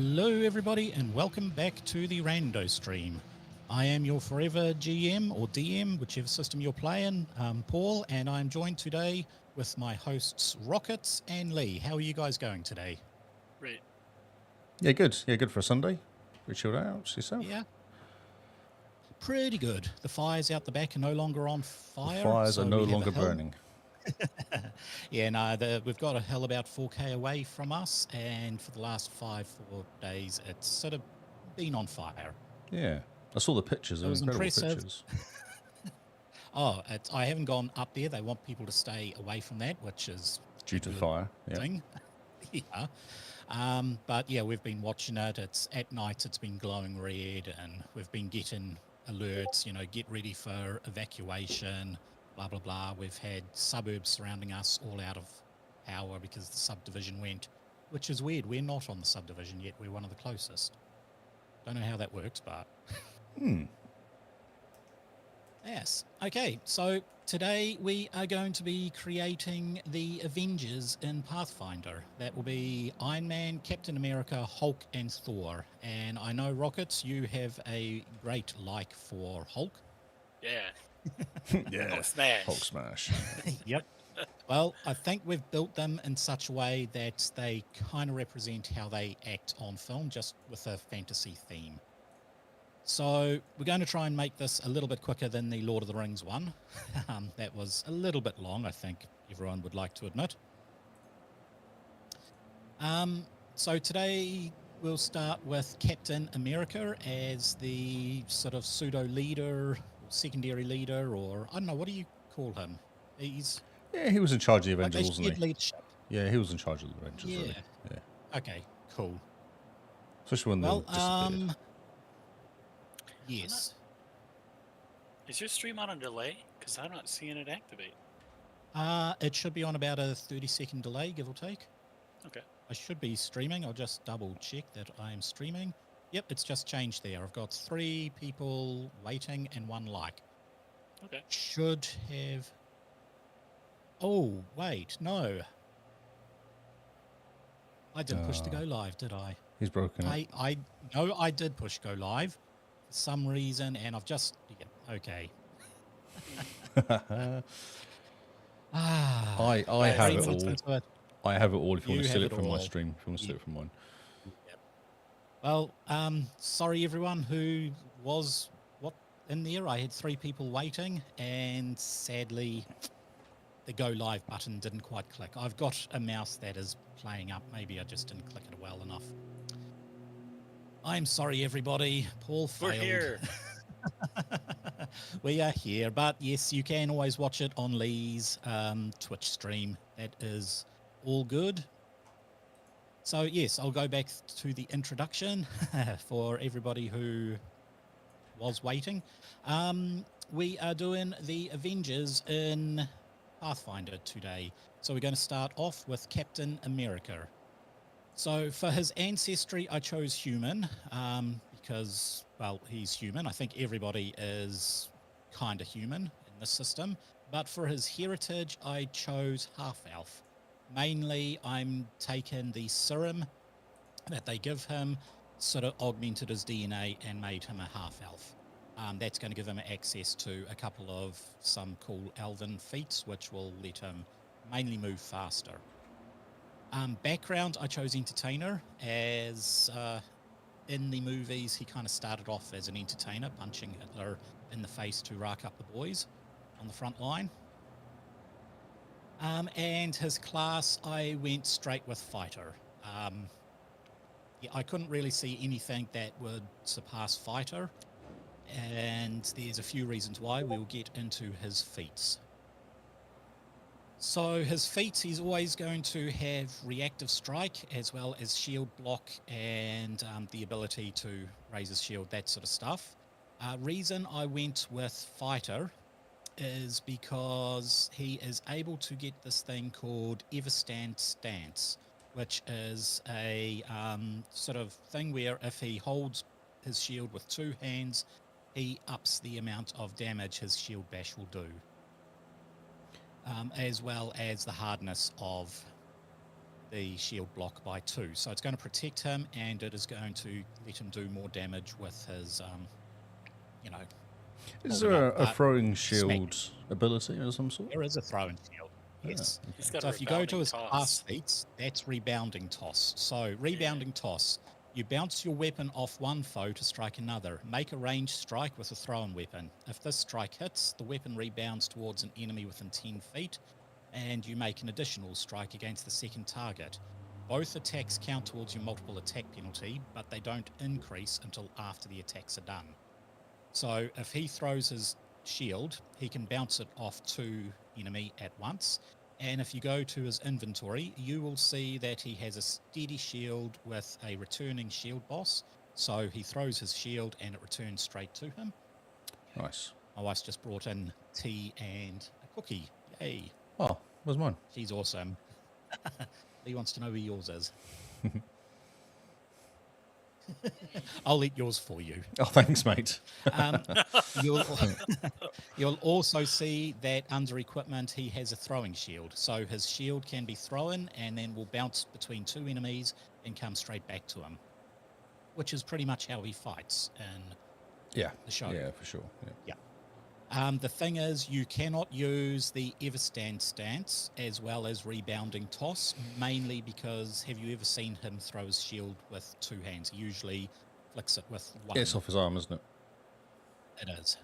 Hello, everybody, and welcome back to the Rando stream. I am your forever GM or DM, whichever system you're playing, Paul, and I'm joined today with my hosts Rockets and Lee. How are you guys going today? Great. Yeah, good. Yeah, good for a Sunday. We chilled out. Yourself? Yeah, pretty good. The fires out the back are no longer on fire. The fires so are no we have longer a hill. burning. Yeah, no, we've got a hill about 4k away from us, and for the last 4 days, it's sort of been on fire. Yeah, I saw the pictures. They It were was incredible impressive. pictures. I haven't gone up there. They want people to stay away from that, which is Due to fire, yeah. thing. Yeah. But yeah, we've been watching it. It's at night. It's been glowing red, and we've been getting alerts. Get ready for evacuation. Blah blah blah. We've had suburbs surrounding us all out of power because the subdivision went, which is weird. We're not on the subdivision yet. We're one of the closest. Don't know how that works, but. Yes. Okay, so today we are going to be creating the Avengers in Pathfinder. That will be Iron Man, Captain America, Hulk, and Thor. And I know, Rockets, you have a great like for Hulk. Yeah. Yeah, Hulk smash. Hulk smash. Yep. Well, I think we've built them in such a way that they kind of represent how they act on film, just with a fantasy theme. So we're going to try and make this a little bit quicker than the Lord of the Rings one. That was a little bit long, I think everyone would like to admit. So today we'll start with Captain America as the sort of pseudo leader, or secondary leader, or I don't know, what do you call him? Yeah, he was in charge of the Avengers, wasn't he? Leadership. Yeah, he was in charge of the Avengers, Yeah. really. Yeah. Okay, cool. Especially when they all disappeared. Yes. Is your stream on a delay? Because I'm not seeing it activate. It should be on about a 30-second delay, give or take. Okay. I should be streaming. I'll just double check that I'm streaming. Yep, it's just changed there. I've got 3 people waiting and 1 like. Okay. Should have... Oh, wait, no. I didn't push the go live, did I? He's broken it. No, I did push go live for some reason, and I've just... Yeah, okay. I have it all. I have it all if you want to steal it from my all. stream. If you want to steal it from mine. Yep. Well, sorry everyone who was in there. I had 3 people waiting, and sadly the go live button didn't quite click. I've got a mouse that is playing up. Maybe I just didn't click it well enough. I'm sorry everybody. Paul failed. We're here. We are here, but yes, you can always watch it on Lee's Twitch stream. That is all good. So yes, I'll go back to the introduction for everybody who was waiting. We are doing the Avengers in Pathfinder today. So we're going to start off with Captain America. So for his ancestry, I chose human because, well, he's human. I think everybody is kind of human in this system. But for his heritage, I chose half-elf. Mainly, I'm taking the serum that they give him, sort of augmented his DNA and made him a half-elf. That's going to give him access to a couple of some cool elven feats, which will let him mainly move faster. Background, I chose entertainer, as in the movies he kind of started off as an entertainer, punching Hitler in the face to rack up the boys on the front line. And his class, I went straight with fighter. Yeah, I couldn't really see anything that would surpass fighter, and there's a few reasons why. We'll get into his feats. So his feats, he's always going to have reactive strike as well as shield block and the ability to raise his shield, that sort of stuff. Reason I went with fighter is because he is able to get this thing called Everstand Stance, which is a sort of thing where if he holds his shield with 2 hands, he ups the amount of damage his shield bash will do. As well as the hardness of the shield block by 2. So it's going to protect him, and it is going to let him do more damage with his, you know. Is holding there up, a but throwing smack. shield ability of some sort? There is a throwing shield. Yes. He's got So a if you go to rebounding his toss. class feats, that's rebounding toss. So rebounding toss, you bounce your weapon off one foe to strike another. Make a ranged strike with a thrown weapon. If this strike hits, the weapon rebounds towards an enemy within 10 feet, and you make an additional strike against the second target. Both attacks count towards your multiple attack penalty, but they don't increase until after the attacks are done. So if he throws his shield, he can bounce it off 2 enemy at once. And if you go to his inventory, you will see that he has a steady shield with a returning shield boss. So he throws his shield and it returns straight to him. Nice. My wife's just brought in tea and a cookie. Yay. Oh, where's mine? She's awesome. Lee wants to know where yours is. I'll eat yours for you. Oh, thanks, mate. You'll, you'll also see that under equipment, he has a throwing shield. So his shield can be thrown and then will bounce between 2 enemies and come straight back to him, which is pretty much how he fights in Yeah. the show. Yeah, for sure. Yeah. The thing is, you cannot use the Everstand stance as well as rebounding toss, mainly because have you ever seen him throw his shield with 2 hands? He usually flicks it with one. It's off his arm, isn't it? It is.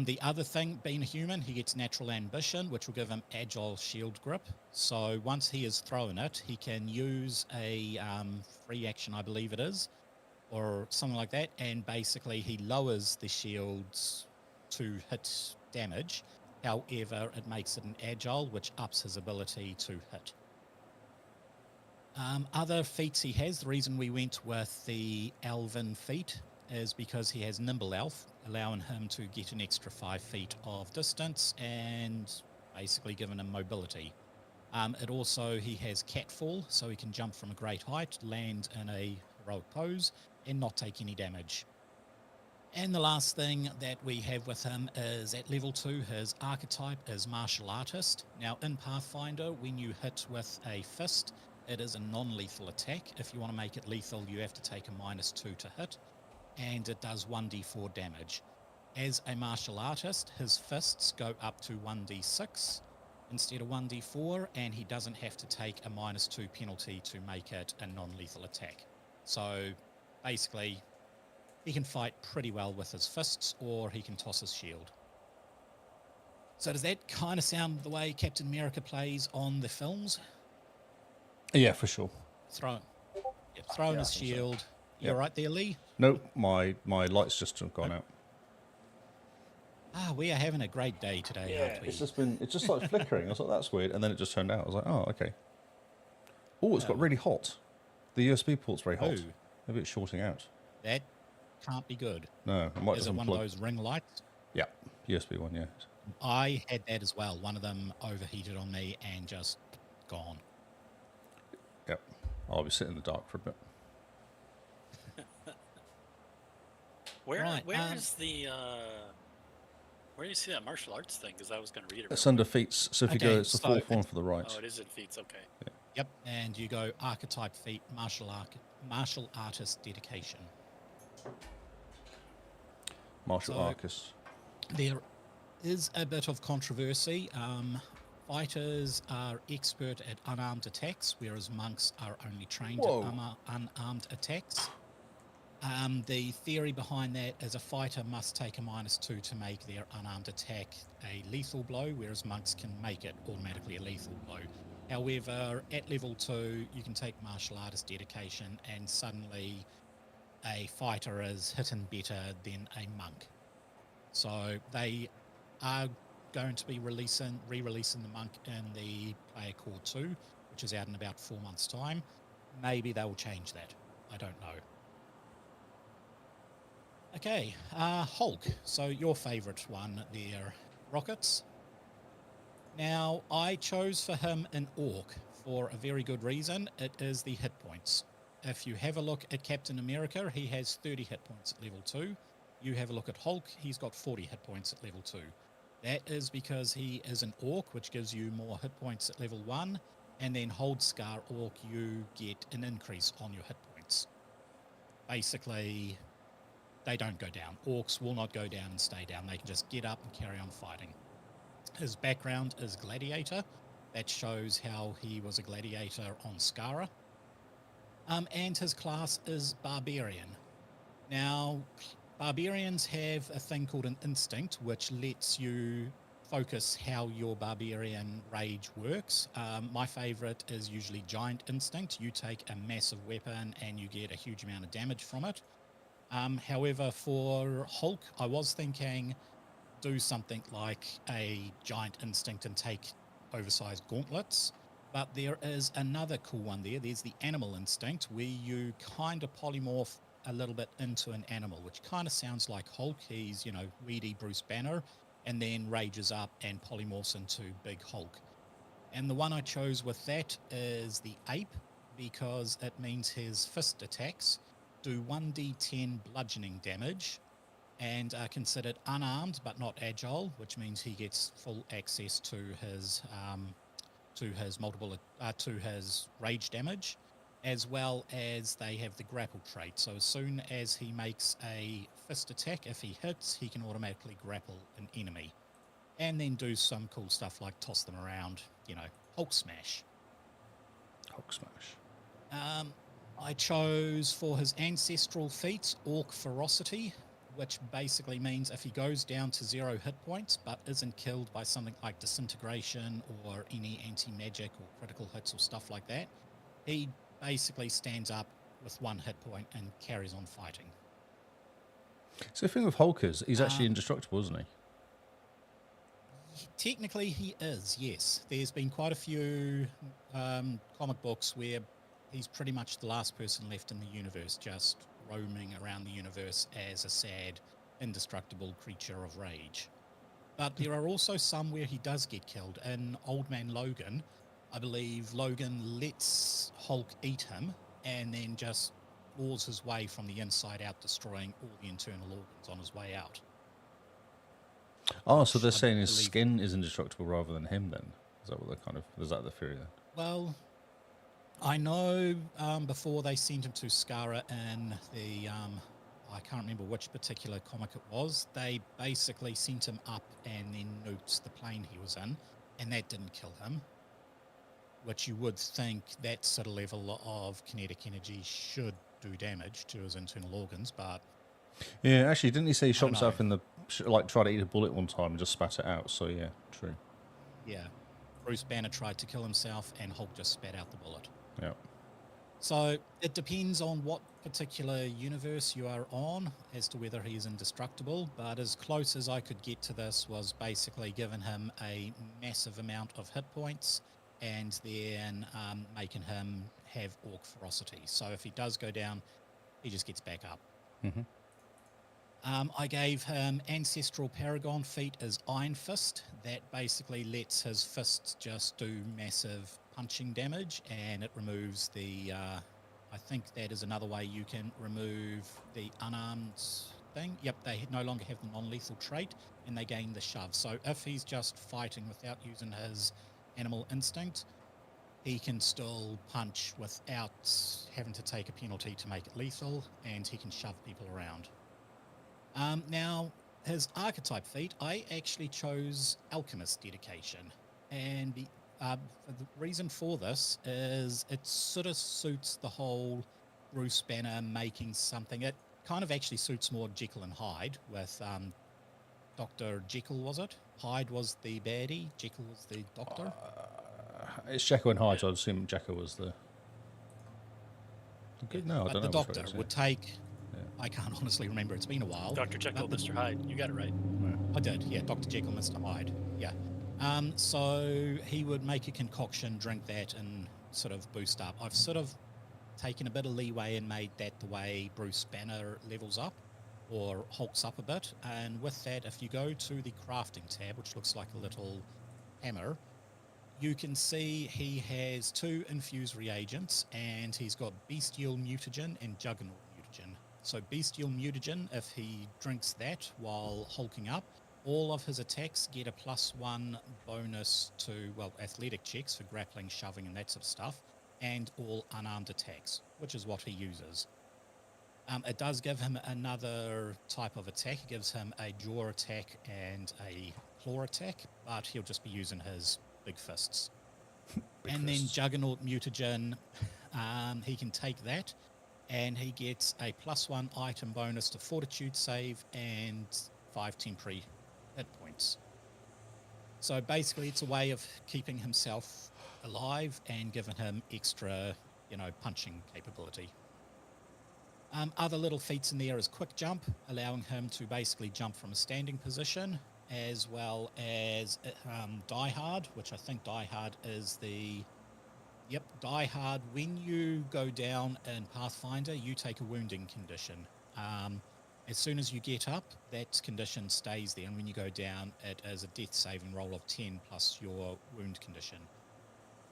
The other thing, being a human, he gets natural ambition, which will give him agile shield grip. So once he has thrown it, he can use a free action, I believe it is, or something like that, and basically he lowers the shields to hit damage. However, it makes it an agile, which ups his ability to hit. Other feats he has, the reason we went with the Elven feat is because he has Nimble Elf, allowing him to get an extra 5 feet of distance and basically giving him mobility. It also, he has Catfall, so he can jump from a great height, land in a heroic pose, and not take any damage. And the last thing that we have with him is at level 2, his archetype is Martial Artist. Now in Pathfinder, when you hit with a fist, it is a non-lethal attack. If you want to make it lethal, you have to take a -2 to hit, and it does 1d4 damage. As a martial artist, his fists go up to 1d6 instead of 1d4, and he doesn't have to take a -2 penalty to make it a non-lethal attack. So basically, he can fight pretty well with his fists, or he can toss his shield. So does that kind of sound the way Captain America plays on the films? Yeah, for sure. Throwing Yeah, his I think so. shield. You Yep. all right there, Lee? No, my light's just gone out. We are having a great day today, aren't we? It's just like flickering. I was like, that's weird, and then it just turned out. I was like, oh, okay. Oh, it's got really hot. The USB port's very hot. Oh. Maybe it's shorting out. That can't be good. No, I might Is just it one unplug. of those ring lights? Yeah, USB one. Yeah. I had that as well. One of them overheated on me and just gone. Yep. I'll be sitting in the dark for a bit. Where Right, where's the where do you see that martial arts thing? Because I was going to read it. It's under feats. So if you Okay, go, it's the so 4th one for the right. Oh, it is in feats. Okay. Yep, and you go archetype feat, martial artist dedication. Martial so- artist. There is a bit of controversy. Fighters are expert at unarmed attacks, whereas monks are only trained Whoa. at unarmed attacks. The theory behind that is a fighter must take a -2 to make their unarmed attack a lethal blow, whereas monks can make it automatically a lethal blow. However, at level 2, you can take martial artist dedication and suddenly a fighter is hitting better than a monk. So they are going to be re-releasing the monk in the Player Core 2, which is out in about 4 months' time. Maybe they will change that. I don't know. Okay, Hulk. So your favourite one there, Rockets. Now, I chose for him an Orc for a very good reason. It is the hit points. If you have a look at Captain America, he has 30 hit points at level 2. You have a look at Hulk, he's got 40 hit points at level 2. That is because he is an Orc, which gives you more hit points at level 1, and then hold Scar Orc, you get an increase on your hit points. Basically, they don't go down. Orcs will not go down and stay down. They can just get up and carry on fighting. His background is Gladiator. That shows how he was a gladiator on Skara. And his class is Barbarian. Now, Barbarians have a thing called an instinct, which lets you focus how your Barbarian rage works. My favorite is usually Giant Instinct. You take a massive weapon and you get a huge amount of damage from it. However, for Hulk, I was thinking do something like a Giant Instinct and take oversized gauntlets. But there is another cool one there. There's the Animal Instinct, where you kind of polymorph a little bit into an animal, which kind of sounds like Hulk. He's, weedy Bruce Banner, and then rages up and polymorphs into Big Hulk. And the one I chose with that is the Ape, because it means his fist attacks do 1d10 bludgeoning damage and are considered unarmed but not agile, which means he gets full access to his rage damage, as well as they have the grapple trait. So as soon as he makes a fist attack, if he hits, he can automatically grapple an enemy, and then do some cool stuff like toss them around, Hulk smash. Hulk smash. I chose for his ancestral feats Orc Ferocity, which basically means if he goes down to 0 hit points but isn't killed by something like disintegration or any anti-magic or critical hits or stuff like that, he basically stands up with 1 hit point and carries on fighting. So the thing with Hulk is he's actually indestructible, isn't he? Technically he is, yes. There's been quite a few comic books where he's pretty much the last person left in the universe, just roaming around the universe as a sad, indestructible creature of rage. But there are also some where he does get killed. In Old Man Logan, I believe Logan lets Hulk eat him and then just claws his way from the inside out, destroying all the internal organs on his way out. Oh, so they're saying his skin is indestructible rather than him then? Is that what they're is that the theory then? Well, I know before they sent him to Skara in the, I can't remember which particular comic it was, they basically sent him up and then nuked the plane he was in, and that didn't kill him, which you would think that sort of level of kinetic energy should do damage to his internal organs, but... Yeah, actually, didn't he say he shot himself in the... tried to eat a bullet one time and just spat it out, so yeah, true. Yeah. Bruce Banner tried to kill himself and Hulk just spat out the bullet. Yeah. So it depends on what particular universe you are on as to whether he is indestructible, but as close as I could get to this was basically giving him a massive amount of hit points and then making him have Orc Ferocity. So if he does go down, he just gets back up. Mm-hmm. I gave him Ancestral Paragon feat as Iron Fist. That basically lets his fists just do massive punching damage, and it removes the, I think that is another way you can remove the unarmed thing. Yep, they no longer have the non-lethal trait, and they gain the shove. So if he's just fighting without using his animal instinct, he can still punch without having to take a penalty to make it lethal, and he can shove people around. Now, his archetype feat, I actually chose Alchemist Dedication. And the reason for this is it sort of suits the whole Bruce Banner making something. It kind of actually suits more Jekyll and Hyde with Dr. Jekyll, was it? Hyde was the baddie, Jekyll was the doctor. It's Jekyll and Hyde, so I'd assume Jekyll was the... Good, no, I don't know. The doctor would take... I can't honestly remember. It's been a while. Dr. Jekyll, Mr. Hyde. You got it right. I did, yeah. Dr. Jekyll, Mr. Hyde. Yeah. So he would make a concoction, drink that, and sort of boost up. I've sort of taken a bit of leeway and made that the way Bruce Banner levels up or hulks up a bit. And with that, if you go to the crafting tab, which looks like a little hammer, you can see he has 2 infused reagents, and he's got Bestial Mutagen and Juggernaut Mutagen. So Bestial Mutagen, if he drinks that while hulking up, All of his attacks get a +1 bonus to, well, athletic checks for grappling, shoving, and that sort of stuff, and all unarmed attacks, which is what he uses. It does give him another type of attack. It gives him a jaw attack and a claw attack, but he'll just be using his big fists. Then Juggernaut Mutagen, he can take that, and he gets a +1 item bonus to Fortitude save and 5 temporary hit points. So basically, it's a way of keeping himself alive and giving him extra, punching capability. Other little feats in there is quick jump, allowing him to basically jump from a standing position, as well as Die Hard, which I think Die Hard is the... Yep, Die Hard. When you go down in Pathfinder, you take a wounding condition. As soon as you get up, that condition stays there, and when you go down, it is a death saving roll of 10 plus your wound condition.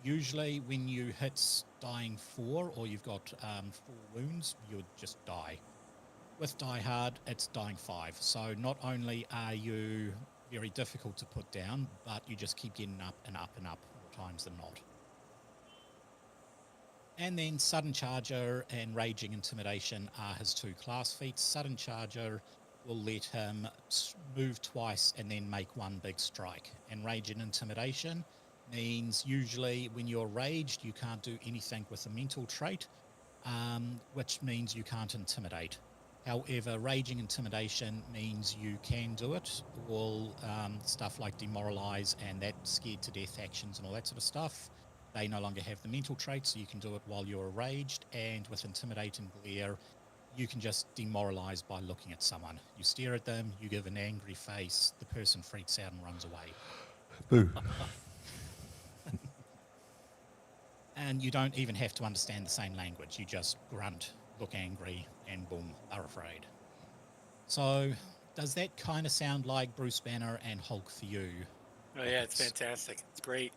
Usually when you hit dying 4 or you've got 4 wounds, you would just die. With Die Hard, it's dying 5. So not only are you very difficult to put down, but you just keep getting up and up and up more times than not. And then Sudden Charger and Raging Intimidation are his 2 class feats. Sudden Charger will let him move twice and then make 1 big strike. And Raging Intimidation means usually when you're raged, you can't do anything with a mental trait, which means you can't intimidate. However, Raging Intimidation means you can do it. All stuff like Demoralize and that scared to death actions and all that sort of stuff, they no longer have the mental trait, so you can do it while you're raged. And with Intimidate and Glare, you can just demoralize by looking at someone. You stare at them, you give an angry face, the person freaks out and runs away. Boo. And you don't even have to understand the same language. You just grunt, look angry, and boom, are afraid. So does that kind of sound like Bruce Banner and Hulk for you? Oh yeah, it's fantastic. It's great.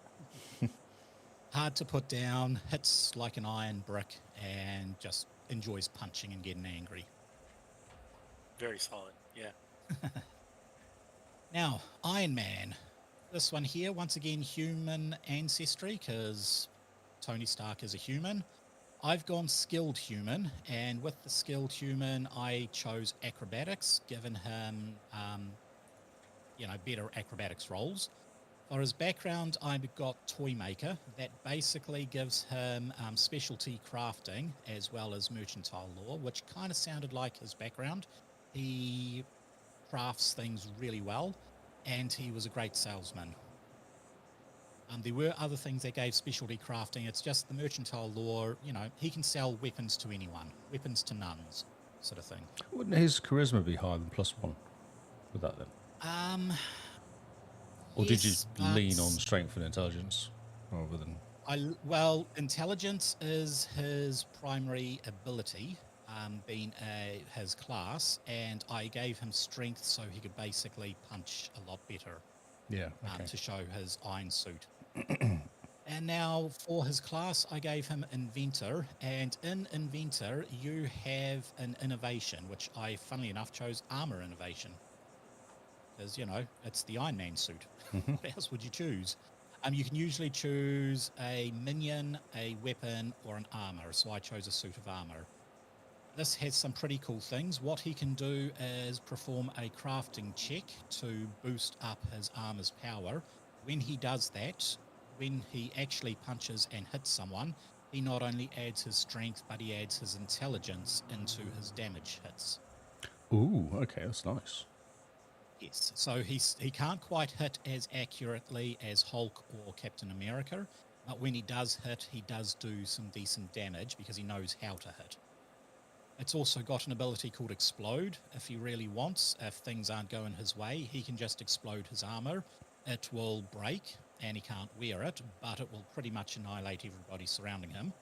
Hard to put down, hits like an iron brick, and just enjoys punching and getting angry. Very solid, yeah. Now, Iron Man. This one here, once again, human ancestry, because Tony Stark is a human. I've gone skilled human, and with the skilled human, I chose acrobatics, given him, better acrobatics rolls. For his background, I've got toy maker. That basically gives him specialty crafting as well as mercantile law, which kind of sounded like his background. He crafts things really well, and he was a great salesman. There were other things that gave specialty crafting. It's just the mercantile law, he can sell weapons to anyone, weapons to nuns, sort of thing. Wouldn't his charisma be higher than +1 with that then? Or did you lean on strength and intelligence rather than... Well, intelligence is his primary ability, being his class, and I gave him strength so he could basically punch a lot better. Yeah, okay. To show his iron suit. And now for his class, I gave him Inventor, and in Inventor, you have an innovation, which I, funnily enough, chose Armor Innovation. Because, it's the Iron Man suit. What else would you choose? You can usually choose a minion, a weapon, or an armor, so I chose a suit of armor. This has some pretty cool things. What he can do is perform a crafting check to boost up his armor's power. When he does that, when he actually punches and hits someone, he not only adds his strength, but he adds his intelligence into his damage hits. Ooh, okay, that's nice. Yes, so he can't quite hit as accurately as Hulk or Captain America, but when he does hit, he does do some decent damage because he knows how to hit. It's also got an ability called Explode. If he really wants, if things aren't going his way, he can just explode his armor. It will break, and he can't wear it, but it will pretty much annihilate everybody surrounding him.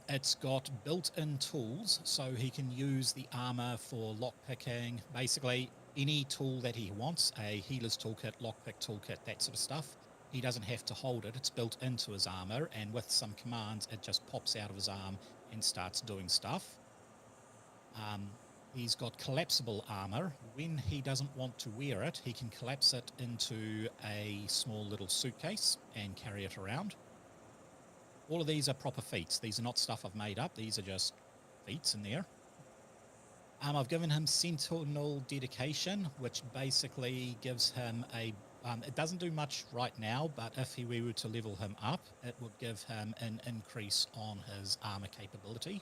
It's got built-in tools, so he can use the armor for lockpicking. Basically, any tool that he wants, a healer's toolkit, lockpick toolkit, that sort of stuff. He doesn't have to hold it. It's built into his armor, and with some commands, it just pops out of his arm and starts doing stuff. He's got collapsible armor. When he doesn't want to wear it, he can collapse it into a small little suitcase and carry it around. All of these are proper feats. These are not stuff I've made up. These are just feats in there. I've given him Sentinel Dedication, which basically gives him a... it doesn't do much right now, but if we were to level him up, it would give him an increase on his armor capability.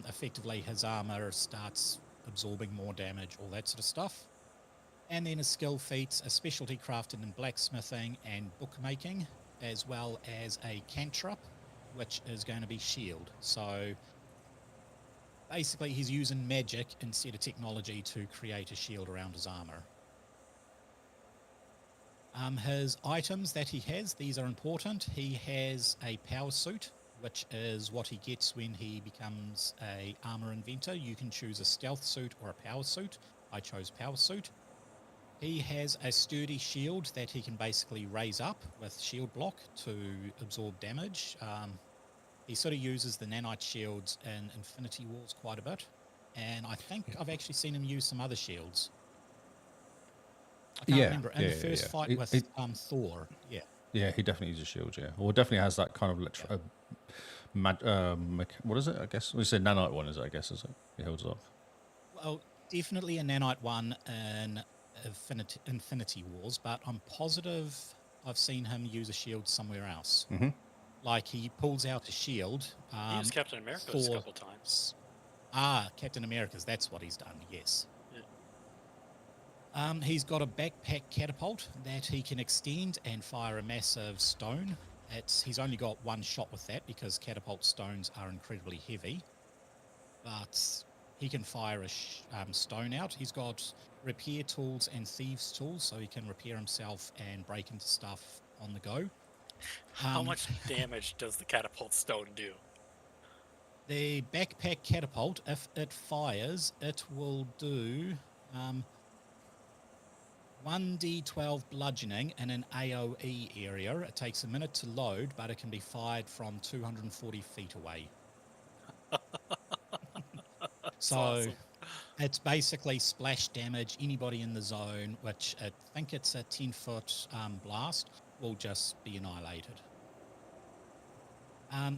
Effectively, his armor starts absorbing more damage, all that sort of stuff. And then his skill feats, a specialty crafted in blacksmithing and bookmaking, as well as a cantrip, which is going to be shield. So basically, he's using magic instead of technology to create a shield around his armor. His items that he has, these are important. He has a power suit, which is what he gets when he becomes a armor inventor. You can choose a stealth suit or a power suit. I chose power suit. He has a sturdy shield that he can basically raise up with shield block to absorb damage. He sort of uses the nanite shields in Infinity Wars quite a bit. And I think I've actually seen him use some other shields. I can't remember. In the first fight with Thor, Yeah, he definitely uses shields, yeah. Or definitely has that kind of what is it, I guess? We said nanite one, is it, I guess, is it? He holds it up. Well, definitely a nanite one in Infinity Wars, but I'm positive I've seen him use a shield somewhere else. Mm-hmm. Like he pulls out a shield. He used Captain America's a couple times. Captain America's, that's what he's done, yes. Yeah. He's got a backpack catapult that he can extend and fire a massive stone. He's only got one shot with that because catapult stones are incredibly heavy. But he can fire a stone out. He's got repair tools and thieves tools, so he can repair himself and break into stuff on the go. How much damage does the catapult stone do? The backpack catapult, if it fires, it will do 1d12 bludgeoning in an AoE area. It takes a minute to load, but it can be fired from 240 feet away. So awesome. It's basically splash damage. Anybody in the zone, which I think it's a 10-foot blast, will just be annihilated.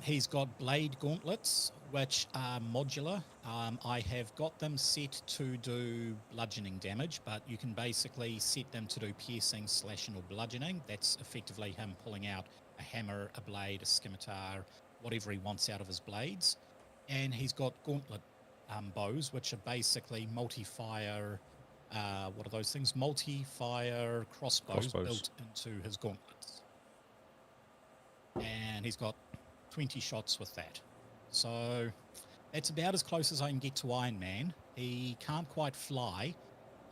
He's got blade gauntlets, which are modular. I have got them set to do bludgeoning damage, but you can basically set them to do piercing, slashing, or bludgeoning. That's effectively him pulling out a hammer, a blade, a scimitar, whatever he wants out of his blades. And he's got gauntlet bows, which are basically multi-fire, what are those things? Multi-fire crossbows built into his gauntlets. And he's got 20 shots with that. So that's about as close as I can get to Iron Man. He can't quite fly.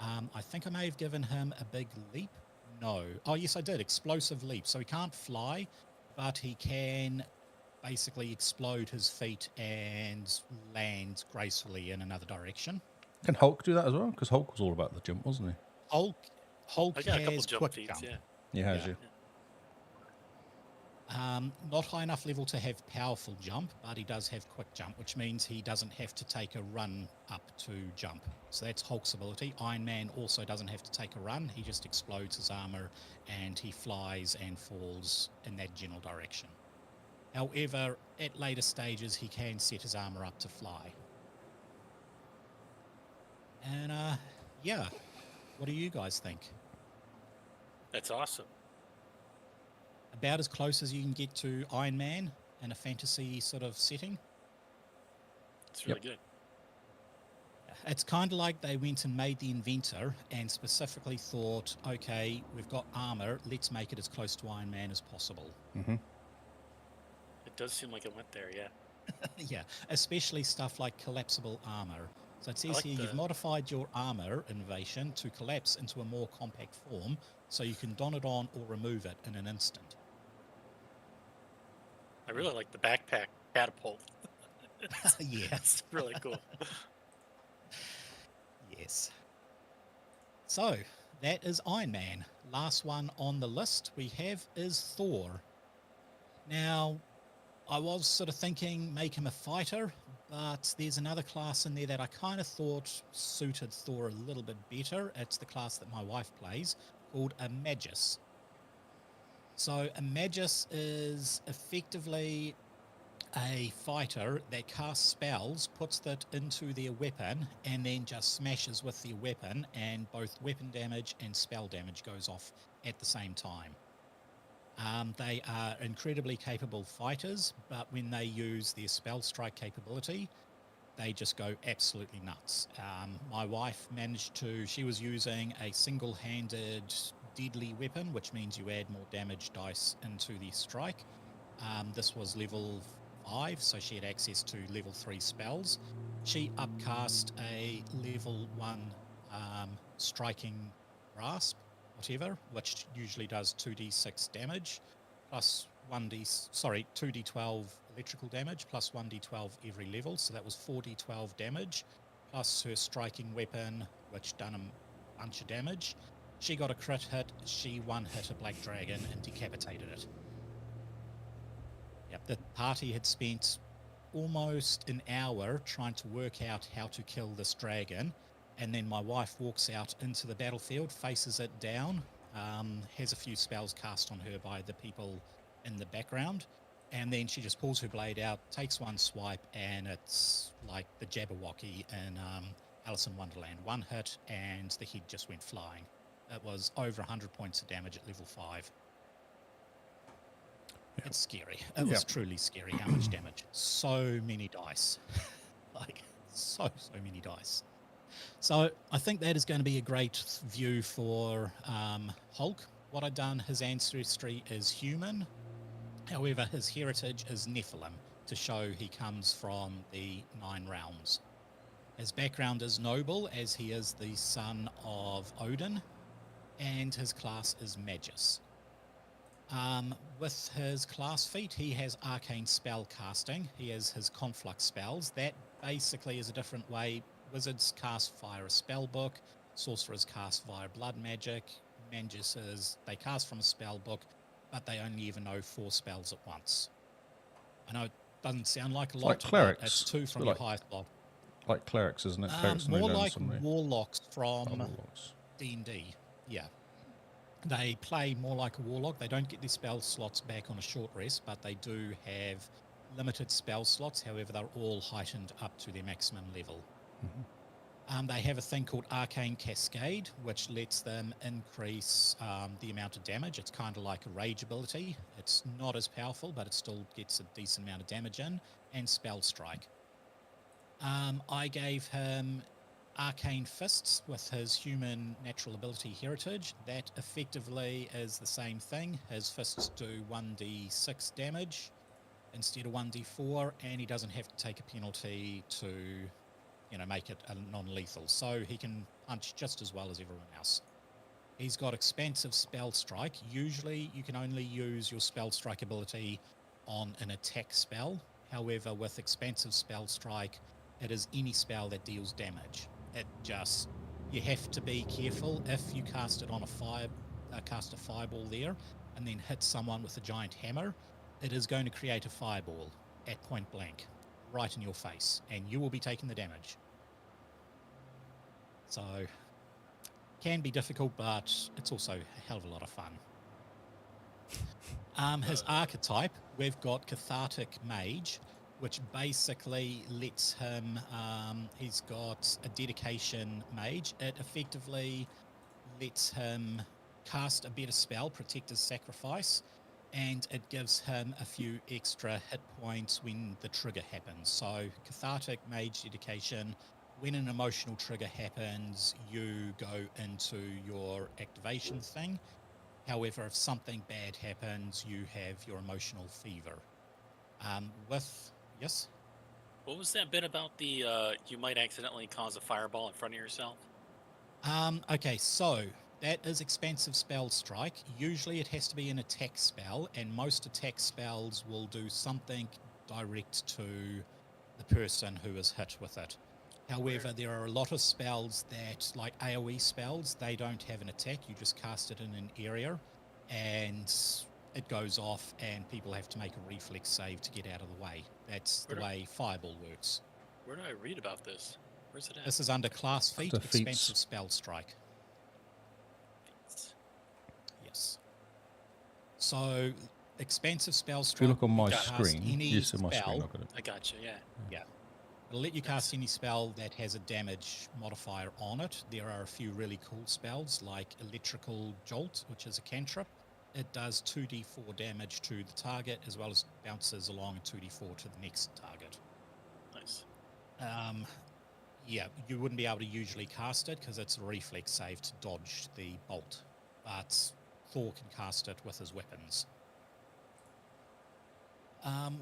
I think I may have given him a big leap. No. Oh, yes, I did. Explosive leap. So he can't fly, but he can basically explode his feet and land gracefully in another direction. Can Hulk do that as well? Because Hulk was all about the jump, wasn't he? Hulk I got a couple has jump quick feats, jump. yeah. He has, yeah. Not high enough level to have powerful jump, but he does have quick jump, which means he doesn't have to take a run up to jump. So that's Hulk's ability. Iron Man also doesn't have to take a run. He just explodes his armor and he flies and falls in that general direction. However, at later stages, he can set his armor up to fly. And yeah, what do you guys think? That's awesome. About as close as you can get to Iron Man in a fantasy sort of setting. It's really good. It's kind of like they went and made the inventor and specifically thought, okay, we've got armor, let's make it as close to Iron Man as possible. Mm-hmm. It does seem like it went there, yeah. Yeah, especially stuff like collapsible armor. So it says here, you've modified your armor innovation to collapse into a more compact form so you can don it on or remove it in an instant. I really like the backpack catapult. Yeah. It's really cool. Yes. So, that is Iron Man. Last one on the list we have is Thor. Now, I was sort of thinking make him a fighter, but there's another class in there that I kind of thought suited Thor a little bit better. It's the class that my wife plays, called a Magus. So a Magus is effectively a fighter that casts spells, puts that into their weapon, and then just smashes with their weapon, and both weapon damage and spell damage goes off at the same time. They are incredibly capable fighters, but when they use their spell strike capability, they just go absolutely nuts. My wife she was using a single-handed deadly weapon, which means you add more damage dice into the strike. This was level 5, so she had access to level 3 spells. She upcast a level 1 striking grasp, whatever, which usually does 2d6 damage, plus 2d12 electrical damage, plus 1d12 every level, so that was 4d12 damage, plus her striking weapon, which done a bunch of damage. She got a crit hit, she one-hit a black dragon and decapitated it. Yep, the party had spent almost an hour trying to work out how to kill this dragon, and then my wife walks out into the battlefield, faces it down, has a few spells cast on her by the people in the background, and then she just pulls her blade out, takes one swipe, and it's like the Jabberwocky in Alice in Wonderland. One hit, and the head just went flying. It was over 100 points of damage at level 5. Yeah. It's scary. It was truly scary how much damage. So many dice. Like, so many dice. So I think that is going to be a great view for Hulk. What I've done, his ancestry is human. However, his heritage is Nephilim, to show he comes from the 9 realms. His background is noble, as he is the son of Odin, and his class is Magus. With his class feat, he has arcane spell casting. He has his conflux spells. That basically is a different way. Wizards cast via a spell book. Sorcerers cast via blood magic. Maguses, they cast from a spell book, but they only ever know 4 spells at once. I know it doesn't sound like a lot, like clerics. But it's 2 from your highest slot. Like clerics, isn't it? Clerics more like warlocks from D&D. Yeah. They play more like a warlock. They don't get their spell slots back on a short rest, but they do have limited spell slots. However, they're all heightened up to their maximum level. Mm-hmm. They have a thing called Arcane Cascade, which lets them increase the amount of damage. It's kind of like a rage ability. It's not as powerful, but it still gets a decent amount of damage in. And Spell Strike. I gave him Arcane Fists with his human natural ability heritage. That effectively is the same thing. His fists do 1d6 damage instead of 1d4, and he doesn't have to take a penalty to, make it a non-lethal. So he can punch just as well as everyone else. He's got Expansive Spell Strike. Usually you can only use your Spell Strike ability on an attack spell. However, with Expansive Spell Strike, it is any spell that deals damage. You have to be careful. If you cast it on cast a fireball there and then hit someone with a giant hammer, it is going to create a fireball at point blank, right in your face, and you will be taking the damage. So, can be difficult, but it's also a hell of a lot of fun. His archetype, we've got Cathartic Mage, which basically lets him, he's got a dedication mage. It effectively lets him cast a better spell, Protector's Sacrifice, and it gives him a few extra hit points when the trigger happens. So Cathartic Mage dedication, when an emotional trigger happens, you go into your activation thing. However, if something bad happens, you have your emotional fever. Yes? What was that bit about the you might accidentally cause a fireball in front of yourself? Okay, so that is Expansive Spell Strike. Usually it has to be an attack spell, and most attack spells will do something direct to the person who is hit with it. However, there are a lot of spells that, like AoE spells, they don't have an attack. You just cast it in an area, and it goes off and people have to make a reflex save to get out of the way. That's the way Fireball works. Where do I read about this? Where's it at? This is under class feat, Under feats. expensive spell strike. Feats. Yes. So, expensive spell If you strike. look on my Got it. cast screen, any you see my screen. spell. I've got it. I gotcha. Yeah. Yeah. It'll let you cast any spell that has a damage modifier on it. There are a few really cool spells like Electrical Jolt, which is a cantrip. It does 2d4 damage to the target as well as bounces along a 2d4 to the next target. Nice. Yeah, you wouldn't be able to usually cast it because it's a reflex save to dodge the bolt, but Thor can cast it with his weapons.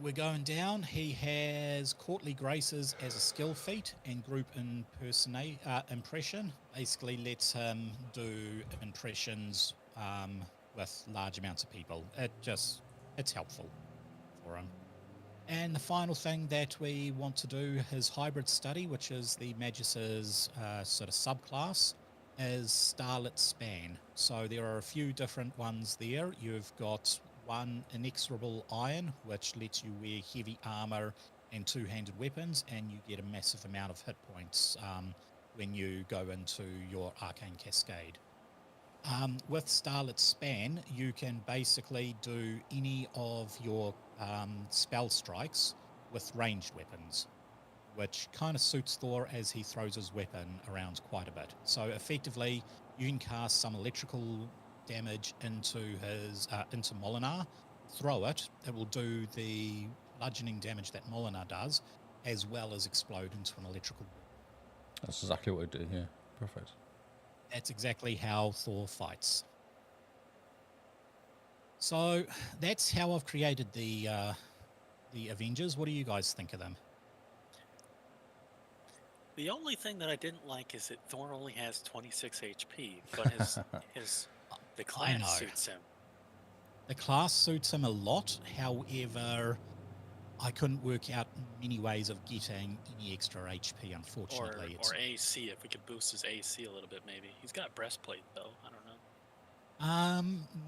We're going down. He has Courtly Graces as a skill feat and group impression. Basically lets him do impressions with large amounts of people. It's helpful for him. And the final thing that we want to do is Hybrid Study, which is the Magus's sort of subclass, is Starlit Span. So there are a few different ones there. You've got one Inexorable Iron, which lets you wear heavy armor and two-handed weapons, and you get a massive amount of hit points when you go into your Arcane Cascade. With Starlit Span, you can basically do any of your spell strikes with ranged weapons, which kind of suits Thor as he throws his weapon around quite a bit. So effectively, you can cast some electrical damage into Molinar, throw it, it will do the bludgeoning damage that Molinar does, as well as explode into an electrical ball. That's exactly what I do. Yeah, perfect. That's exactly how Thor fights. So that's how I've created the Avengers. What do you guys think of them? The only thing that I didn't like is that Thor only has 26 HP, but the class suits him. The class suits him a lot. However, I couldn't work out many ways of getting any extra HP, unfortunately. Or AC, if we could boost his AC a little bit, maybe. He's got breastplate, though. I don't know.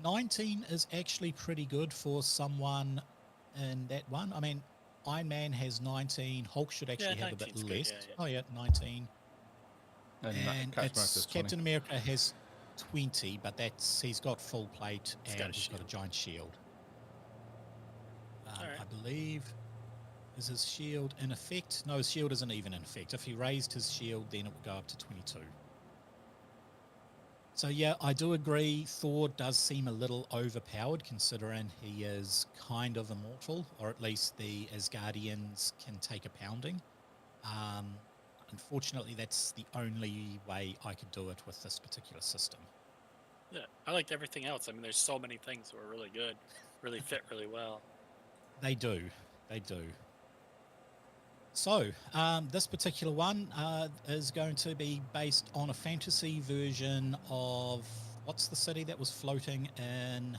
19 is actually pretty good for someone in that one. I mean, Iron Man has 19. Hulk should actually have a bit less. Good, yeah. Oh, yeah, 19. And Captain America has 20, but he's got full plate and he's got a giant shield. Right. I believe... Is his shield in effect? No, his shield isn't even in effect. If he raised his shield, then it would go up to 22. So yeah, I do agree Thor does seem a little overpowered considering he is kind of immortal, or at least the Asgardians can take a pounding. Unfortunately, that's the only way I could do it with this particular system. Yeah, I liked everything else. I mean, there's so many things that were really good, really fit really well. They do. So, this particular one is going to be based on a fantasy version of... What's the city that was floating in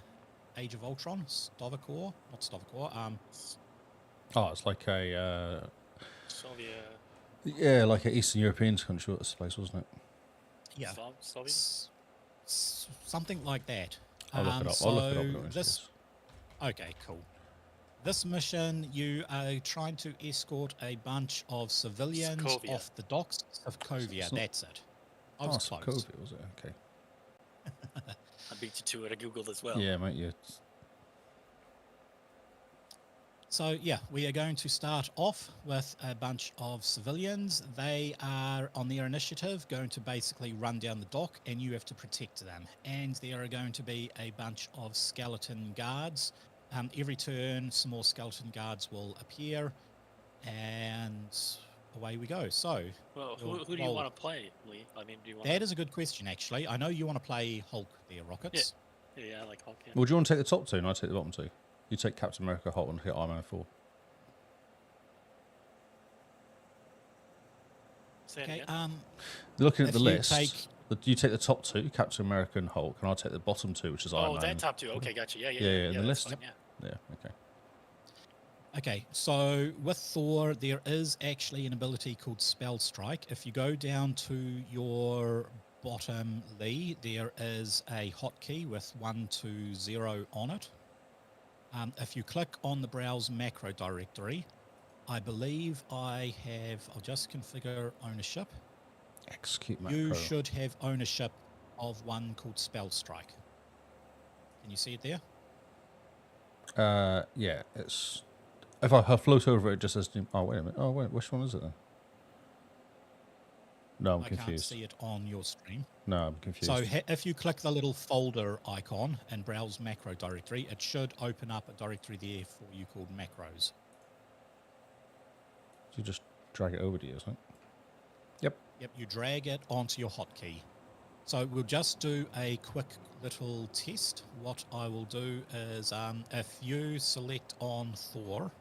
Age of Ultron? Stavakor? Not Stavakor. It's like a... Soviet... Yeah, like an Eastern European country, this place, wasn't it? Yeah. Soviet? Something like that. I'll look it up. I'll look it up. Okay, cool. This mission, you are trying to escort a bunch of civilians off the docks of Sokovia. That's it. I was close. Sokovia, was it? Okay. I beat you to it. I Googled as well. Yeah, mate, yeah. So, yeah, we are going to start off with a bunch of civilians. They are, on their initiative, going to basically run down the dock, and you have to protect them. And there are going to be a bunch of skeleton guards. Every turn, some more skeleton guards will appear, and away we go. So, well, who do you want to play, Lee? I mean, do you want? That is a good question, actually. I know you want to play Hulk there, Rockets. Yeah, I like Hulk. Yeah. Well, do you want to take the top two, and I take the bottom two? You take Captain America, Hulk, and hit Iron Man 4. Okay. Looking at the list, you take the top two, Captain America and Hulk, and I'll take the bottom two, which is Iron Man. Oh, that top two. Okay, gotcha. Yeah. In the list. Fine, yeah, okay. Okay, so with Thor, there is actually an ability called Spell Strike. If you go down to your bottom, Lee, there is a hotkey with 120 on it. If you click on the Browse Macro directory, I believe I have. I'll just configure ownership. Execute macro. You should have ownership of one called Spell Strike. Can you see it there? Yeah, it's... If I float over it, just says... Oh, wait a minute. Oh, wait, which one is it then? No, I'm confused. I can't see it on your screen. No, I'm confused. So if you click the little folder icon and browse macro directory, it should open up a directory there for you called macros. So you just drag it over to you, isn't it? Yep. Yep, you drag it onto your hotkey. So we'll just do a quick little test. What I will do is if you select on Thor...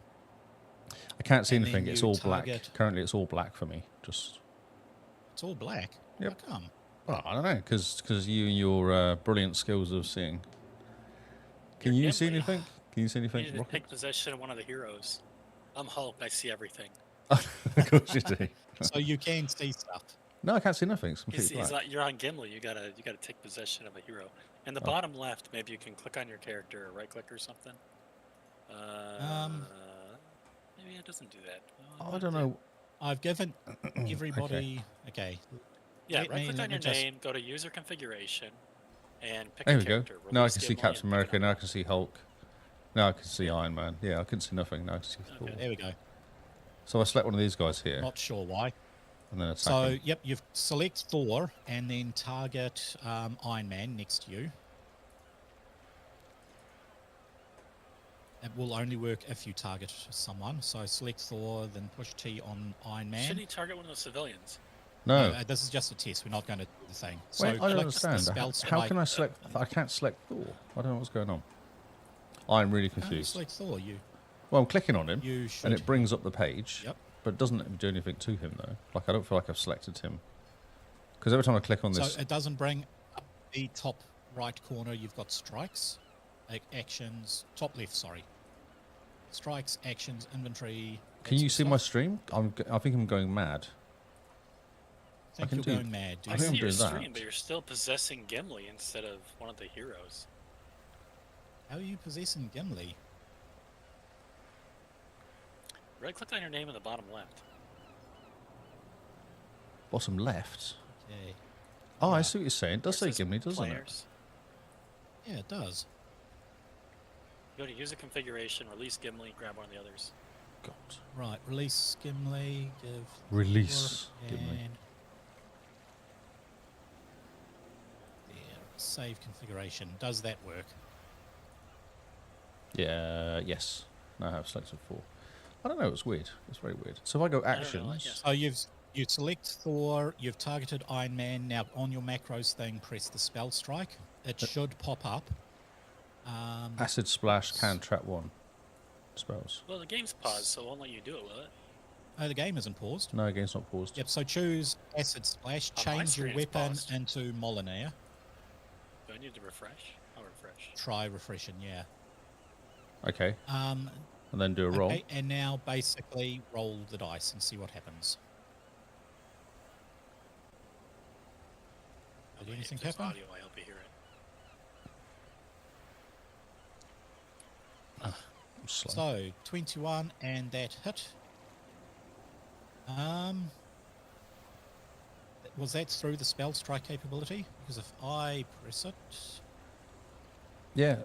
I can't see anything. It's all black. Currently, it's all black for me. Just... It's all black? Yep. How come? Well, I don't know, because you and your brilliant skills of seeing. Can you see anything? Can you see anything? You need to take possession of one of the heroes. I'm Hulk. I see everything. Of course you do. So you can see stuff. No, I can't see nothing. It's completely black. Like you're on Gimli. You gotta take possession of a hero. In the bottom left, maybe you can click on your character or right click or something. Maybe it doesn't do that. I don't know. I've given everybody. Okay. Yeah, right click on your name, go to user configuration, and pick there a we character. Go. Now I can see Captain America. Now I can see Hulk. Now I can see Iron Man. Yeah, I couldn't see nothing. Now I can see Thor. There we go. So I select one of these guys here. Not sure why. And then attack so, him. Yep, you select Thor and then target Iron Man next to you. It will only work if you target someone. So select Thor, then push T on Iron Man. Should he target one of the civilians? No. This is just a test. We're not going to do the thing. So wait, I don't understand. How can I select... I can't select Thor. I don't know what's going on. I'm really confused. Select Thor, Well, I'm clicking on him, and it brings up the page. Yep. But it doesn't do anything to him, though. Like, I don't feel like I've selected him. Because every time I click on this... So it doesn't bring up the top right corner. You've got strikes, actions, top left, sorry. Strikes, actions, inventory. Can you see my stream? I think I'm going mad. I think you're going mad. I see your stream, but you're still possessing Gimli instead of one of the heroes. How are you possessing Gimli? Right-click on your name in the bottom left. Bottom left? Okay. Oh, yeah. I see what you're saying. It does say Gimli, doesn't it? Yeah, it does. Go to user configuration, release Gimli, grab one of the others. God. Right, release Gimli, give... Release Gimli. Yeah, save configuration. Does that work? Yeah, yes. No, I have selected 4. I don't know, it's weird. It's very weird. So if I go actions... So you select Thor, you've targeted Iron Man. Now on your macros thing, press the spell strike. It should pop up. Acid Splash, can trap 1. Spells. Well, the game's paused, so it won't let you do it, will it? Oh, the game isn't paused. No, the game's not paused. Yep, so choose Acid Splash, change your weapon into Molyneux. Do I need to refresh? I'll refresh. Try refreshing, yeah. Okay. And then do a roll. Okay, and now basically roll the dice and see what happens. Did anything happen? Audio, I hope you hear it. So 21 and that hit. Was that through the spell strike capability? Because if I press it, yeah.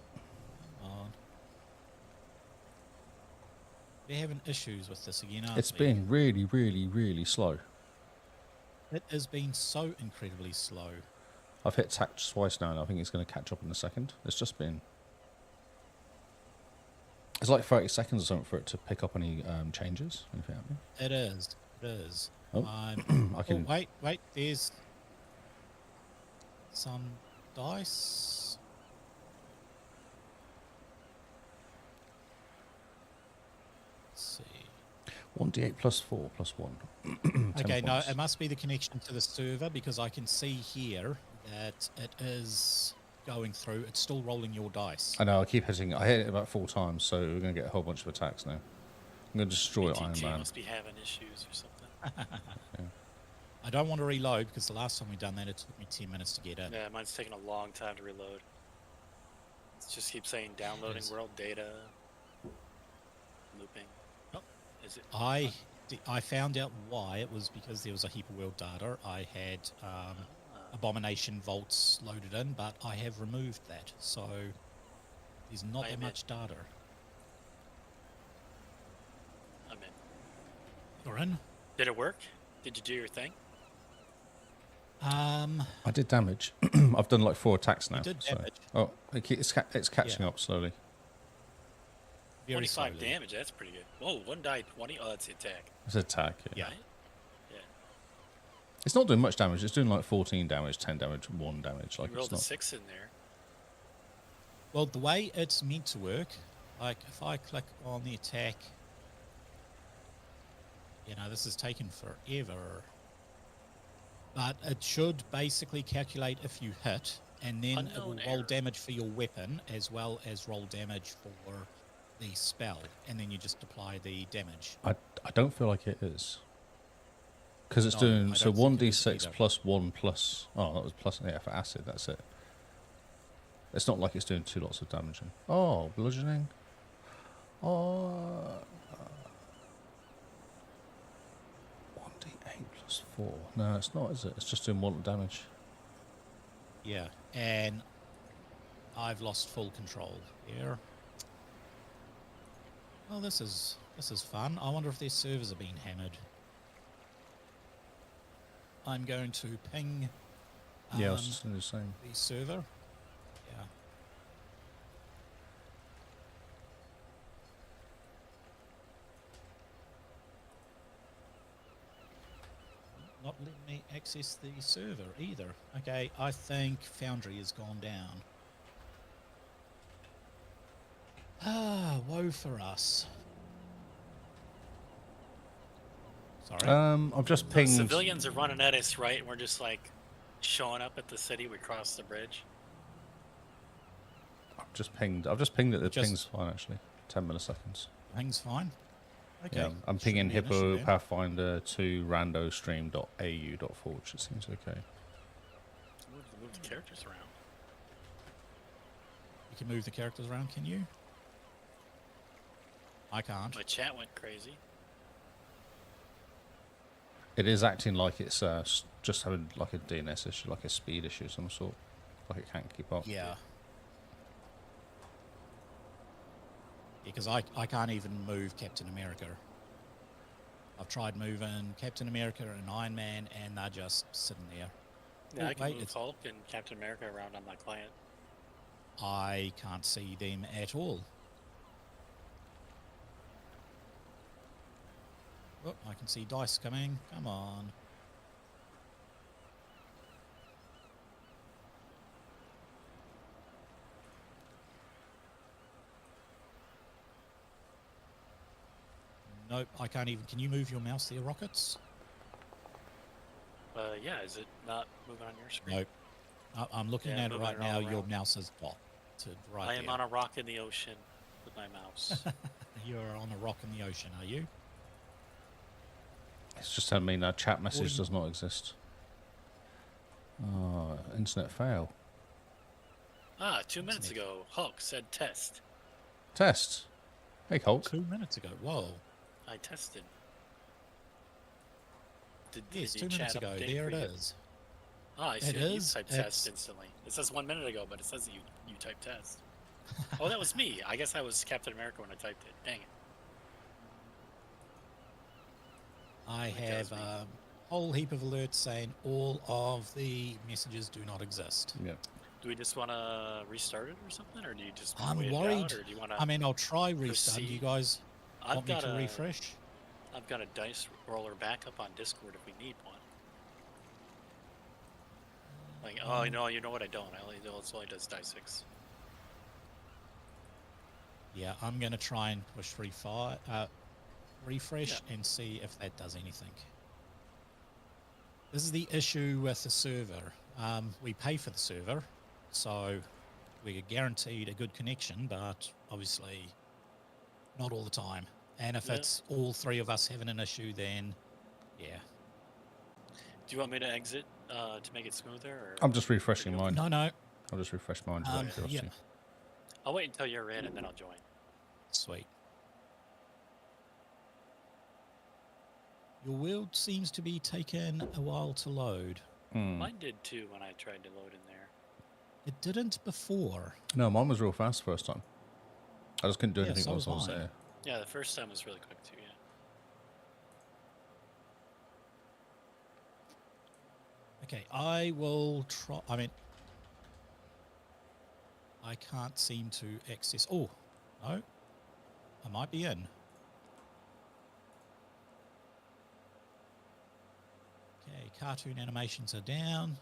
We're having issues with this again, aren't It's we? been really, really, really slow. It has been so incredibly slow. I've hit tack twice now, and I think it's going to catch up in a second. It's just been... It's like 30 seconds or something for it to pick up any changes. Anything happening? It is. It is. Oh, I can... Oh, wait. There's some dice. Let's see. 1d8 plus 4 plus 1. Okay, no, it must be the connection to the server because I can see here that it is going through. It's still rolling your dice. I know, I keep hitting it. I hit it about 4 times, so we're going to get a whole bunch of attacks now. I'm going to destroy Iron Man. Must be having issues or something. Yeah. I don't want to reload because the last time we done that, it took me 10 minutes to get in. Yeah, mine's taking a long time to reload. It just keeps saying downloading world data. Looping. Oh, Is it? I found out why. It was because there was a heap of world data. I had abomination vaults loaded in, but I have removed that, so there's not that much data. I'm in. You're in? Did it work? Did you do your thing? I did damage. I've done like 4 attacks now. You did so. damage. Oh, it's catching up slowly. Very 25 slowly. damage, that's pretty good. Whoa, one died 20. Oh, that's the attack. It's an attack, Yeah. Right? Yeah. It's not doing much damage. It's doing like 14 damage, 10 damage, 1 damage. Like You rolled it's a not... 6 in there. Well, the way it's meant to work, like if I click on the attack, this is taken forever. But it should basically calculate if you hit, and then it will roll damage for your weapon as well as roll damage for the spell, and then you just apply the damage. I don't feel like it is. Because it's doing, so 1d6 plus 1 plus... Oh, that was plus, yeah, for acid, that's it. It's not like it's doing 2 lots of damage. Oh, bludgeoning. Oh... 1d8 plus 4. No, it's not, is it? It's just doing 1 damage. Yeah, and I've lost full control here. Well, this is fun. I wonder if their servers are being hammered. I'm going to ping Yeah, I was just the same. the server. Yeah. Not letting me access the server either. Okay, I think Foundry has gone down. Ah, woe for us. Sorry. I've just pinged... Civilians are running at us, right? And we're just like showing up at the city. We cross the bridge. I've just pinged that the ping's fine, actually. 10 milliseconds. Ping's fine. Okay. Yeah, I'm pinging Hippo Pathfinder to randostream.au.forge. It seems okay. Move the characters around. You can move the characters around, can you? I can't. My chat went crazy. It is acting like it's just having like a DNS issue, like a speed issue of some sort. Like it can't keep up. Yeah. Because I can't even move Captain America. I've tried moving Captain America and Iron Man, and they're just sitting there. Yeah, I can move Hulk and Captain America around on my client. I can't see them at all. Oh, I can see dice coming. Come on. Nope, I can't even. Can you move your mouse there, Rockets? Yeah, is it not moving on your screen? Nope. I'm looking at it right now. Your mouse is dotted right there. I am on a rock in the ocean with my mouse. You're on a rock in the ocean, are you? It's just telling me that chat message does not exist. Oh, internet fail. 2 minutes ago, Hulk said test. Test. Hey, Hulk. 2 minutes ago. Whoa. I tested. Yes, 2 minutes ago. There it is. Ah, I see. You typed It's... test instantly. It says 1 minute ago, but it says that you typed test. Oh, that was me. I guess I was Captain America when I typed it. Dang it. I have a whole heap of alerts saying all of the messages do not exist. Yeah. Do we just want to restart it or something, or do you just I'm wait worried. It out, or do you want to? I mean, I'll try restart. You guys want me to refresh? I've got a dice roller backup on Discord if we need one. Like, oh, you know what? I don't. It only does dice 6. Yeah, I'm gonna try and push refresh and see if that does anything. This is the issue with the server. We pay for the server, so we're guaranteed a good connection, but obviously not all the time. And if it's all 3 of us having an issue, then yeah. Do you want me to exit to make it smoother? Or I'm just refreshing mine. No. I'll just refresh mine. Yeah. I'll wait until you're in and then I'll join. Sweet. Your world seems to be taking a while to load. Mine did too when I tried to load in there. It didn't before. No, mine was real fast first time. I just couldn't do anything so once I was mine. there. Yeah, the first time was really quick too, yeah. Okay, I will try. I mean, I can't seem to access. Oh, no. I might be in. Okay, cartoon animations are down.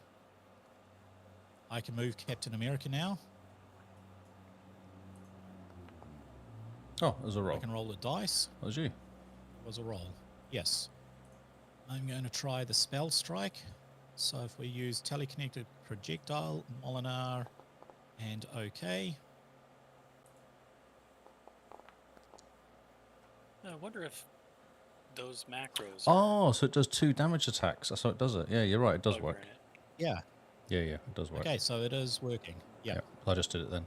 I can move Captain America now. Oh, there's a roll. I can roll the dice. That was you. Was a roll. Yes. I'm going to try the spell strike. So if we use teleconnected projectile, Molinar, and OK. I wonder if those macros. Oh, so it does 2 damage attacks. That's how it does it. Yeah, you're right. It does bugger work. in it. Yeah. Yeah, it does work. Okay, so it is working. Yeah. I just did it then.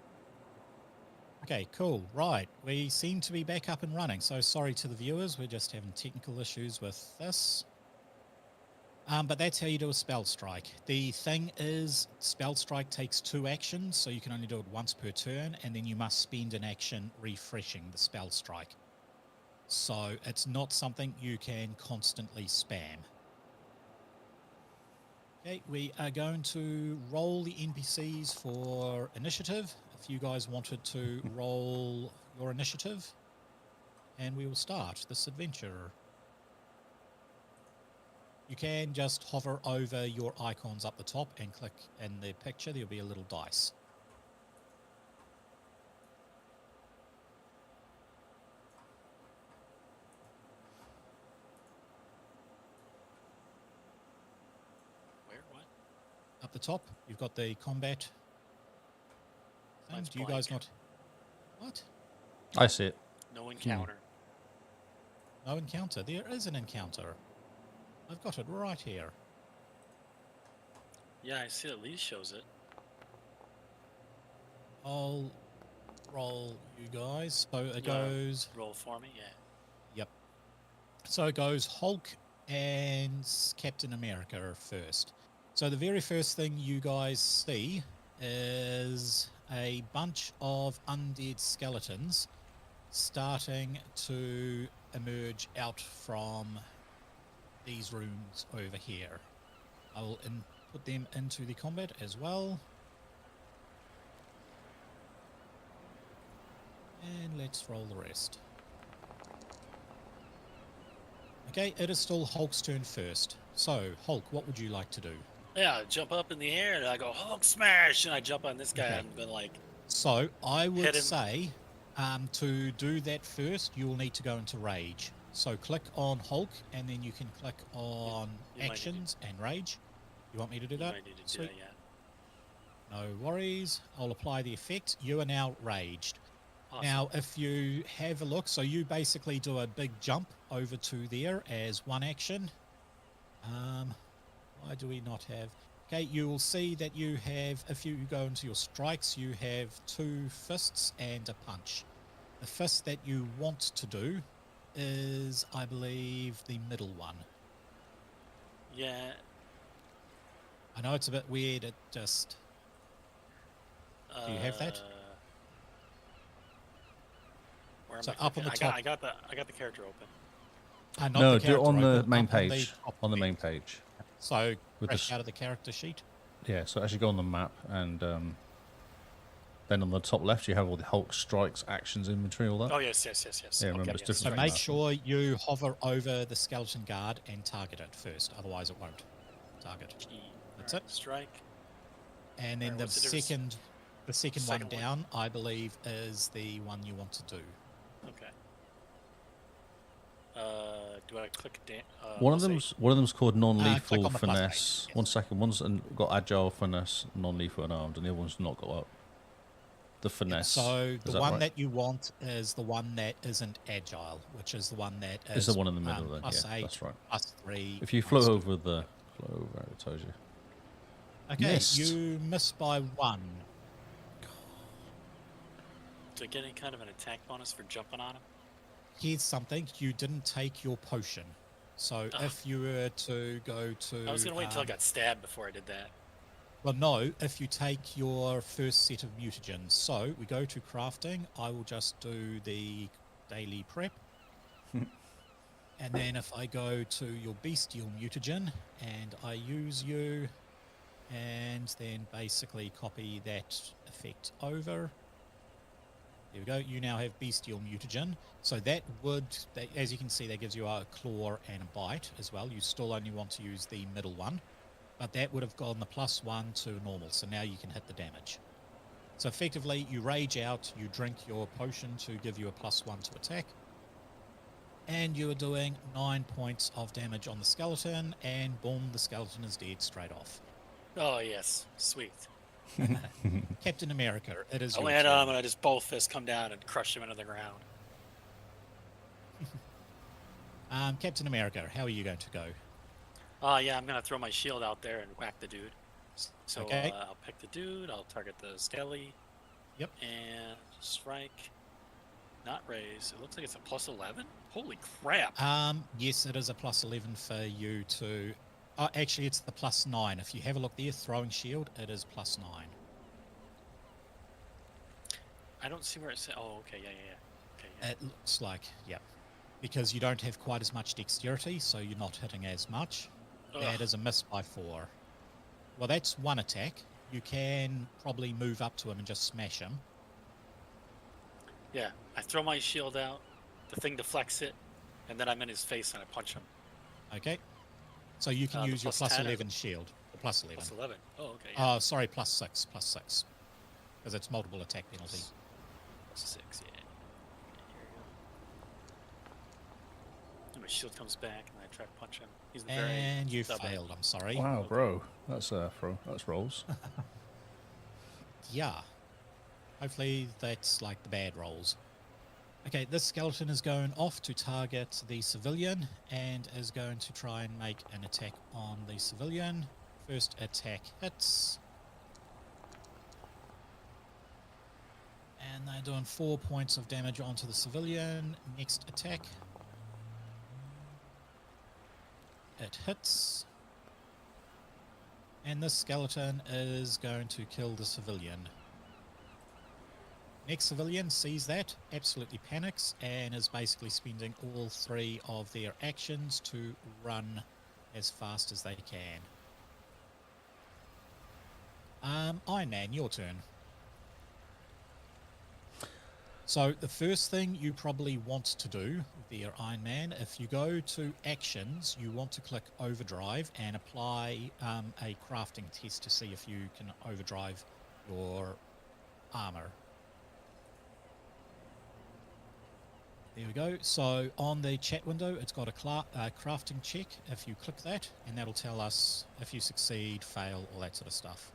Okay, cool. Right. We seem to be back up and running. So sorry to the viewers. We're just having technical issues with this. But that's how you do a spell strike. The thing is, spell strike takes 2 actions, so you can only do it once per turn, and then you must spend an action refreshing the spell strike. So it's not something you can constantly spam. Okay, we are going to roll the NPCs for initiative. If you guys wanted to roll your initiative, and we will start this adventure. You can just hover over your icons up the top and click in the picture. There'll be a little dice. Where? What? Up the top, you've got the combat thing. Mine's Do you guys blank. not? What? I see it. No encounter. No encounter. There is an encounter. I've got it right here. Yeah, I see at least shows it. I'll roll you guys. So it Yeah. goes... Roll for me, yeah. Yep. So it goes Hulk and Captain America first. So the very first thing you guys see is a bunch of undead skeletons starting to emerge out from these rooms over here. I will put them into the combat as well. And let's roll the rest. Okay, it is still Hulk's turn first. So, Hulk, what would you like to do? Yeah, I jump up in the air and I go Hulk smash, and I jump on this guy Okay. and been like, So, I would Hit him. say to do that first, you'll need to go into rage. So, click on Hulk, and then you can click on you might need to- actions and rage. You want me to do you that? might need to do Sweet. that, yeah. No worries. I'll apply the effect. You are now raged. Awesome. Now, if you have a look, so you basically do a big jump over to there as one action. Why do we not have... Okay, you will see that you have, if you go into your strikes, you have 2 fists and a punch. The fist that you want to do is, I believe, the middle one. Yeah. I know it's a bit weird, it just... Do you have that? Where am So I up on clicking? the top. I got the character open. Not No, the do it on character the open, main up on the page. top On the left. main page. So, With fresh the out of the character sheet. Yeah, so actually go on the map, and then on the top left you have all the Hulk strikes, actions, inventory, all that. Oh yes. Yeah, remember, it's different So from make that. sure you hover over the skeleton guard and target it first, otherwise it won't target. That's it. Strike. And then Alright, the what's the difference? second one Second one. down, I believe, is the one you want to do. Okay. Do I click down? One of them's called click non-lethal on the plus finesse. page, yes. 1 second, one's got agile finesse, non-lethal and armed, and the other one's not got up. The finesse. So is the one right? that you want is the one that isn't agile, which is the one that is It's the one in the middle then. plus Yeah, 8, that's right. plus 3. If you flow over it tells you. Okay, Missed. you miss by 1. Do I get any kind of an attack bonus for jumping on him? Here's something, you didn't take your potion. So if you were to go to... I was going to wait until I got stabbed before I did that. Well, no, if you take your first set of mutagens. So we go to crafting. I will just do the daily prep. And then if I go to your bestial mutagen and I use you and then basically copy that effect over. There we go. You now have bestial mutagen. So that would, as you can see, that gives you a claw and a bite as well. You still only want to use the middle one. But that would have gone the +1 to normal, so now you can hit the damage. So effectively, you rage out, you drink your potion to give you a +1 to attack, and you are doing 9 points of damage on the skeleton, and boom, the skeleton is dead straight off. Oh, yes. Sweet. Captain America, it is I your land turn. on him and I just both fists come down and crush him into the ground. Captain America, how are you going to go? Yeah, I'm going to throw my shield out there and whack the dude. So Okay. I'll pick the dude, I'll target the skelly. Yep. And strike. Not raise. It looks like it's a +11. Holy crap. Yes, it is a +11 for you to... actually, it's the +9. If you have a look there, throwing shield, it is +9. I don't see where it says. Oh, okay, yeah. Okay, yeah. It looks like, yeah. Because you don't have quite as much dexterity, so you're not hitting as much. That is a miss by 4. Well, that's one attack. You can probably move up to him and just smash him. Yeah, I throw my shield out, the thing deflects it, and then I'm in his face and I punch him. Okay. So you can The use your +10 +11 shield. The +11. +11. Oh, okay. Yeah. Sorry, +6. +6. Because it's multiple attack penalty. +6, yeah. Here we go. And my shield comes back and I try to punch him. He's very And you stubborn. failed, I'm sorry. Wow, bro. That's that's rolls. Yeah. Hopefully that's like the bad rolls. Okay, this skeleton is going off to target the civilian and is going to try and make an attack on the civilian. First attack hits. And they're doing 4 points of damage onto the civilian. Next attack. It hits. And this skeleton is going to kill the civilian. Next civilian sees that, absolutely panics, and is basically spending all 3 of their actions to run as fast as they can. Iron Man, your turn. So the first thing you probably want to do there, Iron Man, if you go to actions, you want to click overdrive and apply a crafting test to see if you can overdrive your armor. There we go. So on the chat window, it's got a crafting check. If you click that, and that'll tell us if you succeed, fail, all that sort of stuff.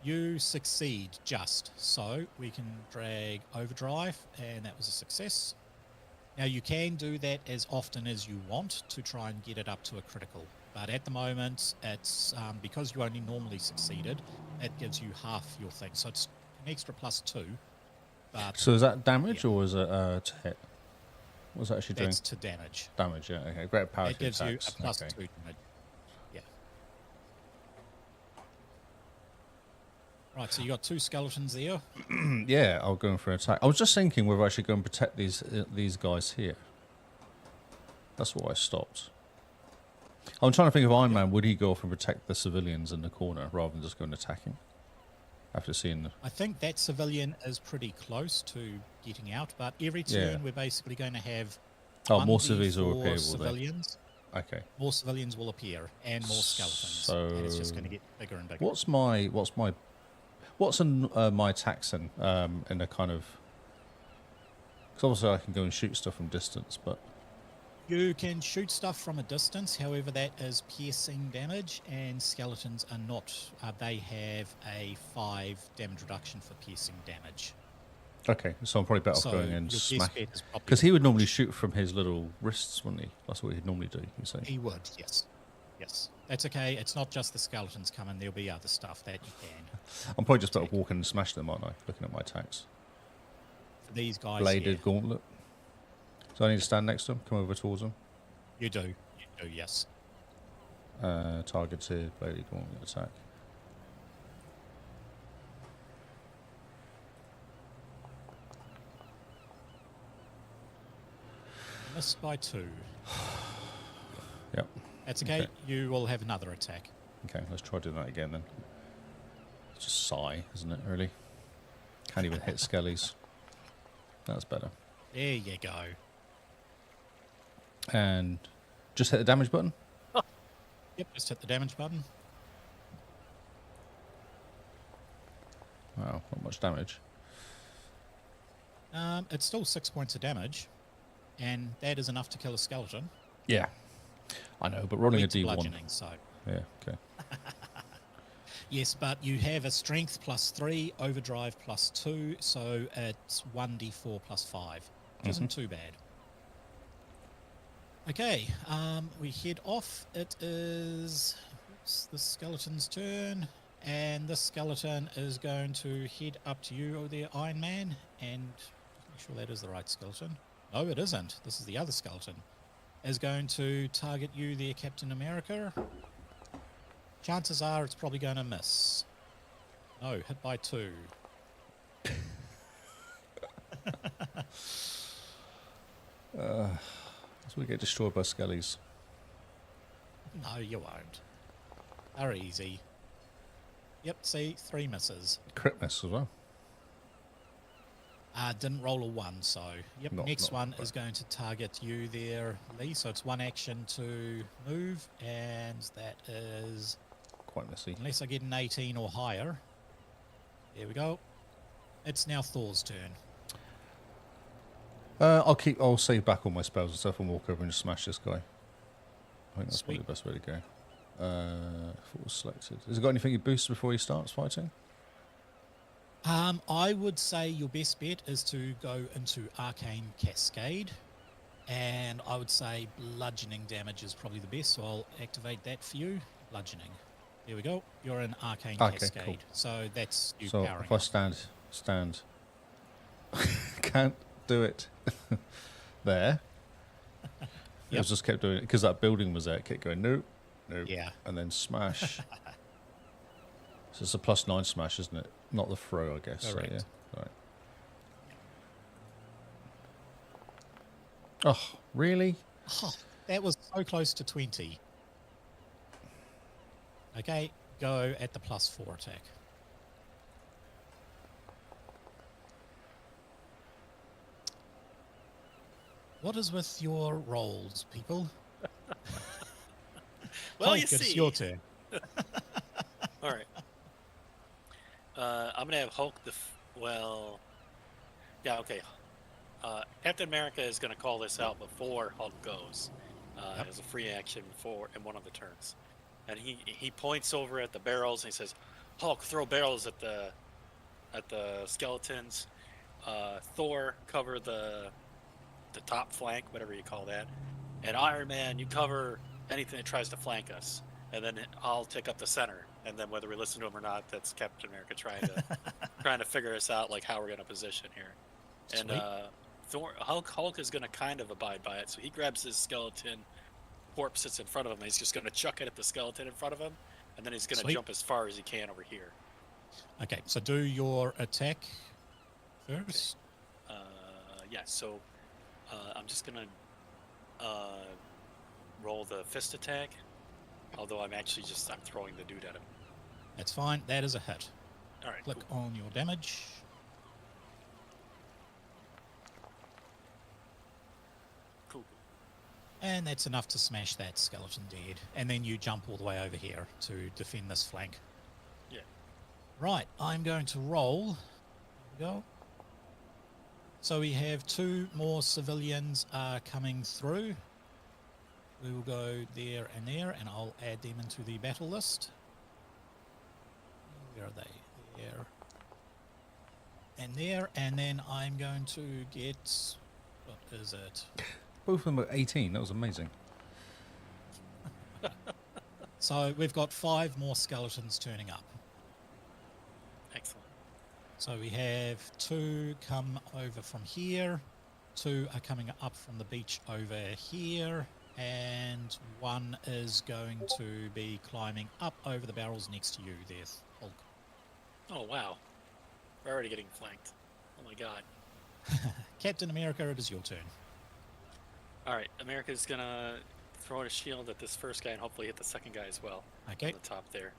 You succeed just. So we can drag overdrive, and that was a success. Now you can do that as often as you want to try and get it up to a critical. But at the moment, it's because you only normally succeeded, it gives you half your thing. So it's an extra +2. But So is that damage or is it to hit? What's that actually doing? that's to damage. Damage, yeah. Okay, great power. It gives you a +2 Okay. damage. Yeah. Right, so you got 2 skeletons there. Yeah, I'll go in for an attack. I was just thinking whether I should go and protect these guys here. That's why I stopped. I'm trying to think of Iron Man. Would he go off and protect the civilians in the corner rather than just going attacking? After seeing the... I think that civilian is pretty close to getting out, but every turn we're basically going to have more civvies will appear, will civilians. they? Okay. More civilians will appear and more skeletons. So and it's just going to get bigger and bigger. What's my attacks in a kind of... Because obviously I can go and shoot stuff from distance, but... You can shoot stuff from a distance, however that is piercing damage, and skeletons are not. They have a 5 damage reduction for piercing damage. Okay, so I'm probably better So off going and your best smack... bet is probably Because he would normally shoot from his little wrists, wouldn't he? That's what he'd normally do, you say. He would, yes. Yes. That's okay. It's not just the skeletons coming. There'll be other stuff that you can. I'm probably just better walking and smash them, aren't I? Looking at my attacks. For these guys, Bladed yeah. gauntlet. Do I need to stand next to him? Come over towards him? You do. You do, yes. Targeted, Bailey Gauntlet attack. Missed by 2. Yep. That's okay. You will have another attack. Okay, let's try doing that again then. It's just sigh, isn't it, really? Can't even hit skellies. That's better. There you go. And just hit the damage button? Yep, just hit the damage button. Wow, not much damage. It's still 6 points of damage, and that is enough to kill a skeleton. Yeah, I know, but rolling a It's D1. bludgeoning, so. Yeah, okay. Yes, but you have a strength +3, overdrive +2, so it's 1d4 +5. Which isn't too bad. Okay, we head off. It is the skeleton's turn, and this skeleton is going to head up to you, there, Iron Man, and make sure that is the right skeleton. No, it isn't. This is the other skeleton. Is going to target you there, Captain America. Chances are it's probably going to miss. No, hit by 2. So we get destroyed by skellies. No, you won't. They're easy. Yep, see, 3 misses. Crit miss as well. Didn't roll a 1, so yep. Not Next one right. is going to target you there, Lee. So it's 1 action to move, and that is, Quite messy. unless I get an 18 or higher. There we go. It's now Thor's turn. I'll save back all my spells and stuff and walk over and just smash this guy. I think that's probably Sweet. the best way to go. If it was selected. Has it got anything you boost before he starts fighting? I would say your best bet is to go into Arcane Cascade, and I would say bludgeoning damage is probably the best, so I'll activate that for you. Bludgeoning. There we go. You're in Arcane Okay, Cascade. cool. So that's you So powering if I up. stand, can't do it there. It Yep. was just kept doing it because that building was there. It kept going nope, nope, Yeah. and then smash. So it's a +9 smash, isn't it? Not the throw, I guess. Correct. So, yeah. Right. Oh, really? Oh, that was so close to 20. Okay, go at the +4 attack. What is with your rolls, people? Well, you Hulk, it's see. your turn. All right. I'm gonna have Hulk. Yeah, okay. Captain America is gonna call this out before Hulk goes, Yep. as a free action in one of the turns, and he points over at the barrels and he says, "Hulk, throw barrels at the skeletons. Thor, cover the top flank, whatever you call that, and Iron Man, you cover anything that tries to flank us, and then I'll take up the center." And then whether we listen to him or not, that's Captain America trying to figure us out, like how we're going to position here. And Sweet. Hulk is going to kind of abide by it. So he grabs his skeleton corpse that's in front of him, and he's just going to chuck it at the skeleton in front of him, and then he's going to Sweet. jump as far as he can over here. Okay, so do your attack first. Yeah, so I'm just going to roll the fist attack, although I'm throwing the dude at him. That's fine. That is a hit. All right, Click cool. on your damage. Cool. And that's enough to smash that skeleton dead. And then you jump all the way over here to defend this flank. Yeah. Right, I'm going to roll. There we go. So we have 2 more civilians coming through. We will go there, and I'll add them into the battle list. Where are they? There. And there, and then I'm going to get... What is it? Both of them are 18. That was amazing. So we've got 5 more skeletons turning up. Excellent. So we have 2 come over from here, 2 are coming up from the beach over here, and 1 is going to be climbing up over the barrels next to you there, Hulk. Oh, wow. We're already getting flanked. Oh, my God. Captain America, it is your turn. All right, America's going to throw a shield at this first guy and hopefully hit the second guy as well. Okay. On the top there.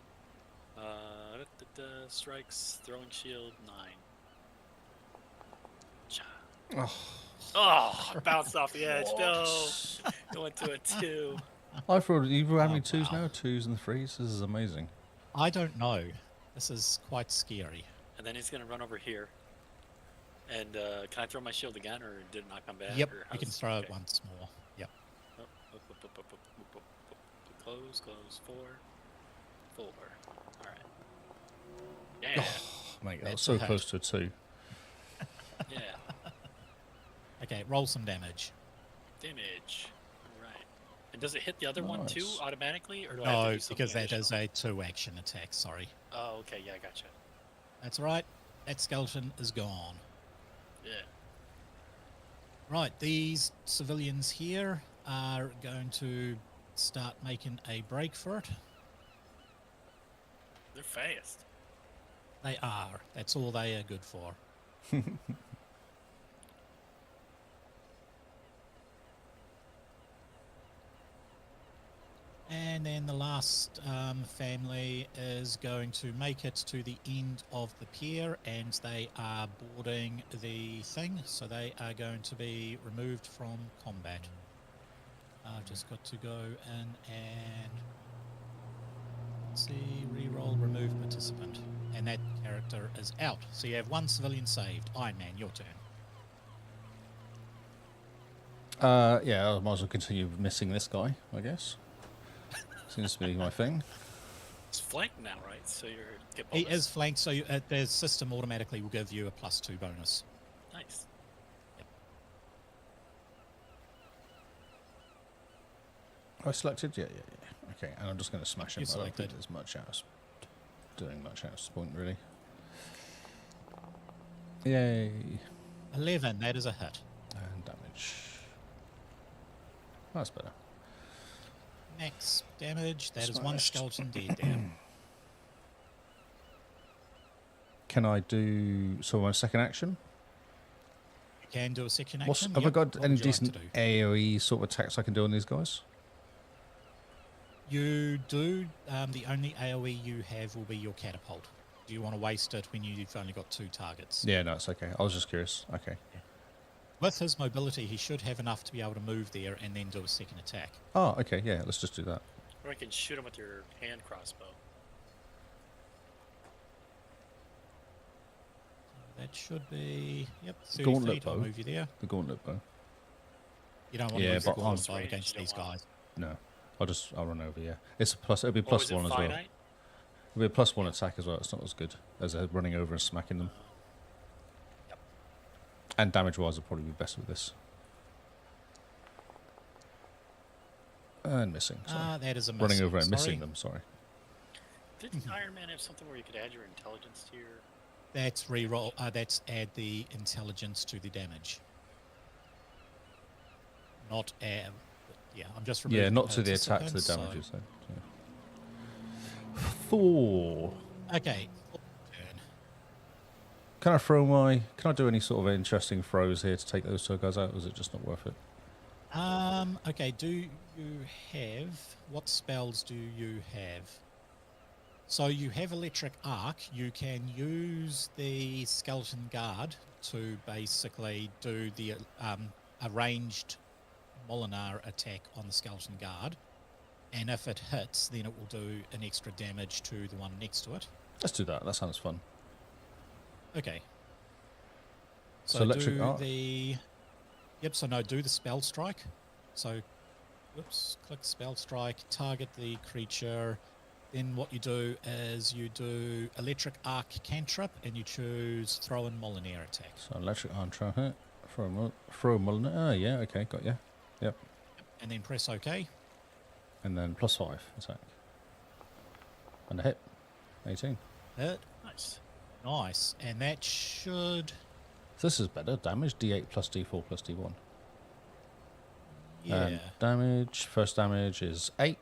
Strikes, throwing shield, 9. Oh, Oh, I bounced off the edge. No. It went to a 2. I thought you were having Oh, twos wow. now, 2s and 3s. This is amazing. I don't know. This is quite scary. And then he's going to run over here. And can I throw my shield again, or did it not come back? Yep, or you can how's- throw it okay. once more. Yep. Close, 4. 4. All right. Yeah. Mate, That's that's so a hit. close to a 2. Yeah. Okay, roll some damage. Damage. All right. And does it hit the other one too Nice. automatically, or do I have to No, do something because that is additional? a 2 action attack, sorry. Oh, okay. Yeah, I gotcha. That's right. That skeleton is gone. Yeah. Right, these civilians here are going to start making a break for it. They're fast. They are. That's all they are good for. And then the last family is going to make it to the end of the pier, and they are boarding the thing, so they are going to be removed from combat. I've just got to go in and let's see, re-roll, remove participant, and that character is out. So you have 1 civilian saved. Iron Man, your turn. Yeah, I might as well continue missing this guy, I guess. Seems to be my thing. It's flanked now, right? So you're get He bonus. is flanked, so the system automatically will give you a +2 bonus. Nice. I selected? Yeah. Okay, and I'm just going to smash him. You I don't think selected. there's much else doing much out of point, really. Yay. 11, that is a hit. And damage. That's better. Max damage, that is 1 Smashed. skeleton dead there. Can I do... So my second action? You can do a second What's, action. have I Yep. got What any would you like to decent do? AoE sort of attacks I can do on these guys? You do. The only AoE you have will be your catapult. Do you want to waste it when you've only got 2 targets? Yeah, no, it's okay. I was just curious. Okay. With his mobility, he should have enough to be able to move there and then do a second attack. Oh, okay, yeah, let's just do that. Or you can shoot him with your hand crossbow. That should be, yep, 30 Gauntlet feet. I'll bow. move you there. The gauntlet bow. You don't want Yeah, to use the but gauntlet bow range, against you these don't want- guys. No. I'll run over, yeah. It's a plus, it'll be Or plus was it 1 as well. finite? It'll be a +1 attack as well. It's not as good as running over and smacking them. Yep. And damage-wise, it'll probably be best with this. And missing, sorry. That is a miss. Running over and Sorry. missing them, sorry. Didn't Iron Man have something where you could add your intelligence to your... That's re-roll. That's add the intelligence to the damage. Not add. Yeah, I'm just removing Yeah, not to the attack, to the participants, damages. So. Thor. Okay. Turn. Can I do any sort of interesting throws here to take those 2 guys out, or is it just not worth it? Okay, do you have... What spells do you have? So you have Electric Arc. You can use the Skeleton Guard to basically do the a ranged Molinar attack on the Skeleton Guard. And if it hits, then it will do an extra damage to the one next to it. Let's do that. That sounds fun. Okay. So Electric do Arc? the... Yep, so no, do the Spell Strike. So, whoops, click Spell Strike, target the creature. Then what you do is you do Electric Arc Cantrip, and you choose Throw and Molinar attack. So electric arm try hit. Throw Mulligan. Oh, yeah, okay, got you. Yep. And then press OK. And then +5 attack. And a hit. 18. Hit. Nice. Nice. And that should This is better. Damage D8 plus D4 plus D1. Yeah. And damage. First damage is 8.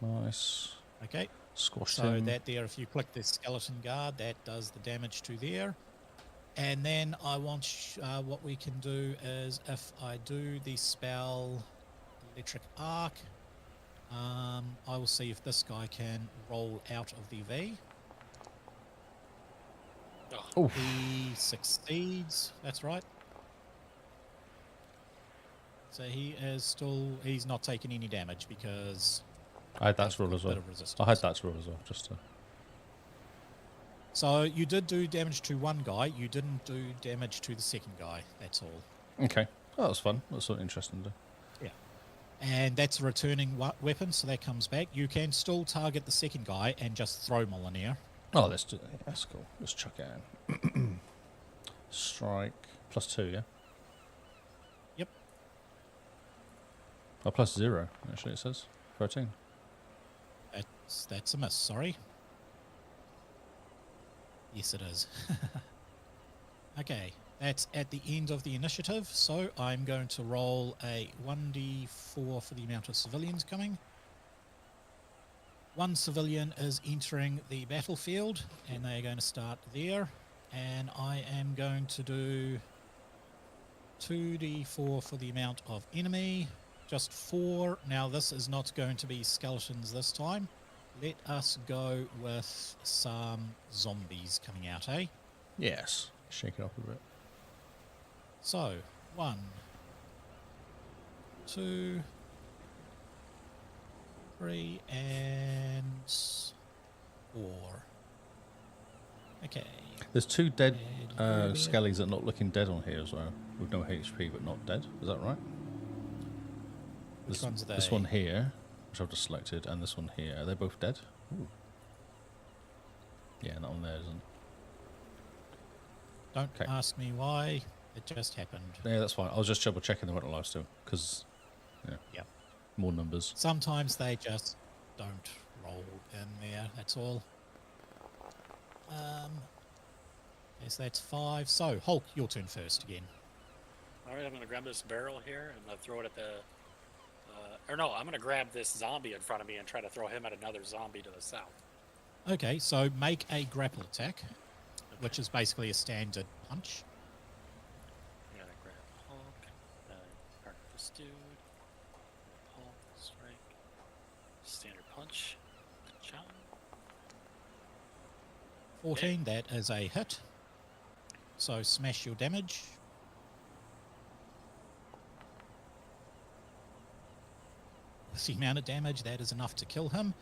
Nice. Okay. Squashed So him. that there, if you click the skeleton guard, that does the damage to there. And then I want what we can do is if I do the spell Electric Arc, I will see if this guy can roll out of the V. Oh, Oof. He succeeds. That's right. So he is still, he's not taking any damage because I had that of to roll a as bit well. of resistance. I had that to roll as well, just to... So you did do damage to one guy. You didn't do damage to the second guy. That's all. Okay. Oh, that was fun. That was something interesting to do. Yeah. And that's a returning weapon, so that comes back. You can still target the second guy and just throw Molyneux. Oh, let's do that. That's cool. Let's chuck it in. Strike. +2, yeah? Yep. Oh, +0, actually, it says. 13. That's a miss, sorry. Yes, it is. Okay, that's at the end of the initiative, so I'm going to roll a 1d4 for the amount of civilians coming. One civilian is entering the battlefield, and they are going to start there. And I am going to do 2d4 for the amount of enemy, just 4. Now, this is not going to be skeletons this time. Let us go with some zombies coming out, eh? Yes. Shake it up a bit. So, 1, 2, 3, and 4. Okay. There's 2 dead And skellies that are not looking dead on here as well, with no HP but not dead. Is that right? Which ones are they? This one here, which I've just selected, and this one here. Are they both dead? Ooh. Yeah, that one there isn't. Don't Okay. ask me why. It just happened. Yeah, that's fine. I was just double checking they weren't alive still, because, yeah. Yep. More numbers. Sometimes they just don't roll in there. That's all. Yes, that's 5. So, Hulk, your turn first again. all right. I'm gonna grab this barrel here and I'm gonna throw it at the. Or no, I'm gonna grab this zombie in front of me and try to throw him at another zombie to the south. Okay, so make a grapple attack, which is basically a standard punch. I gotta grab Hulk, part of this dude. Hulk, strike, standard punch. Chop. 14, that is a hit. So smash your damage. With the amount of damage, that is enough to kill him.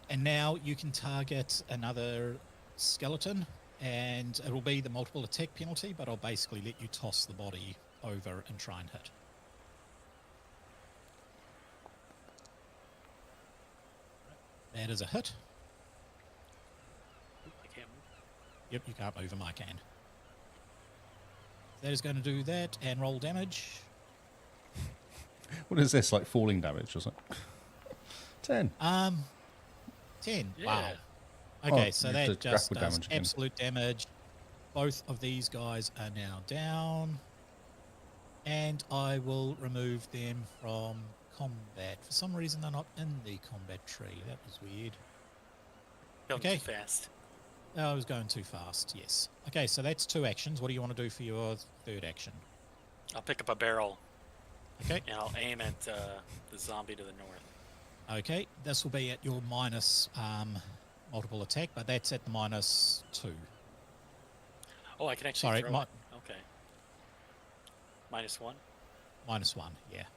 And now you can target another skeleton, and it'll be the multiple attack penalty, but I'll basically let you toss the body over and try and hit. That is a hit. Oop, I can't move. Yep, you can't move him, I can. That is going to do that and roll damage. What is this, like falling damage, or something? 10. 10. Yeah. Wow. Okay, Oh, so you have that to just grapple does damage again. absolute damage. Both of these guys are now down. And I will remove them from combat. For some reason, they're not in the combat tree. That was weird. Going Okay. too fast. Oh, I was going too fast, yes. Okay, so that's 2 actions. What do you want to do for your third action? I'll pick up a barrel Okay. and I'll aim at the zombie to the north. Okay, this will be at your minus multiple attack, but that's at the -2. Oh, I can actually Sorry, throw it. Okay. -1. -1, yeah.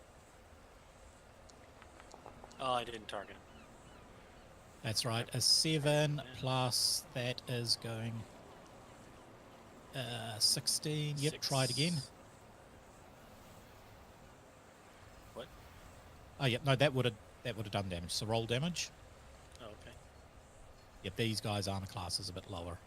Oh, I didn't target him. That's right. A 7 plus that is going 16. Yep, try it again. What? Oh, yep. No, that would have done damage. So roll damage. Oh, okay. Yep, these guys' armor class is a bit lower.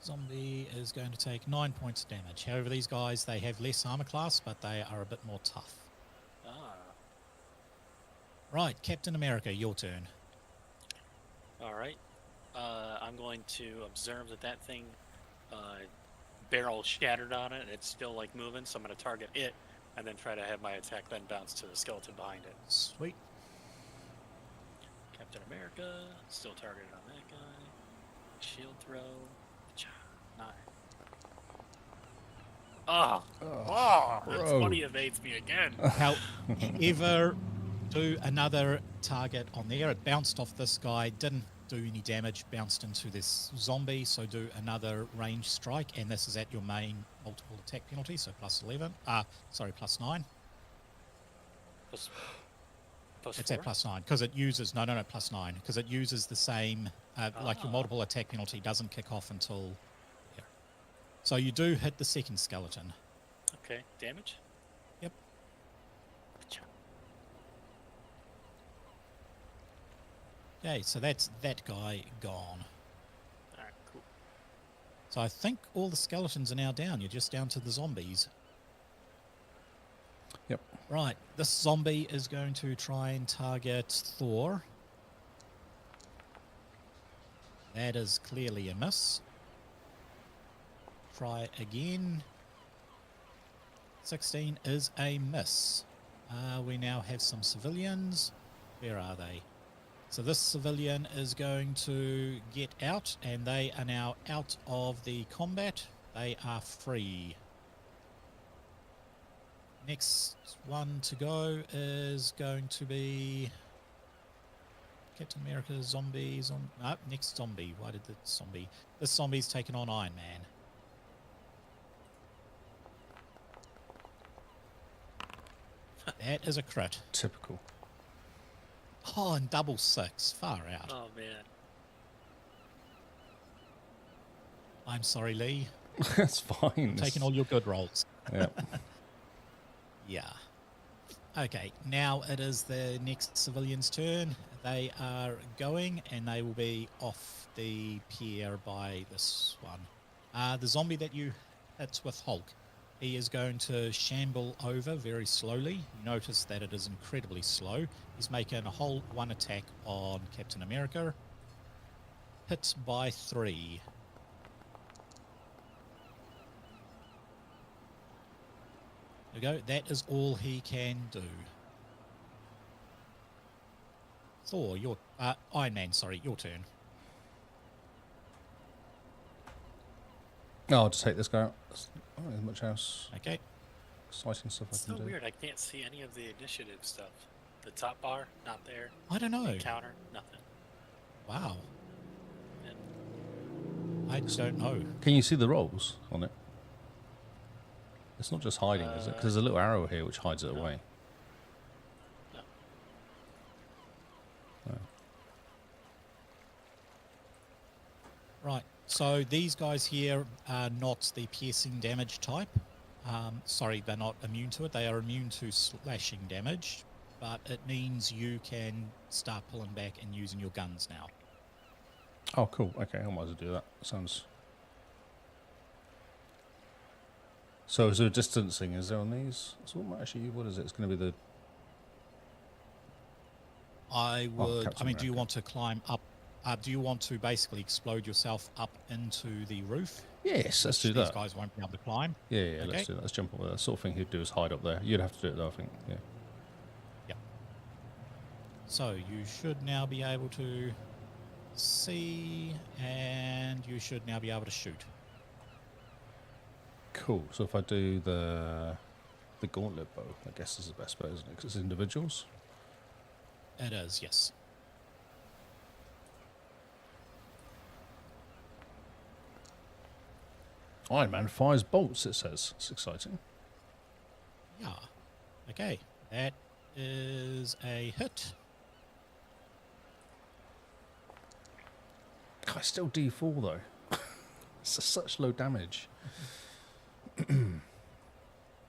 Zombie is going to take 9 points of damage. However, these guys, they have less armor class, but they are a bit more tough. Ah. Right, Captain America, your turn. All right. I'm going to observe that thing barrel shattered on it. And it's still like moving, so I'm going to target it and then try to have my attack then bounce to the skeleton behind it. Sweet. Captain America, still targeted on that guy. Shield throw. 9. That 20 evades me again. However, do another target on there. It bounced off this guy, didn't do any damage, bounced into this zombie, so do another range strike, and this is at your main multiple attack penalty, so +11. Plus 9. Plus It's 4? at +9 because it uses +9 because it uses the same like your multiple attack penalty doesn't kick off until yeah. So you do hit the second skeleton. Okay, damage? Yep. Okay, so that's that guy gone. Alright, cool. So I think all the skeletons are now down. You're just down to the zombies. Yep. Right, this zombie is going to try and target Thor. That is clearly a miss. Try again. 16 is a miss. We now have some civilians. Where are they? So this civilian is going to get out, and they are now out of the combat. They are free. Next one to go is going to be Captain America zombies on. No, next zombie. Why did the zombie? This zombie's taken on Iron Man. That is a crit. Typical. Oh, and double 6. Far out. Oh, man. I'm sorry, Lee. That's fine. Taking all your good rolls. Yeah. Yeah. Okay, now it is the next civilian's turn. They are going, and they will be off the pier by this one. The zombie that you hit with Hulk, he is going to shamble over very slowly. You notice that it is incredibly slow. He's making a whole one attack on Captain America. Hit by 3. There we go. That is all he can do. Thor, your Iron Man, sorry, your turn. No, I'll just take this guy out. Oh, there's much else. Okay. Exciting stuff It's I can so do. weird. I can't see any of the initiative stuff. The top bar, not there. I don't know. Encounter, nothing. Wow. And I don't know. Can you see the rolls on it? It's not just hiding, is it? Because there's a little arrow here which hides it no. away. No. Oh. Right. So these guys here are not the piercing damage type. Sorry, they're not immune to it. They are immune to slashing damage, but it means you can start pulling back and using your guns now. Oh, cool. Okay, I might as well do that. Sounds... So is there distancing? Is there on these? So actually, what is it? It's going to be the... I would. Captain I mean, do you America. want to climb up? Do you want to basically explode yourself up into the roof? Yes, let's do These that. guys won't be able to climb. Yeah, Okay. let's do that. Let's jump over there. The sort of thing he'd do is hide up there. You'd have to do it though, I think. Yeah. Yep. So you should now be able to see, and you should now be able to shoot. Cool. So if I do the gauntlet bow, I guess is the best bet, isn't it? Because it's individuals. It is, yes. Iron Man fires bolts, it says. It's exciting. Yeah. Okay. That is a hit. God, it's still D4 though. It's such low damage. You're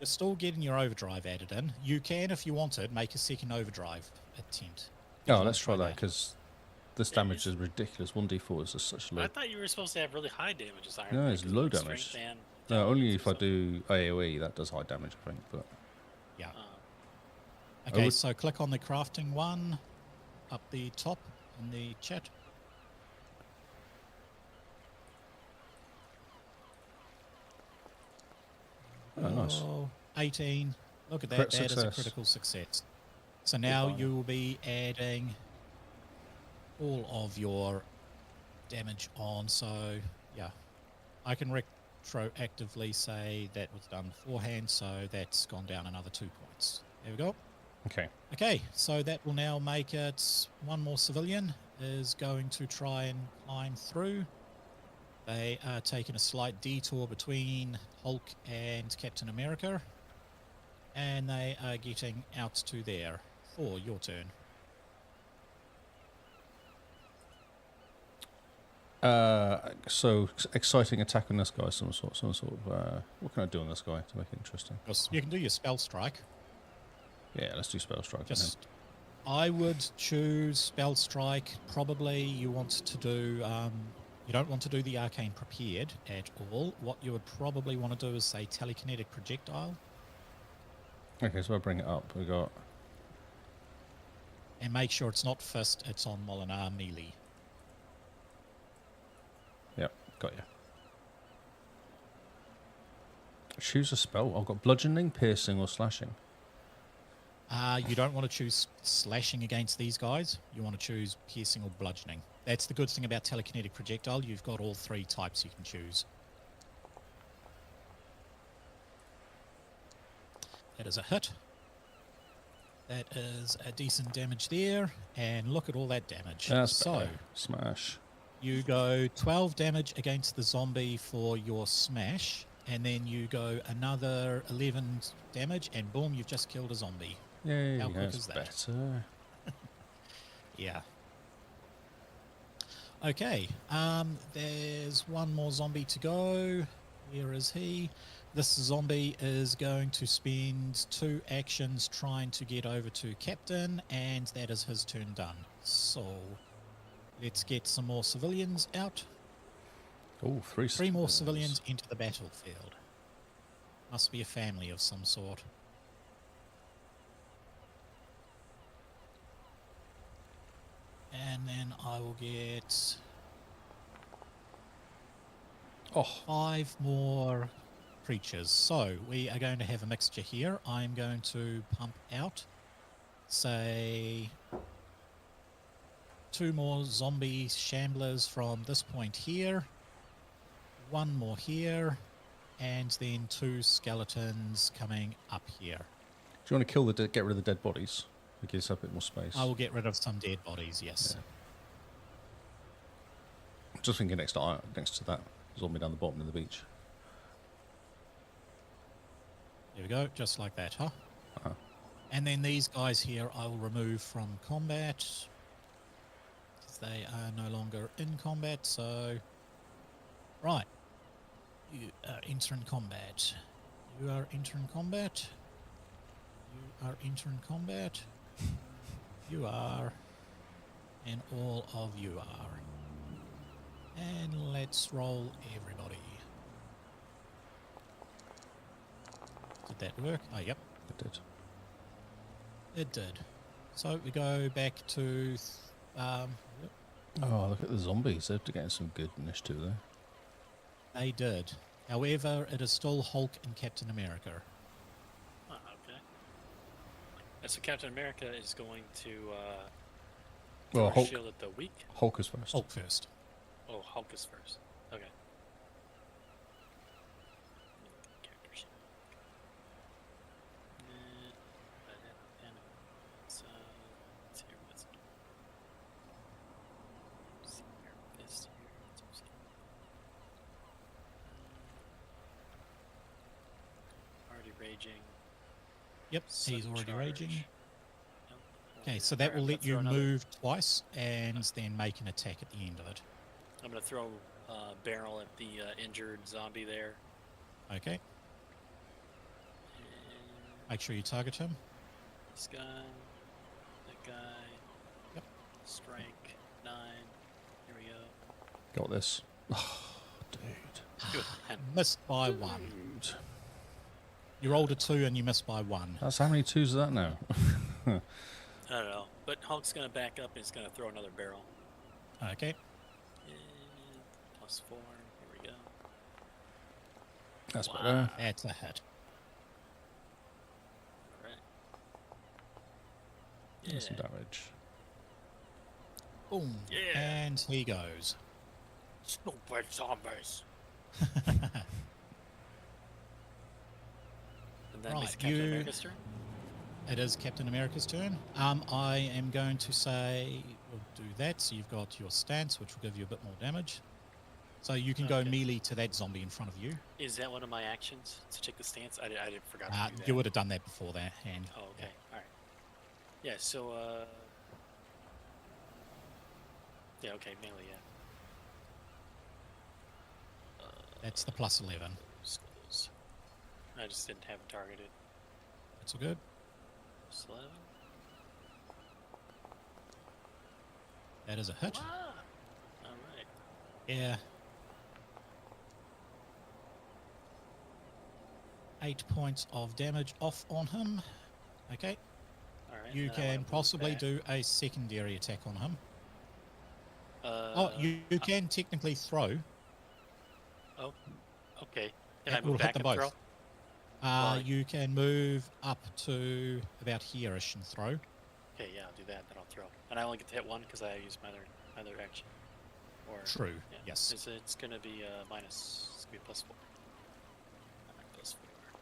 still getting your overdrive added in. You can, if you wanted, make a second overdrive attempt. Oh, let's try that because this damage is ridiculous. 1D4 is just such low. I thought you were supposed to have really high damage as Iron No, Man, it's 'cause low of the damage. strength and No, only if I so- do AoE, that does high damage, I think. But Yeah. Uh, Okay, would- so click on the crafting one up the top in the chat. Oh, nice. 18. Look at that. Crit That is a success. critical success. So now bonus. you will be adding all of your damage on. So, yeah, I can retroactively say that was done beforehand. So that's gone down another 2 points. There we go. Okay. Okay, so that will now make it one more civilian is going to try and climb through. They are taking a slight detour between Hulk and Captain America. And they are getting out to there. Thor, your turn. So exciting attack on this guy, some sort of. What can I do on this guy to make it interesting? You can do your spell strike. Yeah, let's do spell strike. Just, I would choose spell strike. Probably you want to do. You don't want to do the arcane prepared at all. What you would probably want to do is say telekinetic projectile. Okay, so I bring it up. We got. And make sure it's not fist, it's on Molinar melee. Yep, got you. Choose a spell. I've got bludgeoning, piercing, or slashing. You don't want to choose slashing against these guys. You want to choose piercing or bludgeoning. That's the good thing about telekinetic projectile. You've got all 3 types you can choose. That is a hit. That is a decent damage there. And look at all that damage. That's so, better. Smash. you go 12 damage against the zombie for your smash. And then you go another 11 damage. And boom, you've just killed a zombie. Yay, How quick that's is that? better. Yeah. Okay. There's one more zombie to go. Where is he? This zombie is going to spend 2 actions trying to get over to Captain, and that is his turn done. So, let's get some more civilians out. Oh, 3 more civilians into the battlefield. Must be a family of some sort. And then I will get 5 more creatures. So we are going to have a mixture here. I'm going to pump out, say, 2 more zombie shamblers from this point here, 1 more here, and then 2 skeletons coming up here. Do you want to kill get rid of the dead bodies? It gives us a bit more space. I will get rid of some dead bodies, yes. Yeah. Just thinking next to that zombie down the bottom of the beach. There we go, just like that, huh? And then these guys here I will remove from combat, because they are no longer in combat, so... Right. You are entering combat. You are entering combat. You are entering combat. You are. And all of you are. And let's roll everybody. Did that work? Oh, yep. It did. It did. So we go back to... Oh, look at the zombies. They're getting some good initiative there. They did. However, it is still Hulk and Captain America. Oh, okay. And so Captain America is going to Well, throw a Hulk. shield at the weak. Hulk is first. Hulk first. Oh, Hulk is first. Okay. Character sheet. So, let's see what's this here. Already raging. Yep, he's already Subcharge. raging. Yep. Okay, so that will Alright, let you throw another- move twice and then make an attack at the end of it. I'm going to throw a barrel at the injured zombie there. Okay, And make sure you target him. this guy, that guy. Yep. Strike 9. Here we go. Got this. Oh, dude. Good. And Missed by 1. Dude. You rolled a 2 and you missed by 1. That's how many 2s is that now? I don't know. But Hulk's going to back up and he's going to throw another barrel. Okay, And +4. Here we go. That's Wow. better. that's a hit. Yeah. Some damage. Boom. Yeah. And he goes. Stupid zombies. And then Right, it's Captain America's turn? It is Captain America's turn. I am going to say we'll do that. So you've got your stance, which will give you a bit more damage. So you can go Okay. melee to that zombie in front of you. Is that one of my actions to take the stance? I forgot to do that. You would have done that before that hand. Oh, okay. All right. Yeah, so, yeah, okay, melee, yeah. That's the plus 11. Skills. I just didn't have it targeted. That's all good. Plus 11. That is a hit. Ah! All right. Yeah. 8 points of damage off on him. Okay. All right. You then I wanna can move possibly back. do a secondary attack on him. Uh, You can technically throw. Oh, okay. Can That I move will hit back them and both. throw? Well, You can move up to about here-ish and throw. Okay, yeah, I'll do that. Then I'll throw. And I only get to hit one because I use my other action. Or True. yeah. Yes. It's gonna be minus. It's gonna be plus 4. Plus 4.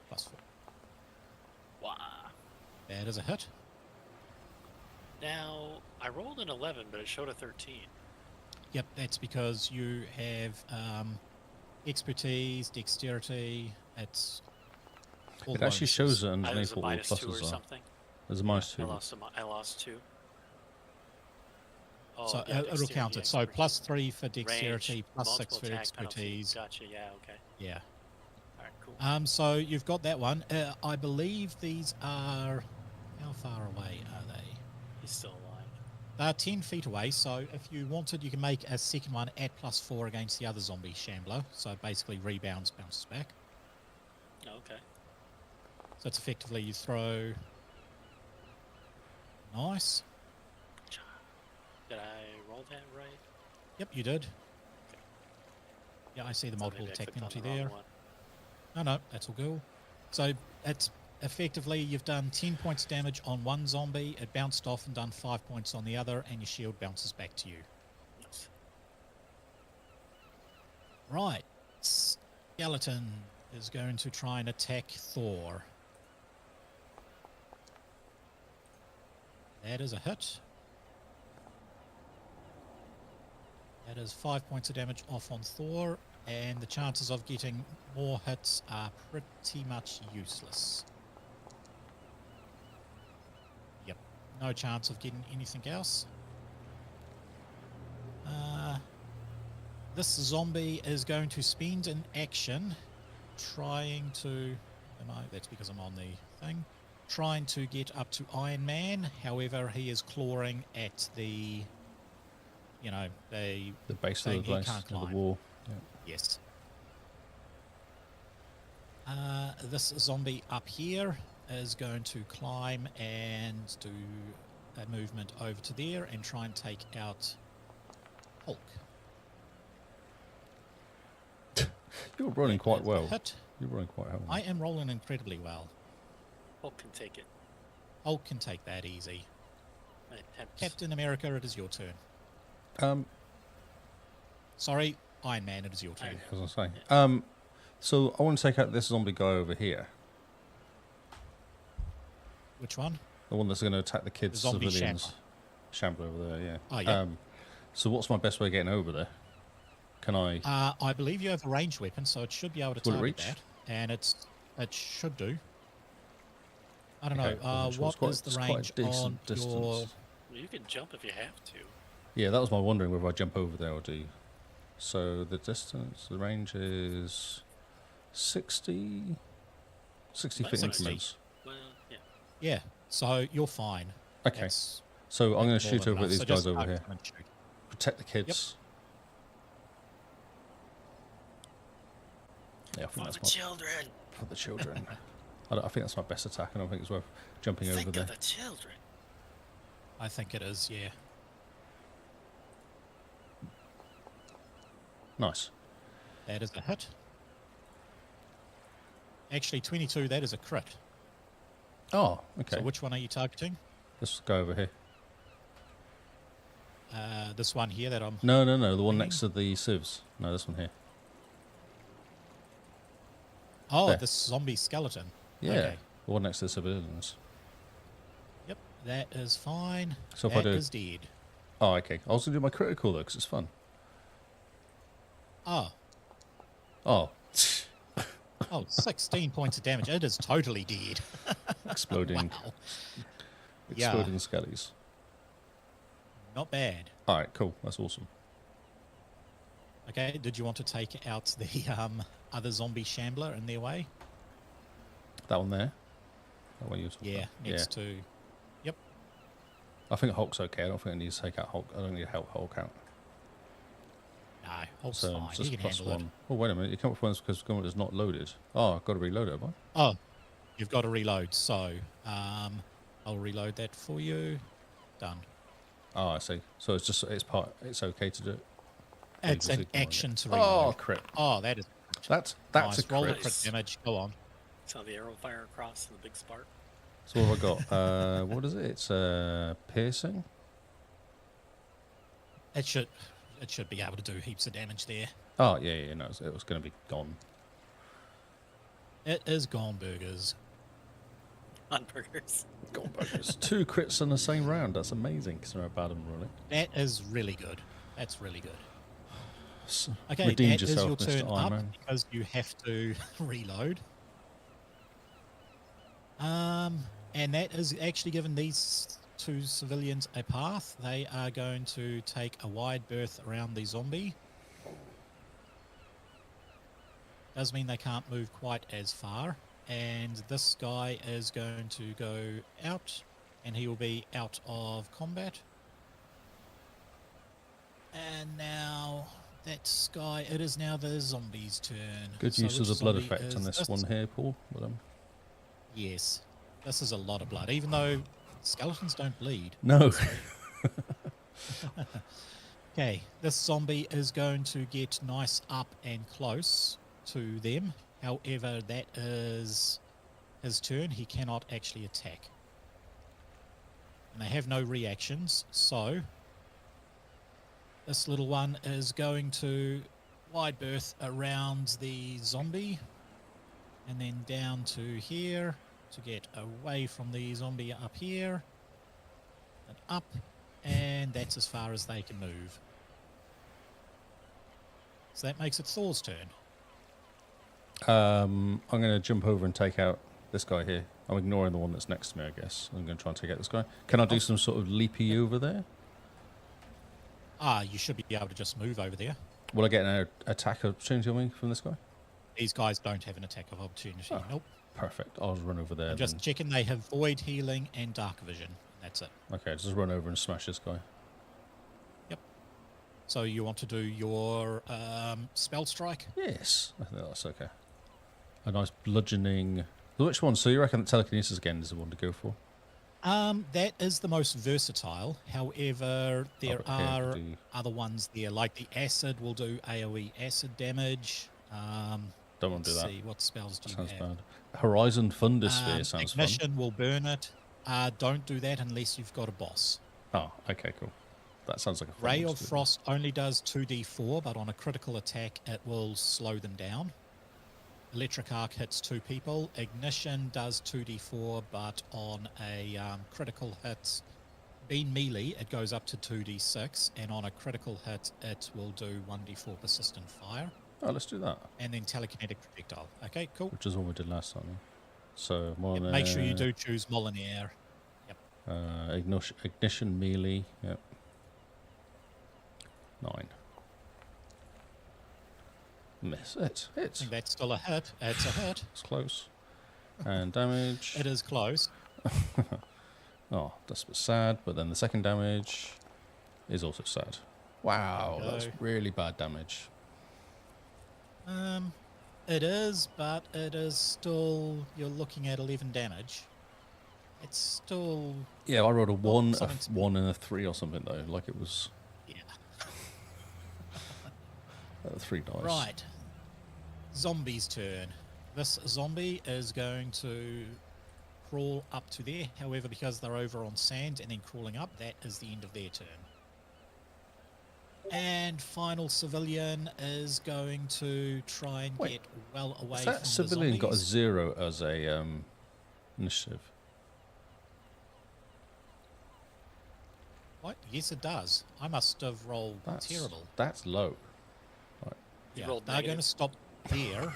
Plus 4. Wow. That is a hit. Now I rolled an 11, but it showed a 13. Yep, that's because you have expertise, dexterity. It's all It the actually bonuses. shows it There's underneath a what all the minus 2 or pluses are. something. There's a minus 2. I lost 2. Oh, So yeah, it'll dexterity, count it. So expertise. plus 3 for dexterity, Range, plus 6 multiple for attack penalty. expertise. Gotcha. Yeah. Okay. Yeah. All right. Cool. So you've got that one. I believe these are. How far away are they? He's still alive. They're 10 feet away. So if you wanted, you can make a second one at plus 4 against the other zombie shambler. So basically rebounds, bounces back. Oh, okay. So it's effectively you throw. Nice. Did I roll that right? Yep, you did. Okay. Yeah, I see the So multiple maybe I attack clicked on penalty the wrong there. one. No, that's all cool. So it's effectively you've done 10 points damage on one zombie, it bounced off and done 5 points on the other, and your shield bounces back to you. Nice. Right. Skeleton is going to try and attack Thor. That is a hit. That is 5 points of damage off on Thor, and the chances of getting more hits are pretty much useless. Yep, no chance of getting anything else. This zombie is going to spend an action trying to... that's because I'm on the thing. Trying to get up to Iron Man. However, he is clawing at the... the base of thing the he place, can't of the climb. wall. Yeah. Yes. This zombie up here is going to climb and do a movement over to there and try and take out Hulk. You're running quite That's a well. hit. You're running quite well. I am rolling incredibly well. Hulk can take it. Hulk can take that easy. Attempts. Captain America, it is your turn. Sorry, Iron Man, it is your turn. As I was saying. So I want to take out this zombie guy over here. Which one? The one that's going to attack the kids, The zombie civilians. Shambler over there, yeah. Oh, yeah. So what's my best way of getting over there? Can I... I believe you have a ranged weapon, so it should be able to Will it target reach? that. And it should do. I don't Okay, know. I'm sure What it's is the quite range decent on distance. your... You can jump if you have to. Yeah, that was my wondering whether I jump over there or do. So the distance, the range is 60 feet 60. increments. Well, yeah. Yeah, so you're fine. Okay, That's so I'm going to more shoot than over at enough. these So guys just over target here. them and shoot. Protect the kids. Yeah, I think For that's the my... children. For the children. I think that's my best attack. I don't think it's worth jumping Think over of there. the children. I think it is, yeah. Nice. That is a hit. Actually, 22, that is a crit. Oh, okay. So which one are you targeting? Let's go over here. This one here that I'm... No, the one bringing? next to the sieves. No, this one here. Oh, There. this zombie skeleton. Yeah, Okay. the one next to the civilians. Yep, that is fine. So if That I do... is dead. Oh, okay. I was going to do my critical, though, because it's fun. Oh, Oh. 16 points of damage. It is totally dead. Exploding. Wow. Exploding skellies. Not bad. All right, cool. That's awesome. Okay, did you want to take out the other zombie shambler in their way? That one there? That one you were talking Yeah, about? next to... Yep. I think Hulk's okay. I don't think I need to take out Hulk. I don't need to help Hulk out. No, Hulk's So fine. it's He just can plus handle it. one. Oh, wait a minute. You come up with ones because Gauntlet is not loaded. Oh, I've got to reload it, have I? Oh, you've got to reload. So, I'll reload that for you. Done. Oh, I see. So it's just, it's okay to do it. It's Just an ignore it. action to Oh, reload. crit. Oh, that is That's nice. a Roll the crit. crit damage. Go on. So the arrow fire across the big spark. So what have I got? What is it? It's piercing. It should be able to do heaps of damage there. Oh, yeah, no, it was going to be gone. It is gone burgers. On burgers. Gone buggers. 2 crits in the same round. That's amazing, considering how bad I'm rolling. That is really good. That's really good. So, Okay, redeem that is yourself, your Mr. turn Iron up Man. because you have to reload. And that is actually given these 2 civilians a path. They are going to take a wide berth around the zombie. Does mean they can't move quite as far. And this guy is going to go out, and he will be out of combat. And now that guy, it is now the zombie's turn. Good So use of which the blood zombie effect on is this one here, Paul. Well done. Yes, this is a lot of blood, even though skeletons don't bleed. No. Okay, this zombie is going to get nice up and close to them. However, that is his turn. He cannot actually attack. And they have no reactions, so this little one is going to wide berth around the zombie and then down to here to get away from the zombie up here and up, and that's as far as they can move. So that makes it Thor's turn. I'm going to jump over and take out this guy here. I'm ignoring the one that's next to me, I guess. I'm going to try and take out this guy. Can I do some sort of leapy over there? You should be able to just move over there. Will I get an attack opportunity on me from this guy? These guys don't have an attack of opportunity. Oh. Nope. Perfect. I'll just run over there. I'm just then. checking they have void healing and dark vision. That's it. Okay, just run over and smash this guy. So you want to do your spell strike? Yes, I think that's okay. A nice bludgeoning. Which one? So you reckon that telekinesis again is the one to go for? That is the most versatile. However, there but here I are could do- other ones there, like the acid will do AoE acid damage. Don't want to do Let's that. see, what spells do you Sounds have? bad. Horizon Thunder Sphere sounds fun. Ignition will burn it. Don't do that unless you've got a boss. Oh, okay, cool. That sounds like a fun Ray one of to do. Frost only does 2d4, but on a critical attack, it will slow them down. Electric Arc hits 2 people. Ignition does 2d4, but on a critical hit, being melee, it goes up to 2d6, and on a critical hit, it will do 1d4 persistent fire, Oh, let's do that. and then telekinetic projectile. Okay, cool. Which is what we did last time. So, Yep, Molyneux, make sure you do choose Molyneux. ignition melee. Yep. 9. Miss it. I think that's still a hit. It's a hit. It's close. And damage. It is close. Oh, that's a bit sad. But then the second damage is also sad. Wow, There we that's go. really bad damage. It is, but it is still, you're looking at 11 damage. It's still, Yeah, I rolled a 1, a something to- 1 and a 3 or something though. Like it was yeah. 3 dice. Right. Zombie's turn. This zombie is going to crawl up to there. However, because they're over on sand and then crawling up, that is the end of their turn. And final civilian is going to try and get well away Has from that the civilian got a zombies. 0 as a initiative? What? Yes, it does. I must have rolled terrible. That's low. Yeah, rolled they're going to negative. stop there.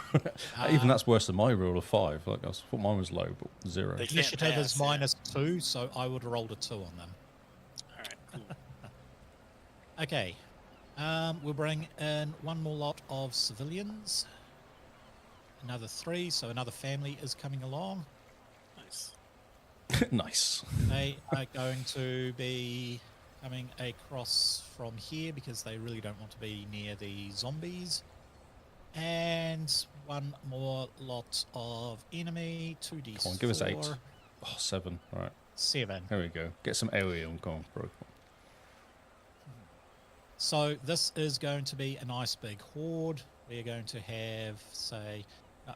Even that's worse than my rule of 5. Like I thought mine was low, but 0. They can't Initiative is pass, yeah. -2, so I would have rolled a 2 on them. All right, cool. Okay. We'll bring in one more lot of civilians. Another 3, so another family is coming along. Nice. Nice. They are going to be coming across from here because they really don't want to be near the zombies. And one more lot of enemy, 2d4. Come on, give us 8. Oh, 7. All right. 7. There we go. Get some area and go on, bro. So this is going to be a nice big horde. We're going to have, say,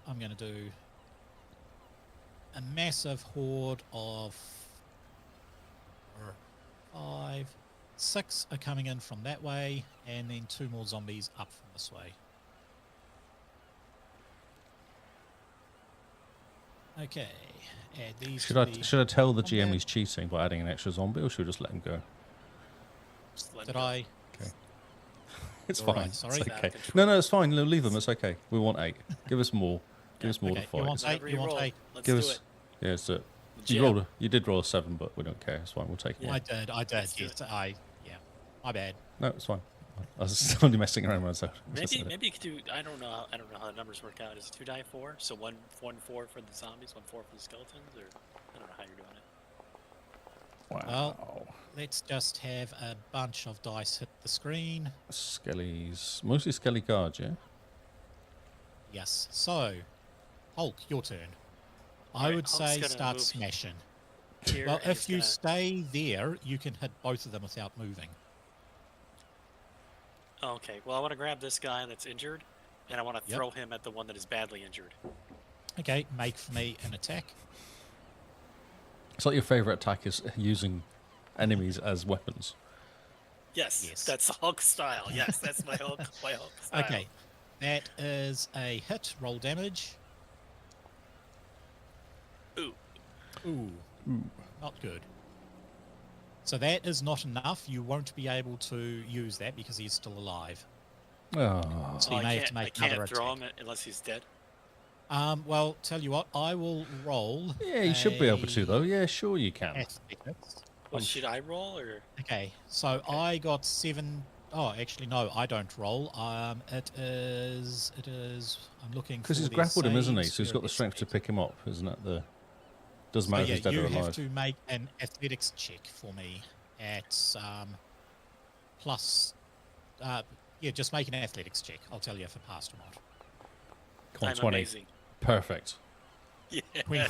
I'm going to do a massive horde of 5, 6 are coming in from that way, and then 2 more zombies up from this way. Okay, add these. Should I tell the GM combat. he's cheating by adding an extra zombie, or should we just let him go? Just let Did me go. I? It's You're fine. right, sorry. It's It's out okay. of control. No, it's fine. No, leave them. It's okay. We want 8. Give us more. Give us more Okay, to you fight. want 8? Whenever You want roll, 8? Let's Give do us. it. Yeah, it's it. Jim. You did roll a 7, but we don't care. It's fine. We'll take it. Yeah. I did. Let's do Yes, it. yeah. My bad. No, it's fine. I was only messing around myself. Maybe you could do. I don't know how the numbers work out. Is it 2 die 4? So 1 4 for the zombies, 1 4 for the skeletons, or I don't know how you're doing it. Wow. Well, let's just have a bunch of dice hit the screen. Skellies. Mostly Skelly guards, yeah? Yes. So, Hulk, your turn. I Alright, would Hulk's say gonna start move smashing. Here, Well, and if he's you gonna- stay there, you can hit both of them without moving. Oh, okay. Well, I want to grab this guy that's injured, and I want to Yep. throw him at the one that is badly injured. Okay, make for me an attack. It's like your favourite attack is using enemies as weapons. Yes, Yes. that's Hulk style. Yes, that's my Hulk. My Hulk style. Okay, that is a hit. Roll damage. Ooh. Ooh, not good. So that is not enough. You won't be able to use that because he's still alive. Oh. So you I may have can't, to make I can't another throw attack. him unless he's dead. Well, tell you what, I will roll. Yeah, you should be able to, a though. Yeah, sure you can. athletics. Well, should I roll or? Okay, so I got 7. Oh, actually, no, I don't roll. It is. I'm looking Because for he's the grappled him, isn't he? saves So he's for got the strength to escape. pick him up, isn't it? Doesn't So matter if yeah, he's dead you or have alive. to make an athletics check for me at plus. Yeah, just make an athletics check. I'll tell you if it passed or not. Come on, I'm 20. amazing. Perfect. Yeah. 20.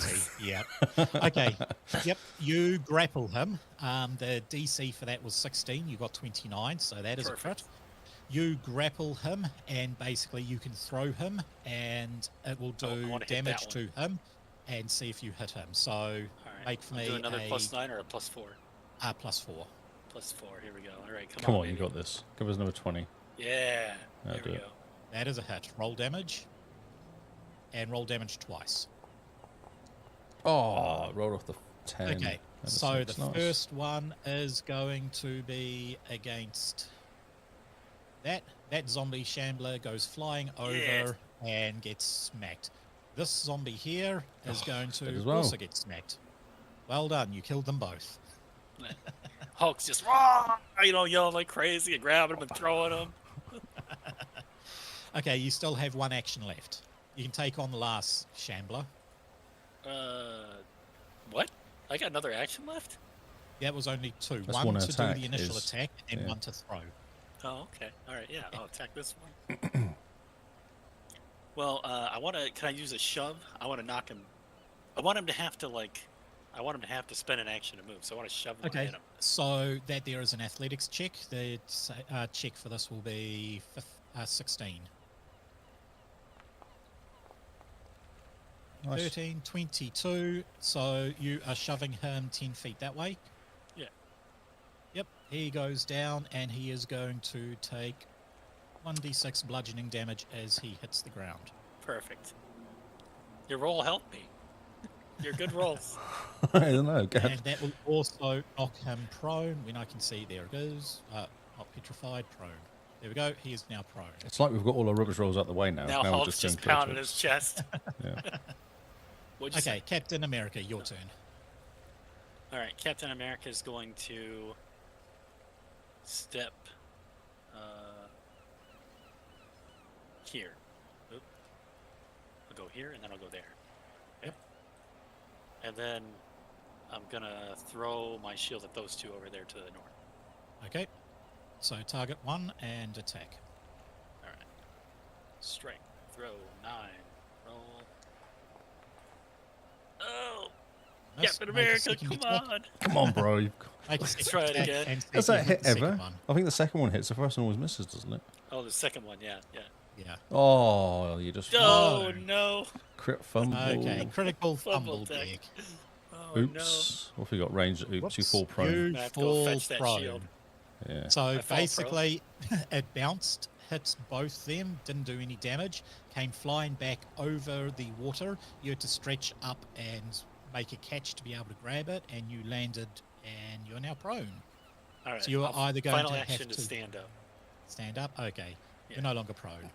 Yeah. Okay. Yep. You grapple him. The DC for that was 16. You got 29, so that is a crit. Perfect. You grapple him, and basically you can throw him, and it will Oh, I do wanna hit damage that to him, and see if you hit him. So All right. make for I'll me do another a +9 or a +4. +4. +4. Here we go. All right, Come on, baby. you got this. Give us another 20. Yeah. That'll There we do it. go. That is a hit. Roll damage, and roll damage twice. Oh, rolled off the 10. Okay, and a so 6. the Nice. first one is going to be against that. That zombie shambler goes flying over Yes. and gets smacked. This zombie here is going dead to as well. also get smacked. Well done, you killed them both. Hulk's just "Rah!" Yelling like crazy and grabbing him and throwing him. Okay, you still have one action left. You can take on the last shambler. What? I got another action left? That was only 2. That's one one to do attack the initial is- attack and yeah. one to throw. Oh, okay. All right, yeah, I'll attack this one. Well, can I use a shove? I want to knock him. I want him to have to spend an action to move, so I want to shove him and Okay, hit him. so that there is an athletics check. The check for this will be 16. Nice. 13, 22. So you are shoving him 10 feet that way? Yeah. Yep. He goes down and he is going to take 1d6 bludgeoning damage as he hits the ground. Perfect. Your roll helped me. Your good rolls. I don't know. And that will also knock him prone when I can see. There it goes. Not petrified, prone. There we go. He is now prone. It's like we've got all our rubbish rolls out the way now. Now we're Hulk's just doing pounding critics. his chest. Yeah. What'd you Okay, say? Captain America, your turn. All right, Captain America is going to step here. Oop. I'll go here, and then I'll go there. Yep. And then I'm gonna throw my shield at those two over there to the north. Okay. So target 1 and attack. All right. Strike. Throw. 9. Roll. Oh! Miss, Captain make a America, second come attack. on! Come on, bro. Make a Let's second try it attack again. and see Does if that you hit the second ever? one. I think the second one hits. The first one always misses, doesn't it? Oh, the second one, yeah. Yeah. Oh, you just Oh, no! crit fumble. Okay, critical Fumble fumble attack. deck. Oh, Oops. What if we got range? Oops, you Whoops, fall prone. You I have to go fall fetch that prone. shield. Yeah. So I fall prone. basically, it bounced, hit both them, didn't do any damage, came flying back over the water. You had to stretch up and make a catch to be able to grab it, and you landed, and you're now prone. All right. So you're I'll- either going final to action have to to stand up. stand up. Okay, Yeah. you're no longer prone.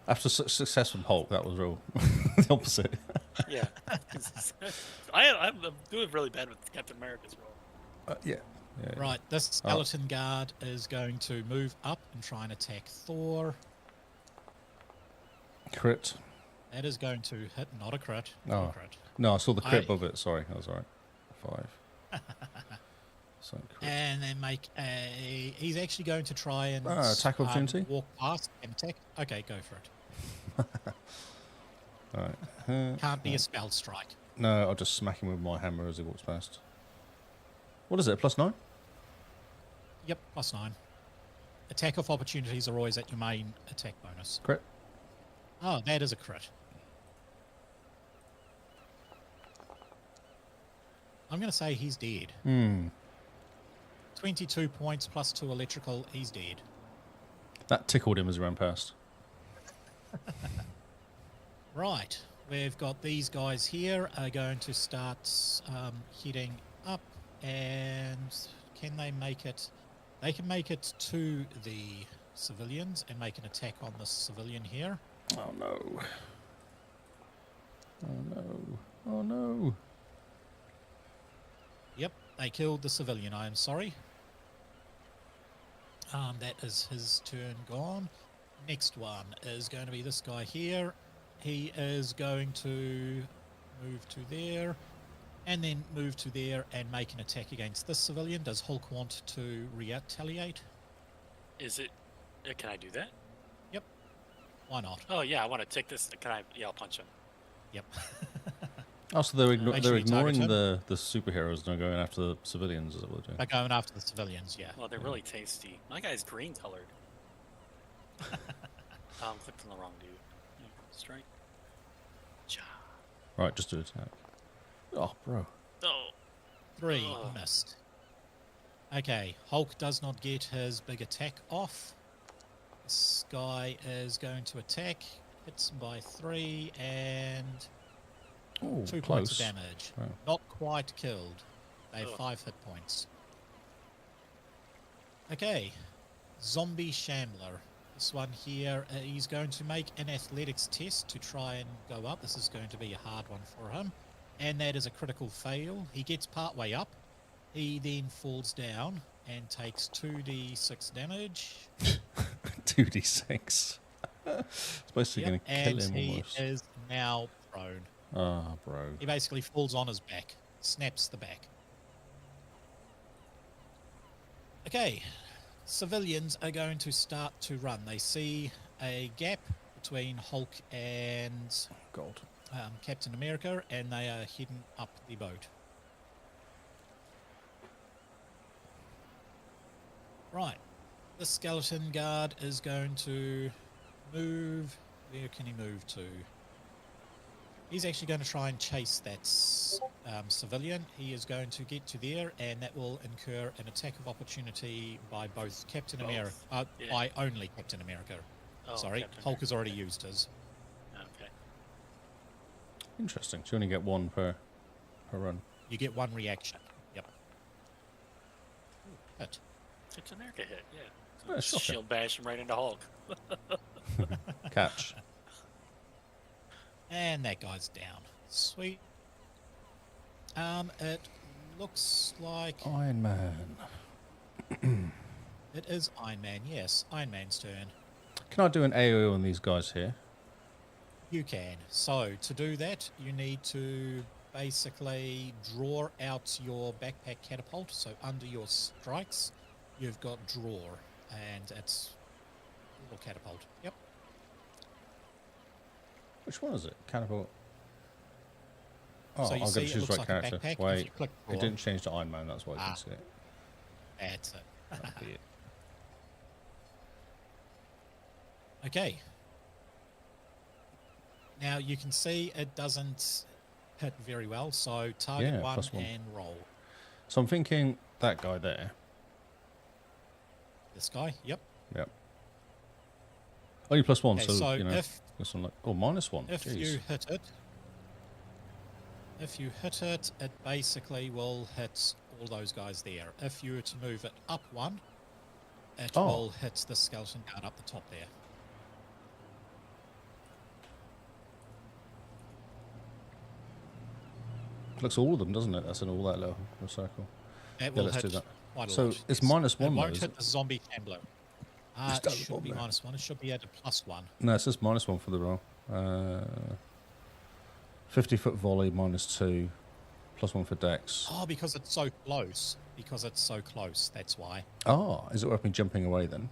After success from Hulk, that was real the opposite. Yeah. I'm doing really bad with Captain America's roll. Yeah. Right, this skeleton guard is going to move up and try and attack Thor. Crit. That is going to hit, not a crit. Not Oh. a crit. No, I saw the crit I- above it. Sorry, that was alright. 5. So crit. And then make a. He's actually going to try and Attack opportunity? walk past and attack. Okay, go for it. Alright. Can't be a spell strike. No, I'll just smack him with my hammer as he walks past. What is it? +9? Yep, +9. Attack of opportunities are always at your main attack bonus. Crit. Oh, that is a crit. I'm going to say he's dead. 22 points +2 electrical. He's dead. That tickled him as he ran past. Right, we've got these guys here are going to start heading up, and can they make it? They can make it to the civilians and make an attack on the civilian here. Oh no. Oh no. Oh no. Yep, they killed the civilian. I am sorry. That is his turn gone. Next one is going to be this guy here. He is going to move to there and then move to there and make an attack against this civilian. Does Hulk want to retaliate? Is it? Can I do that? Yep. Why not? Oh yeah, I want to take this. Can I? Yeah, I'll punch him. Yep. Oh, so they're, Make they're sure you target ignoring him. the superheroes and they're going after the civilians, is that what they're doing? They're going after the civilians, yeah. Well, they're really tasty. My guy's green colored. Clicked on the wrong dude. Yeah, strike. Cha. Right, just do attack. Oh, bro. Oh. 3, Ugh. missed. Okay, Hulk does not get his big attack off. This guy is going to attack. Hits by 3 and Oh, 2 close. points of damage. Wow. Not quite killed. They have Ugh. 5 hit points. Okay, Zombie Shambler. This one here, he's going to make an athletics test to try and go up. This is going to be a hard one for him. And that is a critical fail. He gets part way up. He then falls down and takes 2d6 damage. 2d6. Supposed to Yep, going to kill and him he almost. is now prone. Ah, bro. He basically falls on his back, snaps the back. Okay, civilians are going to start to run. They see a gap between Hulk and God. Captain America, and they are heading up the boat. Right, the skeleton guard is going to move. Where can he move to? He's actually going to try and chase that civilian. He is going to get to there, and that will incur an attack of opportunity by both Captain America, Yeah. by only Captain America. Oh, Sorry, Captain Hulk has already America. used his. Okay. Interesting. So you only get one per run. You get one reaction. Yep. Hit. Captain America hit, yeah. Oh, shocking. Shield bash him right into Hulk. Catch. And that guy's down. Sweet. It looks like Iron Man. it is Iron Man. Yes, Iron Man's turn. Can I do an AOE on these guys here? You can. So to do that, you need to basically draw out your backpack catapult. So under your strikes, you've got draw, and it's a little catapult. Yep. Which one is it? Catapult. Oh, So you I'll see get to it choose looks right like a character. backpack. If Wait, you click it draw, didn't change to Iron Man, that's why I Ah. can see it. that's it. That'd be it. Okay. Now you can see it doesn't hit very well. So target Yeah, one +1. and roll. So I'm thinking that guy there. This guy. Yep. Yep. Only +1, Okay, so, so you know, if this one like, oh, -1. If Jeez. you hit it, it basically will hit all those guys there. If you were to move it up one, it Oh. will hit the skeleton guard up the top there. Looks all of them, doesn't it? That's in all that little circle. It Yeah, will let's hit do that. quite a So lot. it's yes. -1 It though, won't is hit it? the zombie shambler. It's It down the should bottom be there. -1. It should be at a +1. No, it says -1 for the roll. 50-foot volley, -2. +1 for dex. Oh, because it's so close. That's why. Oh, is it worth me jumping away then?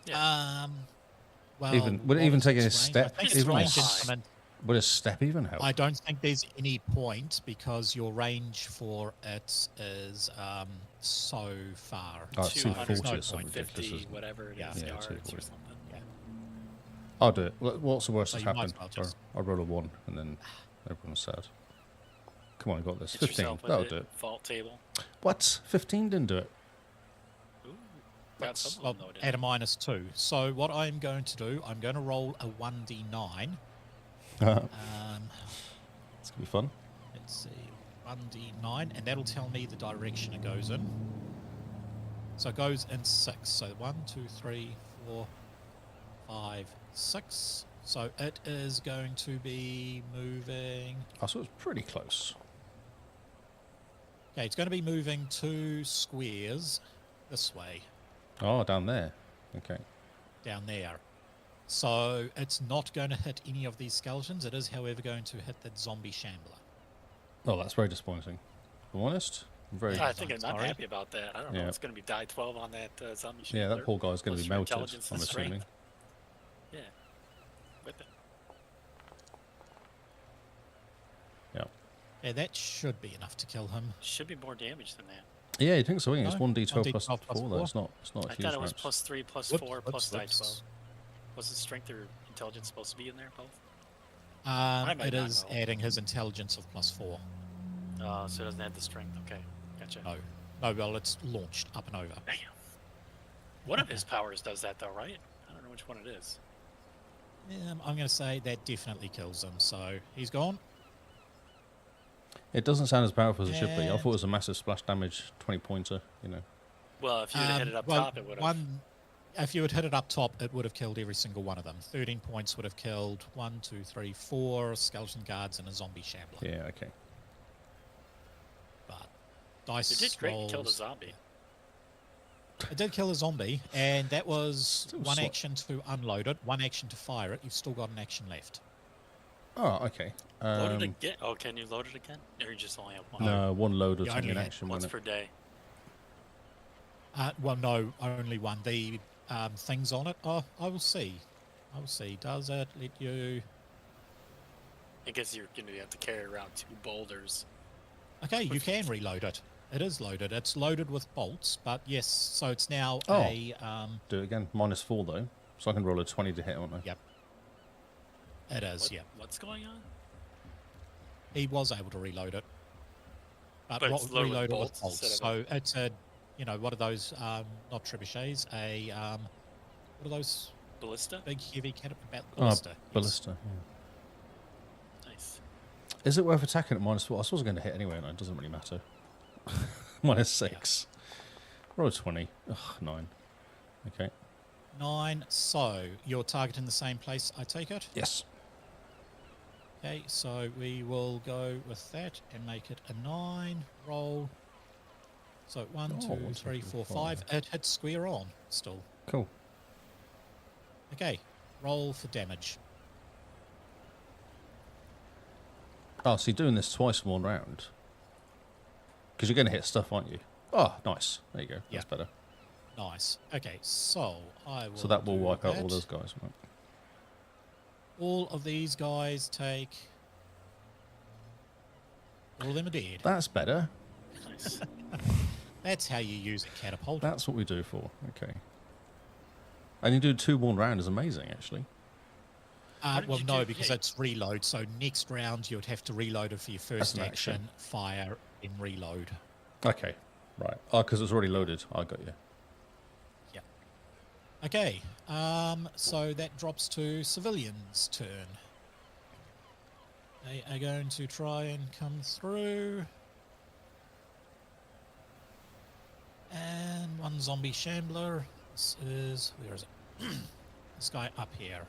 Well, Even- would it what even is take its any range? step- I think its even a range s- increment. Would a step even help? I don't think there's any point because your range for it is so far. Oh, it's 240 there's no or something point. ridiculous, 50, isn't it? whatever it is, Yeah. Yeah, yards 240. or something. I'll do it. What's the worst So that's you might happened? as well just- I'll roll a 1 and then everyone's sad. Come on, I got this. Hit 15. yourself with That'll do it. Vault table. What? 15 didn't do it. Ooh, got some of Well, them, though, at a didn't -2. So what I'm going to do, I'm going to roll a 1d9. It's going to be fun. Let's see, 1d9, and that'll tell me the direction it goes in. So it goes in 6. So 1, 2, 3, 4, 5, 6. So it is going to be moving. I saw it was pretty close. Okay, it's going to be moving 2 squares this way, Oh, down there. Okay. down there. So it's not going to hit any of these skeletons. It is, however, going to hit that zombie shambler. Oh, that's very disappointing. If I'm honest, I'm very. I think I'm not Sorry. happy about that. I don't know. Yeah. It's going to be die 12 on that zombie Yeah, that shambler. poor guy's going to Plus be your melted, intelligence I'm and strength. assuming. Yeah. With it. Yeah. Yeah, that should be enough to kill him. Should be more damage than that. Yeah, you think so? Yeah, it's No, 1d12 plus 1d12 plus 4, though. four. It's not a I huge thought it was amount. +3, +4, Whoops, plus die whoops. 12. Wasn't strength or intelligence supposed to be in there, both? It might is not know. adding his intelligence of +4. Oh, so it doesn't have the strength. Okay, gotcha. No. No, well, it's launched up and over. Damn. One of his powers does that, though, right? I don't know which one it is. I'm going to say that definitely kills him. So he's gone. It doesn't sound as powerful as it should be. I And- thought it was a massive splash damage 20-pointer, you know. Well, if you had hit it up well, top, it would have. If you had hit it up top, it would have killed every single one of them. 13 points would have killed 1, 2, 3, 4 skeleton guards and a zombie shambler. Yeah, okay. But dice It did great. rolls. Killed a zombie. It did kill a zombie, and that was Still one sli- action to unload it, one action to fire it. You've still got an action left. Oh, okay. Load it again? Oh, can you load it again? Or you just only have one? No, one load of You taking only had action, Once wasn't per day. Well, no, only one. The things on it. Oh, I will see. I will see. Does it let you? I guess you're going to have to carry around 2 boulders. Okay, you can reload it. It is loaded. It's loaded with bolts, but yes. So it's now Oh. a. Do it again. -4, though. So I can roll a 20 to hit, aren't I? Yep. It is. What, Yep. What's going on? He was able to reload it, But it's loaded with reload it with bolts bolts. instead of So it's a, you know, what are those? Not trebuchets. What are those ballista. big heavy Ballista. ballista? Ballista. Yeah. Nice. Is it worth attacking at -4? I was going to hit anyway, and it doesn't really matter. -6. Roll 20. Ugh, 9. Okay. 9. So you're targeting the same place, I take it. Yes. Okay, so we will go with that and make it a 9 roll. So 1, 2, 3, 4, 5. It hits square on still. Cool. Okay, roll for damage. Oh, so you're doing this twice in one round? Because you're going to hit stuff, aren't you? Oh, nice. There you go. That's better. Nice. Okay, so I will. So that will do wipe out that. all those guys, right? All of these guys take. All of them are dead. That's better. Nice. That's how you use a catapult. That's what we do for. Okay. And you do 2 1 round is amazing, actually. did Well, you no, do- because yeah. it's reload. So next round you would have to reload it for your first an action, action. fire, then reload. Okay. Right. Oh, because it's already loaded. I got you. Yeah. Okay. So that drops to civilians' turn. They are going to try and come through. And one zombie shambler. This is, where is it? This guy up here.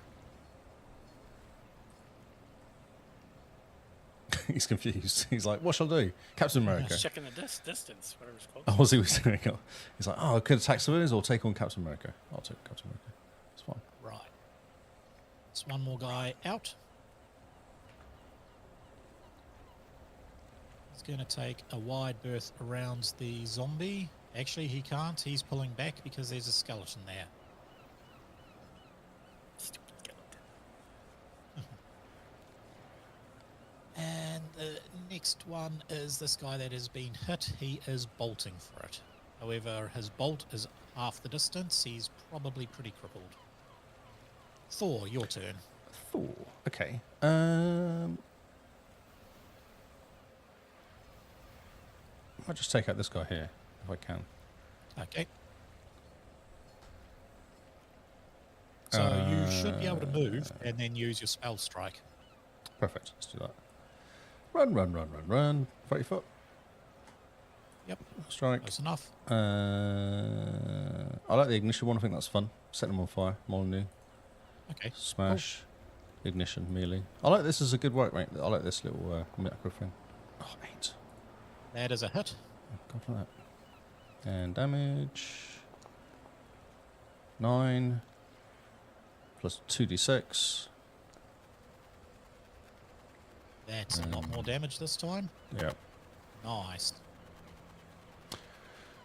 He's confused. He's like, what shall I do? Captain America. Just checking the distance, whatever's close. Oh, was he was doing? He's like, oh, I could attack civilians or take on Captain America. I'll take Captain America. It's fine. Right. There's one more guy out. He's going to take a wide berth around the zombie. Actually, he can't. He's pulling back because there's a skeleton there. Stupid skeleton. And the next one is this guy that has been hit. He is bolting for it. However, his bolt is half the distance. He's probably pretty crippled. Thor, your turn. Thor. Okay. I'll just take out this guy here if I can. Okay. So you should be able to move and then use your spell strike. Perfect. Let's do that. Run, run, run, run, run. 30 foot. Yep, Strike. close enough. I like the ignition one. I think that's fun. Set them on fire. Molyneux. Okay. Smash. Ignition. Melee. I like this as a good work rate. I like this little macro thing. Oh, 8. That is a hit. Go for that. And damage. 9. Plus 2d6. That's a lot more damage this time. Yeah. Nice.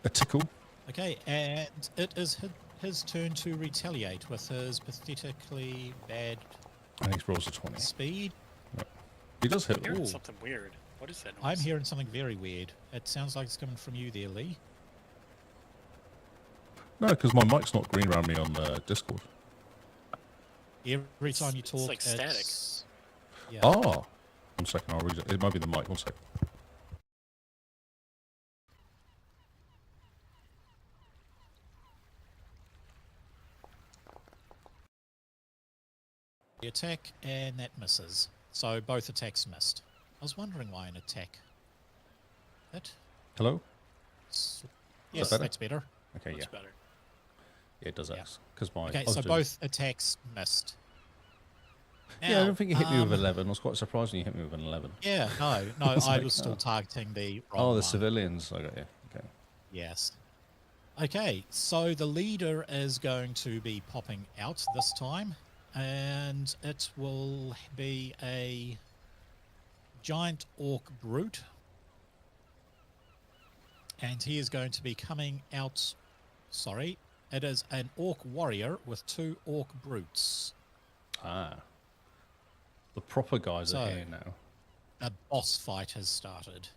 A tickle. Okay, and it is his turn to retaliate with his pathetically bad And he rolls a 20. speed. He does hit. I'm hearing Ooh. something weird. What is that noise? I'm hearing something very weird. It sounds like it's coming from you there, Lee. No, because my mic's not green around me on Discord. Every time you It's talk, like static. Yeah. Oh. 1 second, I'll read it. It might be the mic. 1 second. The attack, and that misses. So both attacks missed. I was wondering why an attack hit. Hello? Yes, better? that's better. Okay, Much yeah. better. Yeah, it does Yeah. X. Because my. Okay, I was so doing- both attacks missed. Yeah, I Now, don't think you hit me with 11. I was quite surprised when you hit me with an 11. Yeah, no, It's I like, was still oh. targeting the wrong Oh, the one. civilians. I got you. Okay. Yes. Okay, so the leader is going to be popping out this time, and it will be a giant orc brute. And he is going to be coming out. Sorry, it is an orc warrior with 2 orc brutes. Ah. The proper guys are So- here now. A boss fight has started.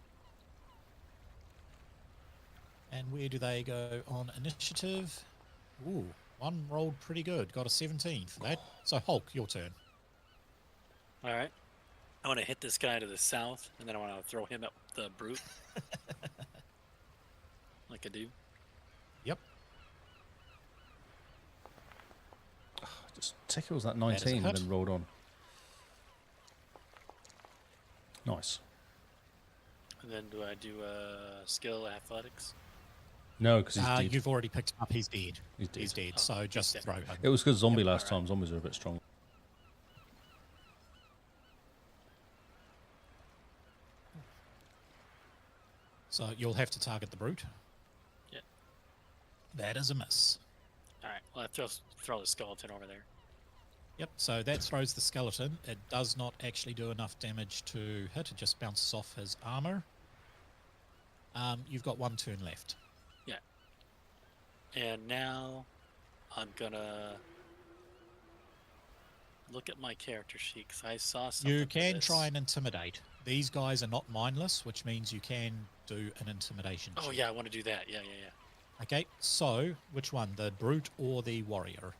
And where do they go on initiative? Ooh, one rolled pretty good. Got a 17 for that. So Hulk, your turn. All right. I want to hit this guy to the south, and then I want to throw him at the brute. Like I do. Yep. Just tickles that is a 19 and hit. then rolled on. Nice. And then do I do skill athletics? No, because he's dead. You've already picked him up. He's dead. He's dead. He's dead. Oh, So he's just dead. throw him. It was because zombie Yep, last alright. time. Zombies are a bit strong. So you'll have to target the brute. Yep. That is a miss. All right. Well, I throw the skeleton over there. Yep, so that throws the skeleton. It does not actually do enough damage to hit. It just bounces off his armor. You've got one turn left. Yeah. And now I'm gonna look at my character sheet because I saw something. You for can this. try and intimidate. These guys are not mindless, which means you can do an intimidation Oh check. yeah, I want to do that. Yeah. Okay, so which one? The brute or the warrior?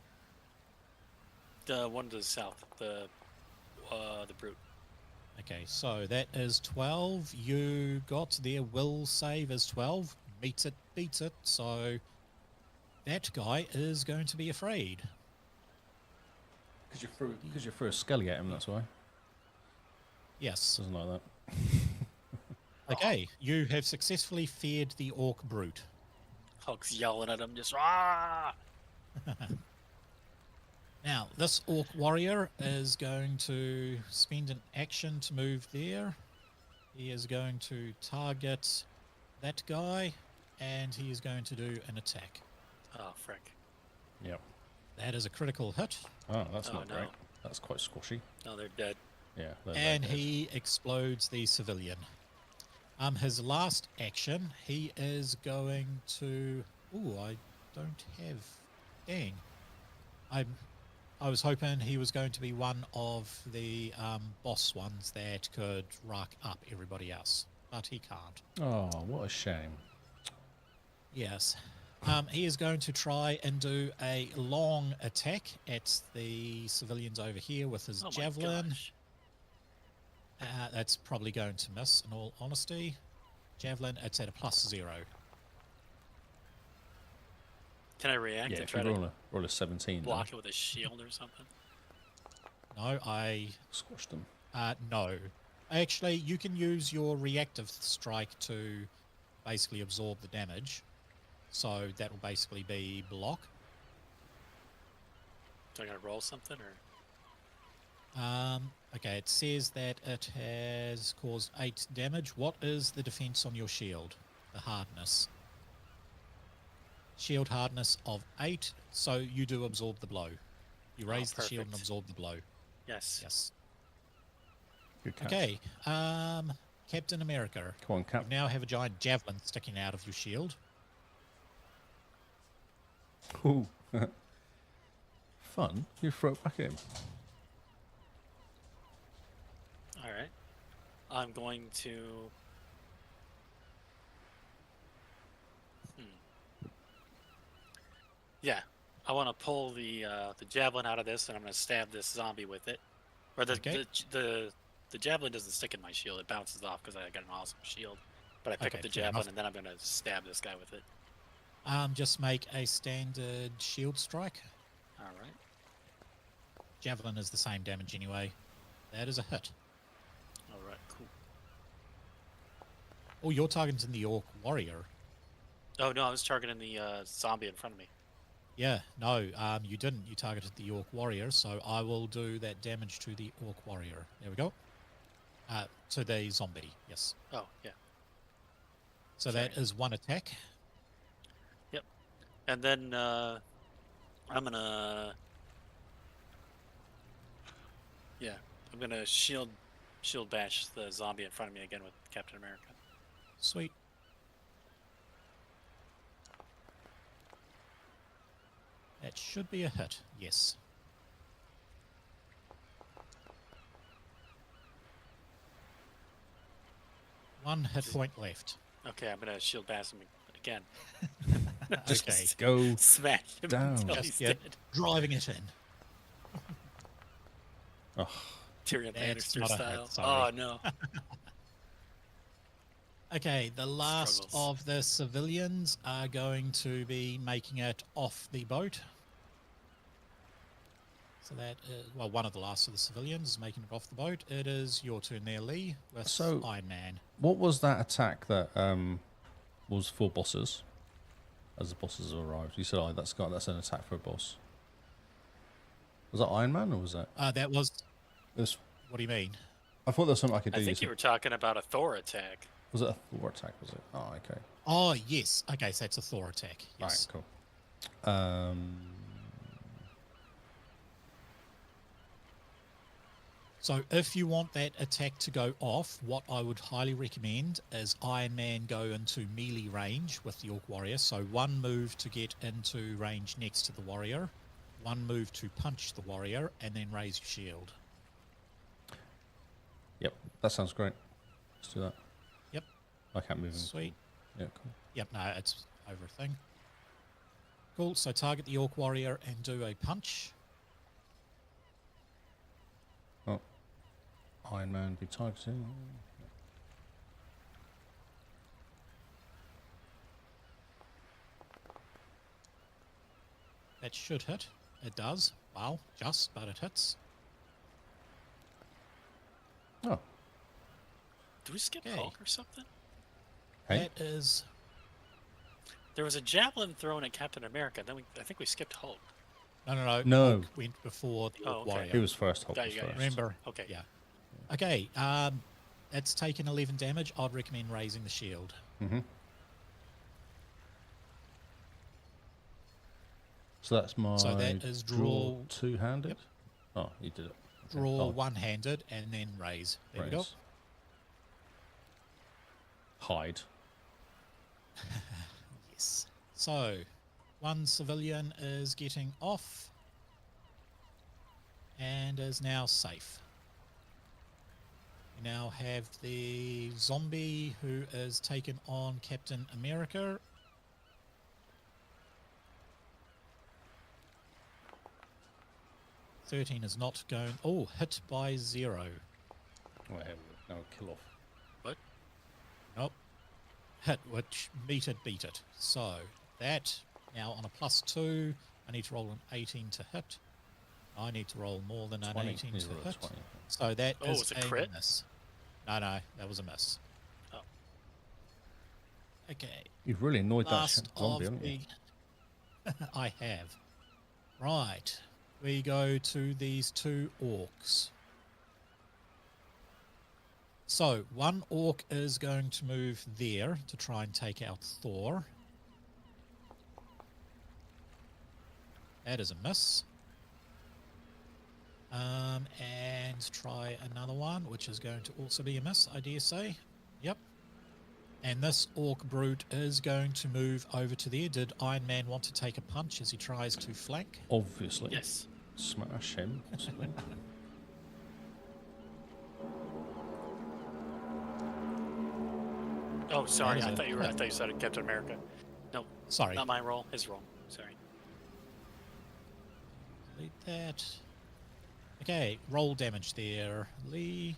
The one to the south, the brute. Okay, so that is 12. You got their will save is 12. Meets it, beats it. So that guy is going to be afraid. Because you threw a skelly at him, that's why. Yes. Doesn't like that. Okay, you have successfully feared the orc brute. Hulk's yelling at him, just ah. Now, this orc warrior is going to spend an action to move there. He is going to target that guy, and he is going to do an attack. Oh frick! Yep. That is a critical hit, Oh, that's Oh, not no. great. That's quite squashy. No, they're dead. Yeah. and he explodes the civilian. His last action, he is going to... Ooh, I don't have... Dang. I was hoping he was going to be one of the boss ones that could rock up everybody else, but he can't. Oh, what a shame. Yes. He is going to try and do a long attack at the civilians over here with his Oh javelin. my gosh! That's probably going to miss, in all honesty. Javelin, it's at a +0. Can I react Yeah, and if try you to roll a 17, block it with a shield or something? No, I... squash them. No. Actually, you can use your reactive strike to basically absorb the damage. So that will basically be block. So I gotta roll something, or Okay, it says that it has caused 8 damage. What is the defense on your shield? The hardness. Shield hardness of 8, so you do absorb the blow. You raise the shield and perfect. absorb the blow. yes. Yes. Good catch. Okay, Captain America. Come on, Cap. You now have a giant javelin sticking out of your shield. Ooh. Fun. You throw it back at him. All right. I'm going to. Yeah, I want to pull the javelin out of this, and I'm going to stab this zombie with it. Or Okay. the javelin doesn't stick in my shield; it bounces off because I got an awesome shield. But I pick Okay, up the fair javelin, enough. and then I'm going to stab this guy with it. Just make a standard shield strike. All right. Javelin is the same damage anyway. That is a hit. All right. Cool. Oh, you're targeting the orc warrior. Oh no, I was targeting the zombie in front of me. Yeah, no, you didn't. You targeted the orc warrior, so I will do that damage to the orc warrior. There we go. To the zombie, yes. Oh yeah. So that is one attack. Yep. And then I'm gonna. Yeah, I'm gonna shield bash the zombie in front of me again with Captain America. Sweet. That should be a hit, yes. One hit point left. Okay, I'm gonna shield bash him again. Okay. Go Smash him down. until Just he's yeah, dead. driving it in. Oh, Tyrion That's Lannister not a style. hit, sorry. Oh no. Okay, the last Struggles. of the civilians are going to be making it off the boat. So that is, well, one of the last of the civilians is making it off the boat. It is your turn there, Lee, with So- Iron Man. What was that attack that was for bosses? As the bosses have arrived, you said, "Oh, that's an attack for a boss." Was that Iron Man or was that? That was, This, what do you mean? I thought there was something I could do. I think you said- were talking about a Thor attack. Was it a Thor attack? Was it? Oh, okay. Oh, yes. Okay, so it's a Thor attack. Yes. Right, cool. So if you want that attack to go off, what I would highly recommend is Iron Man go into melee range with the Orc Warrior. So one move to get into range next to the warrior, one move to punch the warrior, and then raise your shield. Yep, that sounds great. Let's do that. Yep. I can't move him. Sweet. Yeah, cool. Yep, no, it's over a thing. Cool, so target the Orc Warrior and do a punch. Oh, Iron Man be targeting. That should hit. It does. Wow, just, but it hits. Oh, Do we skip Okay. Hulk or something? hey. That is... There was a javelin thrown at Captain America. Then I think we skipped Hulk. No. No. Hulk went before the Orc Oh, okay. Warrior. He was first. Hulk Got was you, got you. first. Remember? Okay. Yeah. Okay, it's taken 11 damage. I'd recommend raising the shield. Mm-hmm. So that's my So that is draw- two-handed. Yep. Oh, you did it. Okay. Draw Oh, one-handed and then raise. There we go. raise. Hide. Yes. So, one civilian is getting off and is now safe. We now have the zombie who is taken on Captain America. "13 is not going... Oh, hit by 0. Oh, here we go. No, kill off. What? Nope. Hit, which beat it. So that now on a +2, I need to roll an 18 to hit. I need to roll more than an 20. 18 You to rolled a hit. 20. So that Oh, is was it crit? miss. No, that was a miss. Oh. Okay. You've really annoyed that Last zombie, of haven't you? the... I have. Right. We go to these two orcs. So, one orc is going to move there to try and take out Thor. That is a miss. And try another one, which is going to also be a miss, I dare say. Yep. And this orc brute is going to move over to there. Did Iron Man want to take a punch as he tries to flank? Obviously. Yes. Smash him, possibly. Oh, sorry. is I a thought you hit. said Captain America. No, Sorry. not my role. His role. Sorry. Delete that. Okay, roll damage there, Lee.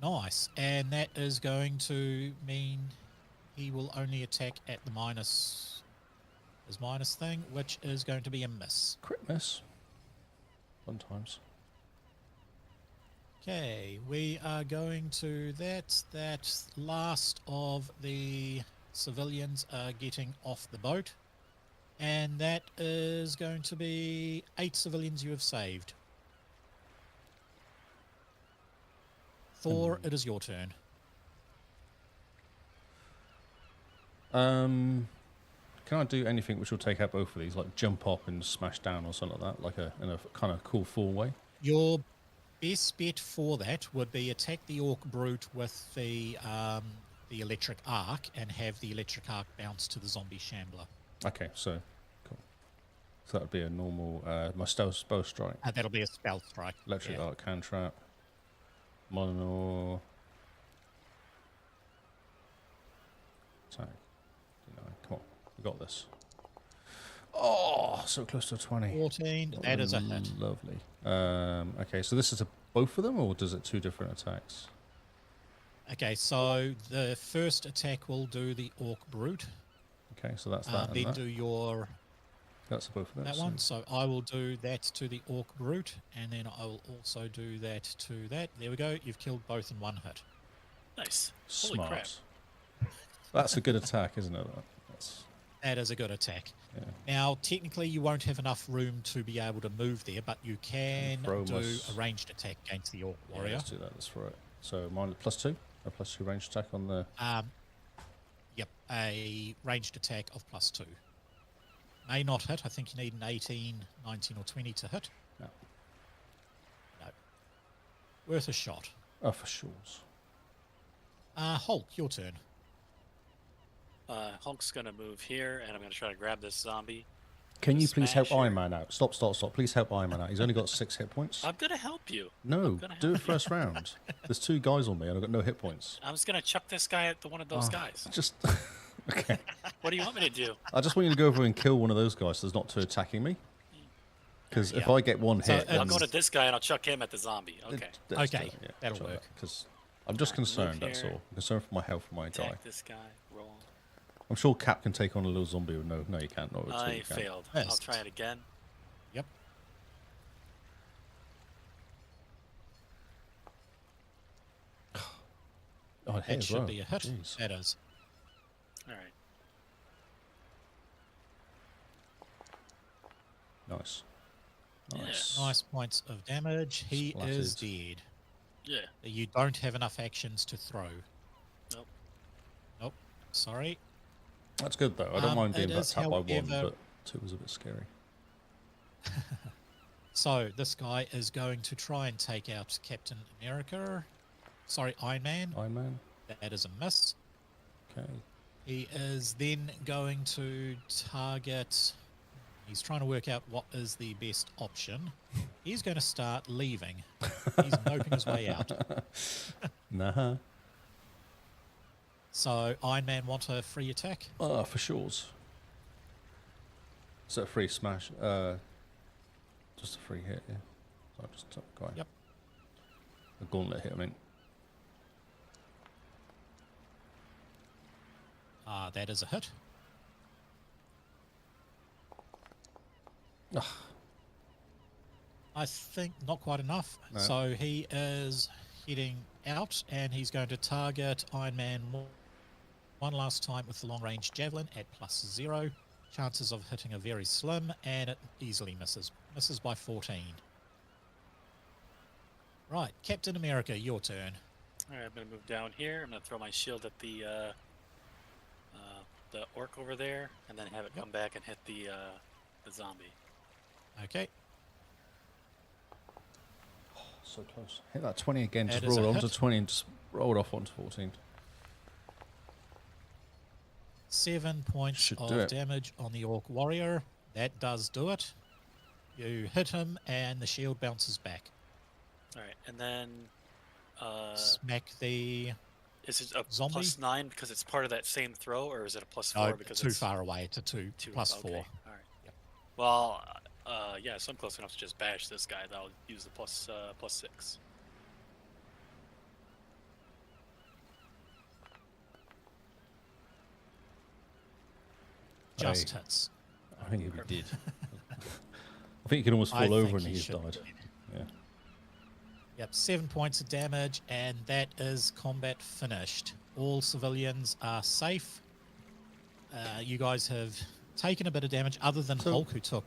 Nice. And that is going to mean he will only attack at the his minus thing, which is going to be a miss. Crit miss. Fun times. Okay, we are going to that last of the civilians are getting off the boat. And that is going to be 8 civilians you have saved. Thor, it is your turn. Can I do anything which will take out both of these, like jump up and smash down or something like that, like in a kind of cool full way? Your best bet for that would be attack the orc brute with the electric arc and have the electric arc bounce to the zombie shambler. Okay, so cool. So that would be a normal my stealth bow strike, That'll be a spell strike. electric Yeah. arc cantrip, mono attack. You know, come on, we got this. Oh, so close to 20. 14. That That would've is a been hit. Lovely. Okay, so this is a both of them, or does it 2 different attacks? Okay, so the first attack will do the Orc Brute. Okay, so that's that and Then that. do your That's both of them. that one. So I will do that to the Orc Brute, and then I will also do that to that. There we go. You've killed both in one hit. Nice. Holy crap. Smart. That's a good attack, isn't it? That is a good attack. Yeah. Now, technically, you won't have enough room to be able to move there, but you can Throw do must- a ranged attack against the Orc Yeah, Warrior. let's do that. Let's throw it. So mine +2, a +2 range attack on the. Yep, a ranged attack of +2. May not hit. I think you need an 18, 19, or 20 to hit. No. No. Worth a shot. Oh, for sure. Hulk, your turn. Hulk's gonna move here, and I'm gonna try to grab this zombie. Can you please help Smasher. Iron Man out? Stop. Please help Iron Man out. He's only got 6 hit points. I'm gonna help you. No, gonna do help it first round. There's 2 guys on me, and I've got no hit points. I was gonna chuck this guy at one of those guys. Just okay. What do you want me to do? I just want you to go over and kill one of those guys. So there's not 2 attacking me. Because if Yeah. I get 1 hit, I'll then go to this guy and I'll chuck him at the zombie. Okay. Okay, that'll work. Because I'm just concerned. That's here. all. I'm concerned for my health, for my guy. Attack this guy. Roll. I'm sure Cap can take on a little zombie. No, you can't. No, I you can't. failed. Yes. I'll try it again. Yep. Oh, it hit That as should well. be a hit. Jeez. That is. All right. Nice. Yeah. Nice. Nice points of damage. He is dead. Yeah. You don't have enough actions to throw. Nope. Nope. Sorry. That's good though. I don't mind being it back is, tapped by 1, however- but 2 was a bit scary. So this guy is going to try and take out Captain America. Sorry, Iron Man. Iron Man. That is a miss. Okay. He is then going to target. He's trying to work out what is the best option. He's going to start leaving. He's noping his way out. Nah. So Iron Man want a free attack? For sure. So a free smash. Just a free hit. Yeah. So just top guy. Yep. A gauntlet hit. I mean. That is a hit. I think not quite enough. No. So he is heading out and he's going to target Iron Man one last time with the long range javelin at +0. Chances of hitting are very slim and it easily misses. Misses by 14. Right, Captain America, your turn. All right. I'm gonna move down here. I'm gonna throw my shield at the orc over there, and then have it come back and hit the zombie. Okay. So close. Hit that 20 again. That Just is a rolled onto hit. 20 and just rolled off onto 14. 7 points Should do of it. damage on the Orc Warrior. That does do it. You hit him and the shield bounces back. All right, and then Smack the... is it a zombie? +9 because it's part of that same throw, or is it a +4 No, because too it's far away. It's a 2 plus 4. Okay. All right. Yep. Well, yeah, so I'm close enough to just bash this guy. That'll use the +6. Just Hey. hits. I think he did. I think you can almost I fall over think and he he's should died. be. Yeah. Yep, 7 points of damage, and that is combat finished. All civilians are safe. You guys have taken a bit of damage, other than So- Hulk, who took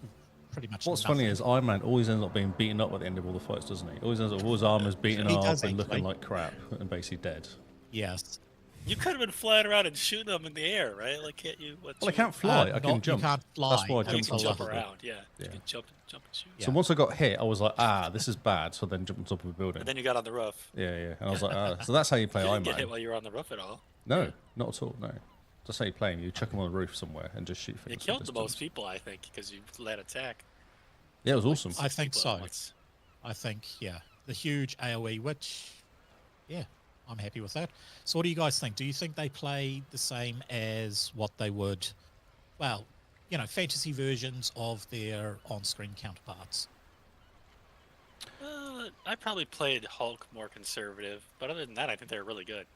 pretty much What's nothing. funny is Iron Man always ends up being beaten up at the end of all the fights, doesn't he? Always ends up all his armor's beaten He up does, and looking actually. like crap and basically dead. Yes. You could have been flying around and shooting them in the air, right? Like, can't you? Well, I can't fly. I can not- jump. You can't fly. That's why I Oh, you jumped can on jump top of it. around, yeah. Yeah. You can jump and shoot. Yeah. So once I got hit, I was like, this is bad. So then jumped on top of a building. And then you got on the roof. Yeah. And I was like, so that's how you play You Iron didn't get hit Man. while you were on the roof at all. No, not at all. No. That's how you play him. You chuck him on the roof somewhere and just shoot things. You from killed the most distance. people, I think, because you led attack. Yeah, it was awesome. I think People at so. once. I think, yeah. The huge AoE, which, yeah, I'm happy with that. So what do you guys think? Do you think they play the same as what they would, well, fantasy versions of their on-screen counterparts. I probably played Hulk more conservative, but other than that, I think they're really good.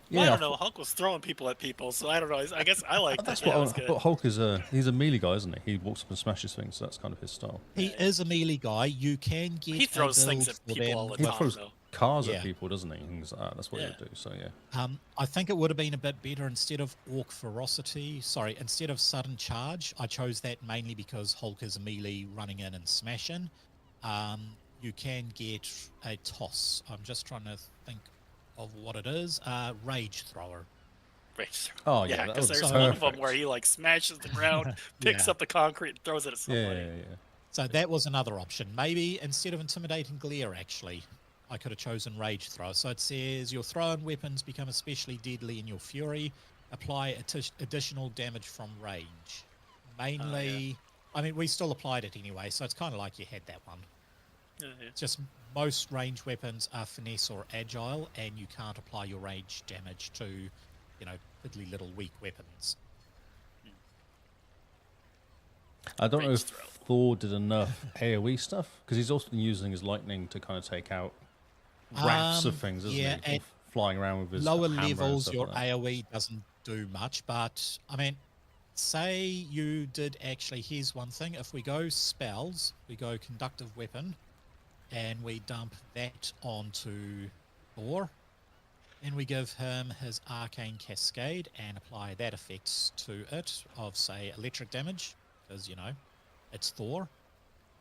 Yeah, Well, I don't know. Hulk was throwing people at people, so I don't know. I guess I like that. that's Yeah, it was what. good. But Hulk is he's a melee guy, isn't he? He walks up and smashes things. So that's kind of his style. He is a melee guy. You can get He throws a build things at for people all them the He time, throws though. cars Yeah. at people, doesn't he? Things like that. That's what Yeah. he'll do. So yeah. I think it would have been a bit better instead of Orc Ferocity. Sorry, instead of Sudden Charge. I chose that mainly because Hulk is a melee running in and smashing. You can get a toss. I'm just trying to think of what it is. Rage Thrower. Rage. Oh Yeah, yeah, that because was there's one of them perfect. where he like smashes the ground, picks Yeah. up the concrete, and throws it at Yeah, somebody. yeah. So that was another option. Maybe instead of Intimidating Glare, actually, I could have chosen Rage Throw. So it says your thrown weapons become especially deadly in your fury. Apply additional damage from range. Mainly, I mean, we still applied it anyway, so it's kind of like you had that one. Yeah. Just most range weapons are finesse or agile, and you can't apply your rage damage to, piddly little weak weapons. I don't know Rage if throw. Thor did enough AoE stuff because he's also been using his lightning to kind of take out rafts of things, isn't yeah, he? at Flying around with his lower hammer and levels, stuff your like that. AoE doesn't do much, but I mean, say you did actually. Here's one thing: if we go spells, we go conductive weapon, and we dump that onto Thor, and we give him his arcane cascade and apply that effect to it of say electric damage, because it's Thor.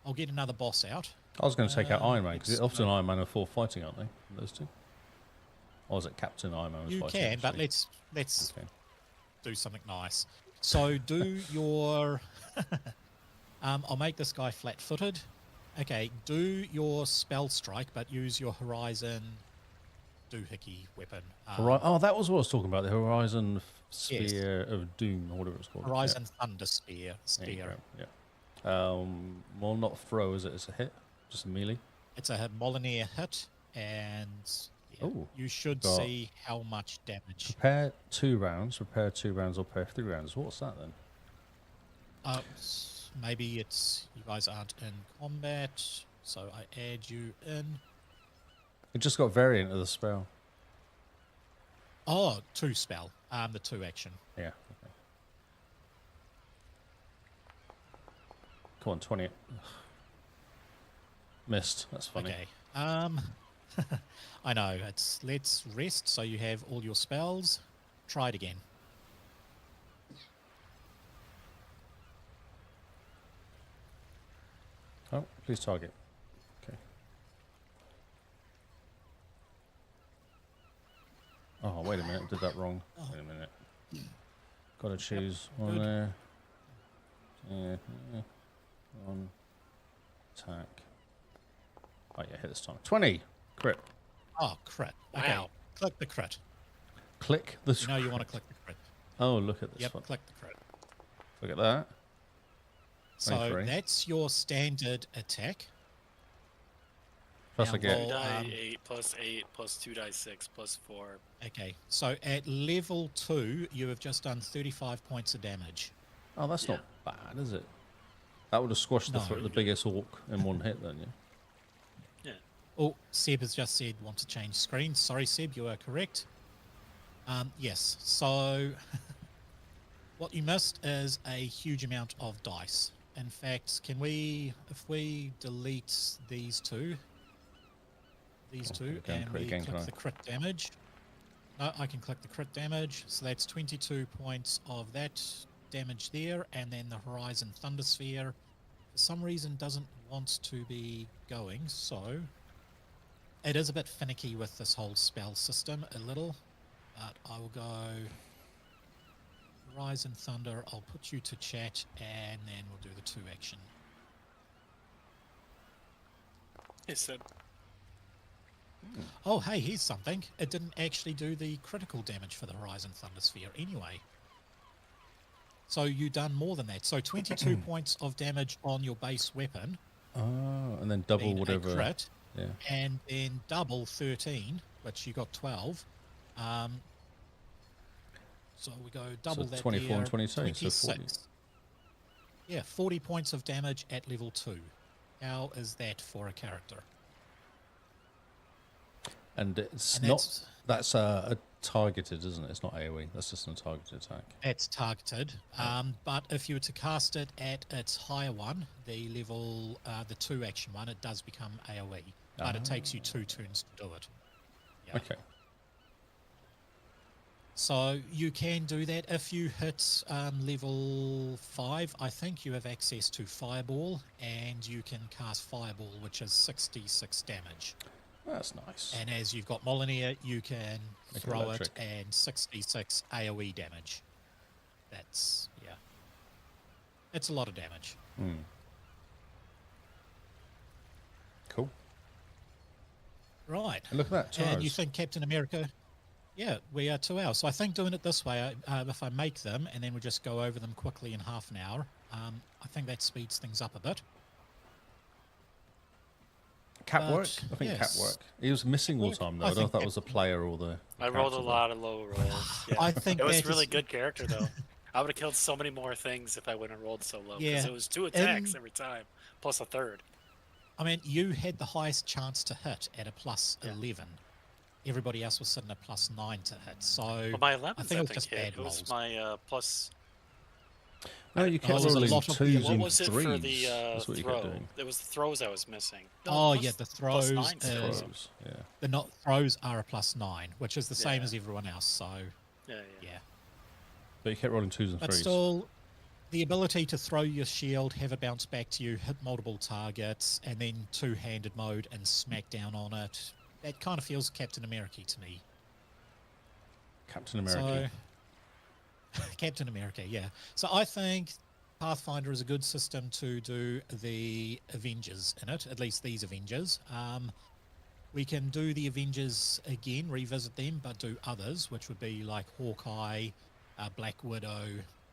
I'll get another boss out. I was going to take out Iron Man because it's often no- Iron Man and Thor fighting, aren't they? Those two. Or is it Captain Iron Man? Was You fighting, can, but actually? let's Okay. do something nice. So do your I'll make this guy flat-footed. Okay, do your spell strike, but use your Horizon doohickey weapon. Oh, that was what I was talking about. The Horizon Yes. Spear of Doom, or whatever it's called. Horizon Thunder Spear. Yeah. Spear. Yeah. Well, not throw, is it? It's a hit. Just a melee. It's a Molinear hit, and Ooh, you should got- see how much damage. Prepare 2 rounds, prepare 2 rounds, or prepare 3 rounds. What's that then? Maybe it's you guys aren't in combat, so I add you in. It just got variant of the spell. Oh, 2 spell. The 2 action. Yeah. Okay. Come on, 20. Ugh. Missed. That's funny. Okay. I know. Let's rest so you have all your spells. Try it again. Oh, please target. Okay. Oh, wait a minute. I did that wrong. Wait a minute. Got to choose one good. there. Yeah. One. Attack. Oh, yeah, hit this time. 20. Crit. Oh, crit. Okay. Wow. Click the crit. Click the You know you want to click the crit. Oh, look at this Yep, one. click the crit. Look at that. So 23. that's your standard attack. Plus Now I get... roll- 8 plus 8 plus 2 die 6 plus 4. Okay. So at level 2, you have just done 35 points of damage. Oh, that's not bad, is it? That would have squashed No. the biggest orc in one hit then, yeah? Oh, Seb has just said want to change screen. Sorry, Seb, you are correct. Yes. So what you missed is a huge amount of dice. In fact, if we delete these two, again, and crit we again, click can I? the crit damage. No, I can click the crit damage. So that's 22 points of that damage there, and then the Horizon Thunder Sphere, for some reason, doesn't want to be going. So it is a bit finicky with this whole spell system, a little. But I will go Horizon Thunder. I'll put you to chat, and then we'll do the 2 action. He said, Oh, hey, here's something. It didn't actually do the critical damage for the Horizon Thunder Sphere anyway. So you done more than that. So 22 points of damage on your base weapon. Oh, and then double being a whatever. crit, Yeah. and then double 13, which you got 12. So we go double that 24 there. and 22, so 40. 26. Yeah, 40 points of damage at level 2. How is that for a character? And it's And not... That's a targeted, isn't it? It's not AoE. That's just a targeted attack. It's targeted. But if you were to cast it at its higher one, the level, the 2 action one, it does become AoE. But it takes you 2 turns to do it. Yeah. Okay. So you can do that. If you hit level 5, I think you have access to Fireball, and you can cast Fireball, which is 66 damage. That's nice. And as you've got Molinear, you can Make it throw it electric. and 66 AoE damage. That's, yeah. It's a lot of damage. Cool. Right. And look at that, 2 And hours. you think Captain America... Yeah, we are 2 hours. So I think doing it this way, if I make them and then we just go over them quickly in half an hour, I think that speeds things up a bit. Cap work? But, I think cap yes. work. He was missing all the time, though. I don't know if think that was the player or the I rolled a character, lot of low rolls. Yeah. I think it was that really is- good character though. I would have killed so many more things if I wouldn't have rolled so low. Because Yeah. it was 2 attacks every time, plus a third. I mean, you had the highest chance to hit at a plus Yeah. 11. Everybody else was sitting at plus 9 to hit. So Well, my 11s, I think it was just hit. bad It was rolls. my plus. No, you kept there's a rolling lot of- 2s What and was it 3s. for the That's what you kept throw? doing. It was the throws I was missing. Oh, plus- yeah, the plus throws 9 still. is- Throws, yeah. The not throws are a plus 9, which is the same Yeah. as everyone else. So, Yeah. yeah. But you kept rolling 2s and 3s. But still, the ability to throw your shield, have it bounce back to you, hit multiple targets, and then two-handed mode and smack down on it, that kind of feels Captain America to me. Captain America. So, Captain America, yeah. So I think Pathfinder is a good system to do the Avengers in it, at least these Avengers. We can do the Avengers again, revisit them, but do others, which would be like Hawkeye, Black Widow.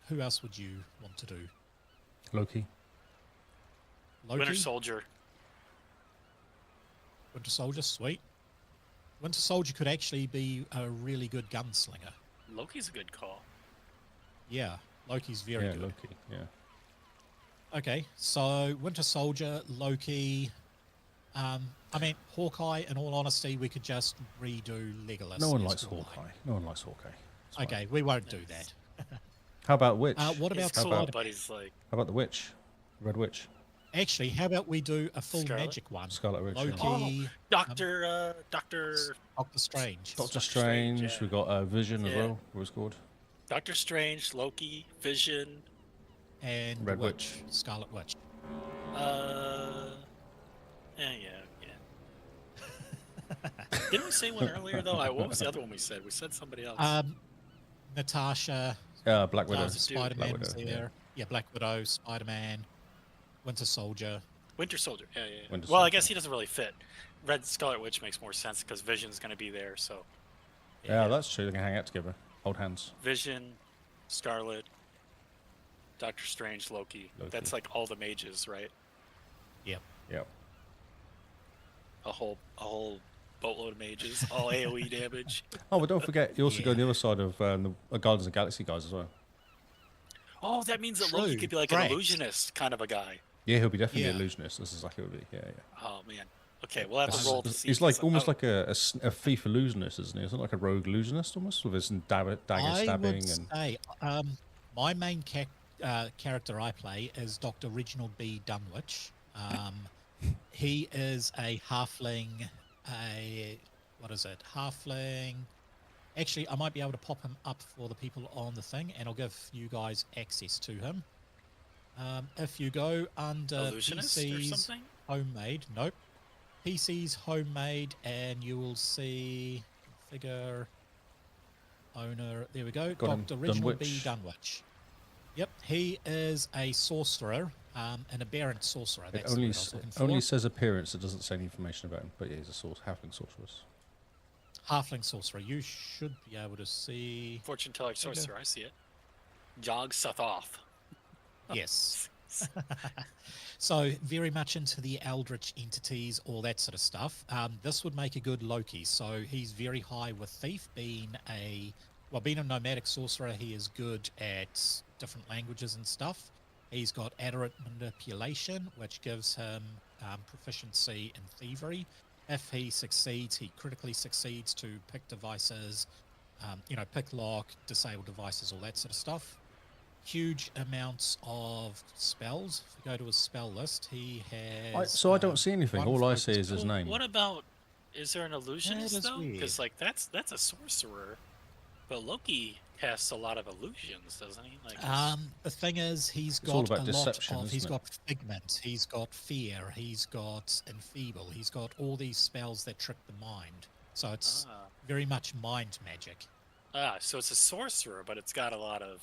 Who else would you want to do? Loki. Loki? Winter Soldier. Winter Soldier, sweet. Winter Soldier could actually be a really good gunslinger. Loki's a good call. Yeah, Loki's very Yeah, good. Loki. Yeah. Okay, so Winter Soldier, Loki. I mean, Hawkeye, in all honesty, we could just redo Legolas. No one as likes Hawkeye. No one likes Hawkeye. It's fine. Okay, we won't do that. How about Witch? What He's about How cool, about- but he's like How about the Witch? Red Witch. Actually, how about we do a full Scarlet? magic one? Scarlet Witch. Loki, yeah. Doctor. Doctor Strange. Doctor Doctor Strange, Strange. yeah. We got Vision as Yeah. well. What was it called? Doctor Strange, Loki, Vision. And Red Witch. Witch. Scarlet Witch. Yeah. Didn't we say one earlier though? What was the other one we said? We said somebody else. Natasha, Black Widow. Does it do- Spider-Man Black was Widow, there. Yeah, Black Widow, Spider-Man, Winter Soldier. Winter Soldier. Yeah. Winter Well, I Soldier. guess he doesn't really fit. Red Scarlet Witch makes more sense because Vision's going to be there. So Yeah, that's true. They can hang out together. Hold hands. Vision, Scarlet, Doctor Strange, Loki. Loki. That's like all the mages, right? Yep. Yep. A whole boatload of mages, all AOE damage. Oh, but don't forget, you also go on the Yeah. other side of the Guardians of the Galaxy guys as well. Oh, that means that True. Loki could be like Correct. an illusionist kind of a guy. Yeah, he'll be definitely Yeah. an illusionist. This is exactly what he'll be. Yeah. Oh man. Okay, we'll have This to roll to is- see. he's like 'cause almost I- like a thief illusionist, isn't he? Isn't it like a rogue illusionist almost with his dagger I stabbing would and say my main character I play is Dr. Reginald B. Dunwich. He is a halfling. What is it? Halfling. Actually, I might be able to pop him up for the people on the thing, and I'll give you guys access to him. If you go under illusionist or PCs something. homemade, nope. PCs homemade, and you will see figure owner. There we go. Got him, Dr. Reginald B. Dunwich. Dunwich. Yep, he is a sorcerer, an aberrant sorcerer. it That's only the word I was looking for. only says appearance. It doesn't say any information about him. But yeah, he's a halfling sorceress. Halfling sorcerer. You should be able to see. Fortune teller sorcerer. I see it. Jog Suthoth. Yes. So very much into the eldritch entities, all that sort of stuff. This would make a good Loki. So he's very high with thief, being a well, being a nomadic sorcerer, he is good at different languages and stuff. He's got adderant manipulation, which gives him proficiency in thievery. If he succeeds, he critically succeeds to pick devices, pick lock, disable devices, all that sort of stuff. Huge amounts of spells. If you go to his spell list, he has. I don't see anything. All I see is his name. What about? Is there an illusionist though? weird. Because like that's a sorcerer, but Loki casts a lot of illusions, doesn't he? Like the thing is, he's It's all got about a deception, lot of. He's isn't it? got figment. He's got fear. He's got enfeeble. He's got all these spells that trick the mind. So it's very much mind magic. So it's a sorcerer, but it's got a lot of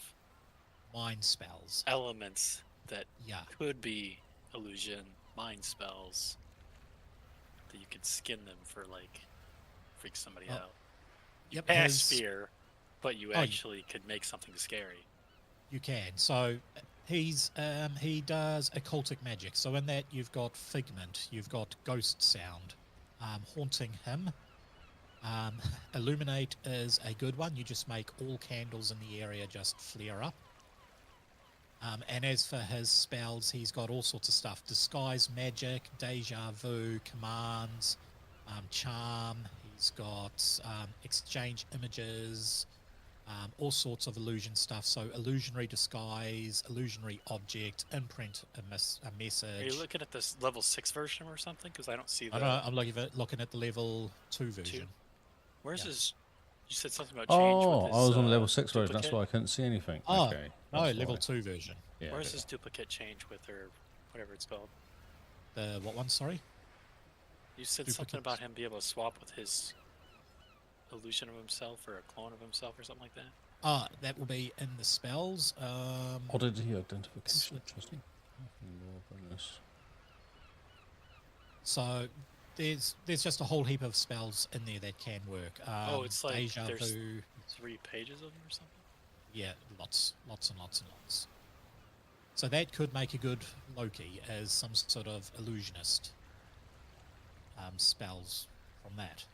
Mind spells. elements that Yeah. could be illusion, mind spells that you could skin them for like freak somebody Oh, out. Yep. Pass fear, but you Oh, actually could make something scary. You can. So he does occultic magic. So in that you've got figment, you've got ghost sound, haunting him. Illuminate is a good one. You just make all candles in the area just flare up. And as for his spells, he's got all sorts of stuff: disguise magic, deja vu, commands, charm. He's got exchange images, all sorts of illusion stuff. So illusionary disguise, illusionary object, imprint a message. Are you looking at this level 6 version or something? Because I don't see the. I don't know, I'm looking at the level 2 version. Where's Yeah. his? You said something about change. Oh, with I his, was on level 6 version. That's duplicate? why I couldn't see anything. Oh, Okay. No, that's level why. 2 version. Yeah, Where's yeah. his duplicate change with, or whatever it's called? The what one? Sorry. You said something Duplicate. about him being able to swap with his illusion of himself or a clone of himself or something like that. That will be in the spells. Oddity identification. Interesting. More bonus. So there's just a whole heap of spells in there that can work. It's like deja there's vu. 3 pages of them or something. Yeah, lots and lots and lots. So that could make a good Loki as some sort of illusionist. Spells from that.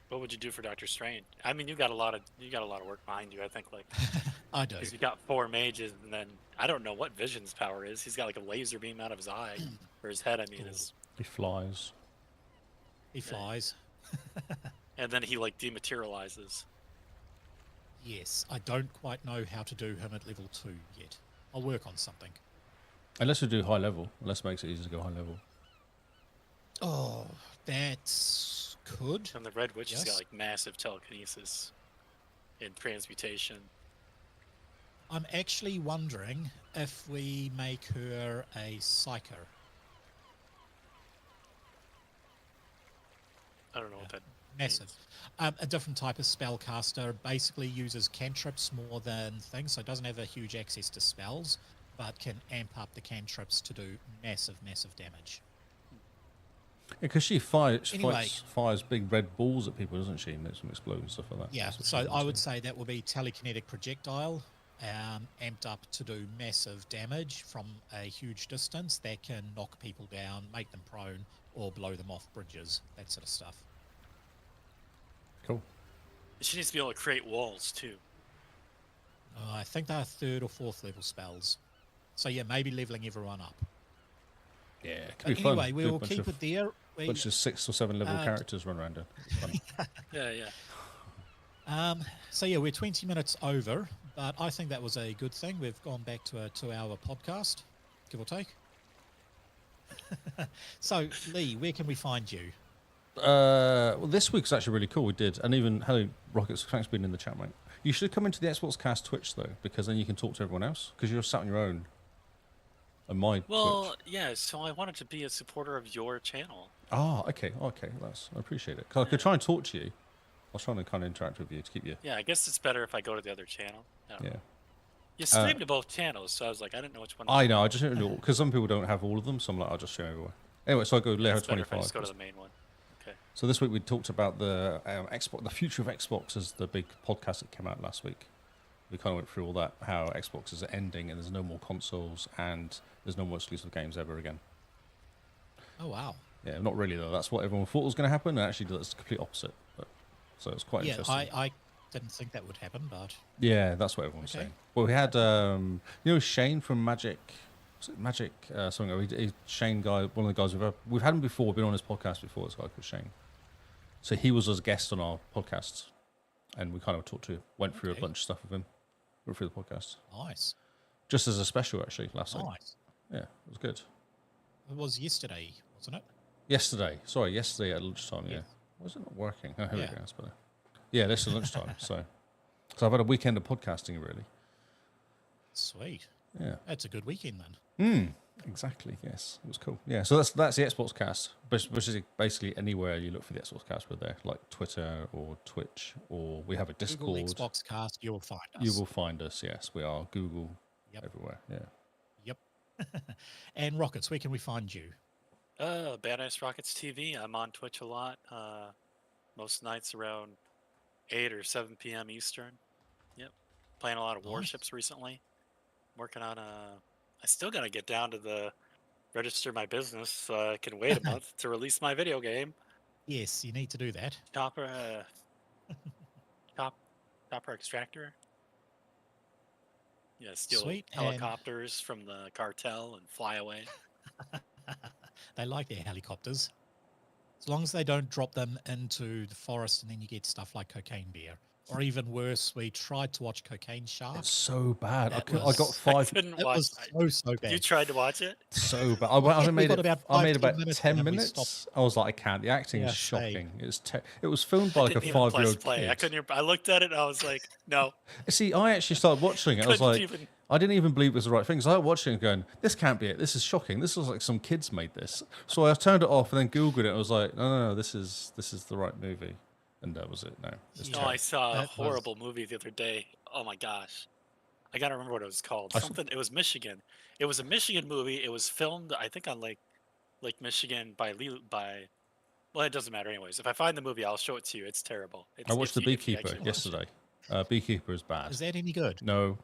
What would you do for Doctor Strange? I mean, you got a lot of work behind you. I think like I do. because you got 4 mages, and then I don't know what Vision's power is. He's got like a laser beam out of his eye or his head. I mean, is He flies. He flies. and then he like dematerializes. Yes, I don't quite know how to do him at level 2 yet. I'll work on something. Unless we do high level. Unless it makes it easy to go high level. Oh, that's could. And the Red Witch has Yes. got like massive telekinesis and transmutation. I'm actually wondering if we make her a psyker. I don't know what that Massive. means. A different type of spellcaster, basically uses cantrips more than things, so doesn't have a huge access to spells, but can amp up the cantrips to do massive damage. Because she Anyway. fires big red balls at people, doesn't she? And makes them explode and stuff like that. Yeah, That's what so she I would does. say that will be telekinetic projectile, amped up to do massive damage from a huge distance that can knock people down, make them prone, or blow them off bridges, that sort of stuff. Cool. She needs to be able to create walls too. I think they're 3rd or 4th level spells. So yeah, maybe leveling everyone up. Yeah, it could But be fun. anyway, we Do a will bunch keep of- it there. bunch of 6 or 7 level characters run around it. Fun. Yeah. So yeah, we're 20 minutes over, but I think that was a good thing. We've gone back to a 2-hour podcast, give or take. So Lee, where can we find you? Well, this week's actually really cool. We did, and even hello Rockets, thanks for being in the chat, mate. You should come into the Xbox Cast Twitch though, because then you can talk to everyone else. Because you're sat on your own. And my Well, Twitch. yeah. So I wanted to be a supporter of your channel. Okay. I appreciate it. 'Cause I could try and talk to you. I was trying to kind of interact with you to keep you. Yeah, I guess it's better if I go to the other channel. I don't know. Yeah. You stream to both channels, so I was like, I didn't know which one. I know. I just don't know because some people don't have all of them, so I'm like, I'll just share everywhere. Anyway, so I go Leo It's better if I 25. just go to the main one. Okay. So this week we talked about the Xbox, the future of Xbox, as the big podcast that came out last week. We kind of went through all that, how Xbox is ending and there's no more consoles and there's no more exclusive games ever again. Oh wow. Yeah, not really though. That's what everyone thought was going to happen, and actually that's the complete opposite. But, so it's quite Yeah, interesting. I Didn't think that would happen, but Yeah, that's what everyone's Okay. saying. Well, we had Shane from Magic. Was it Magic? Something. Shane guy, one of the guys we've had him before. Been on his podcast before. This guy called Shane. So he was as a guest on our podcast, and we kind of went through a Okay. bunch of stuff with him. Went through the podcast nice. just as a special actually last night. Nice. Yeah, it was good. It was yesterday, wasn't it? Yesterday at lunchtime. Yeah, Yes. was it not working? Oh, here we Yeah. go. That's better. Yeah, this is lunchtime. so I've had a weekend of podcasting really. Sweet. Yeah. That's a good weekend then. Exactly. Yes, it was cool. Yeah. So that's the Xbox Cast. Which is basically anywhere you look for the Xbox Cast, we're there. Like Twitter or Twitch, or we have a Discord. Google Xbox Cast, you'll find us. You will find us. Yes, we are Google. Yep. Everywhere. Yeah. Yep. And Rockets, where can we find you? Badass Rockets TV. I'm on Twitch a lot. Most nights around 8 or 7 p.m. Eastern. Yep. Playing a lot of Nice. warships recently. Working on I still gotta get down to the register my business so I can wait a month to release my video game. Yes, you need to do that. Chopper extractor. Yeah, steal Sweet, and- helicopters from the cartel and fly away. They like their helicopters. As long as they don't drop them into the forest and then you get stuff like cocaine bear. Or even worse, we tried to watch Cocaine Shark. It's so bad. I That got was- five. Couldn't It watch. was so bad. You tried to watch it? So bad. we made got it. about I made 5, 10 about minutes 10 and then we minutes. stopped. I was like, I can't. The acting Yeah, is same. shocking. It was filmed by like a Didn't even press 5-year-old play. kid. I couldn't. I looked at it. And I was like, no. See, I actually started watching it. I was Couldn't like, even. I didn't even believe it was the right thing. So I was watching it going, this can't be it. This is shocking. This looks like some kids made this. So I turned it off and then Googled it. I was like, no, this is the right movie. And that was it. No, it's Yeah. No, I saw a That was- horrible movie the other day. Oh my gosh. I gotta remember what it was called. I s- Something. It was Michigan. It was a Michigan movie. It was filmed, I think, on Lake Michigan by. Well, it doesn't matter anyways. If I find the movie, I'll show it to you. It's terrible. It's, I watched The if you Beekeeper actually watch it. yesterday. Beekeeper is bad. Is that any good? No,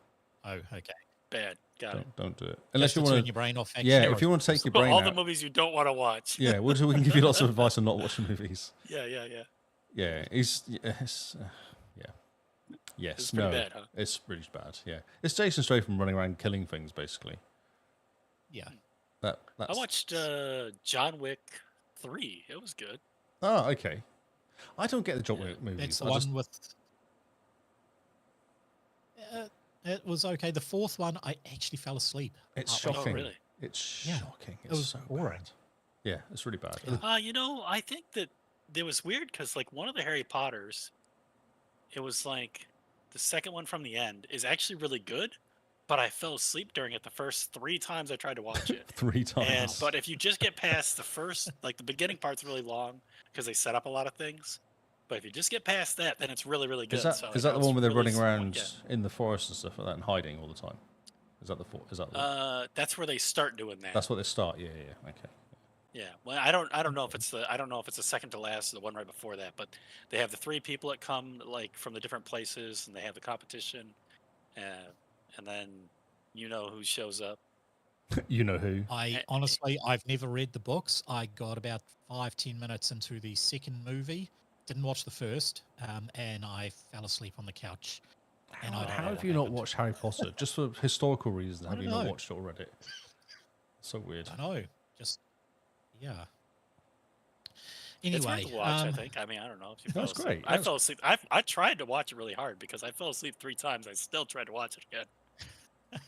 Oh, okay. Bad. Got it. don't do it. Just Unless to you turn want your brain off. to. Yeah, action. if you want to take your brain All out. the movies you don't want to watch. Yeah, we can give you lots of advice on not watching movies. Yeah. Yeah, yes, yeah. Yes, It's pretty no, bad, huh? it's really bad. Yeah, it's Jason Statham running around killing things, basically. Yeah. That's... I watched John Wick 3. It was good. Oh, okay. I don't get the John Yeah, Wick movies. That's the I one just- with. It was okay. The fourth one, I actually fell asleep. It's partway shocking. Oh, really? It's Yeah, shocking. it It's was so boring. bad. Yeah, it's really bad. Yeah. I think that it was weird because like one of the Harry Potters, it was like the second one from the end is actually really good, but I fell asleep during it the first 3 times I tried to watch it. 3 times. And but if you just get past the first, like the beginning part's really long because they set up a lot of things. But if you just get past that, then it's really, really good. Is that, So is I that the was one where they're really running around disappointed. in the forest and stuff like that and hiding all the time? Is that the That's where they start doing that. that's what they start? Yeah. Okay. Yeah. Well, I don't know if it's the second to last or the one right before that, but they have the 3 people that come like from the different places, and they have the competition, and then you know who shows up. You know who? I've never read the books. I got about 5-10 minutes into the second movie. Didn't watch the first, and I fell asleep on the couch. And I don't know How have what you not happened. watched Harry Potter? Just for historical reasons, I have you don't not know. watched it or read it? So weird. I know. Just yeah. It's Anyway, worth a watch, I think. I mean, I don't know if you fell That's asleep. great. I fell asleep. I tried to watch it really hard because I fell asleep 3 times. I still tried to watch it again.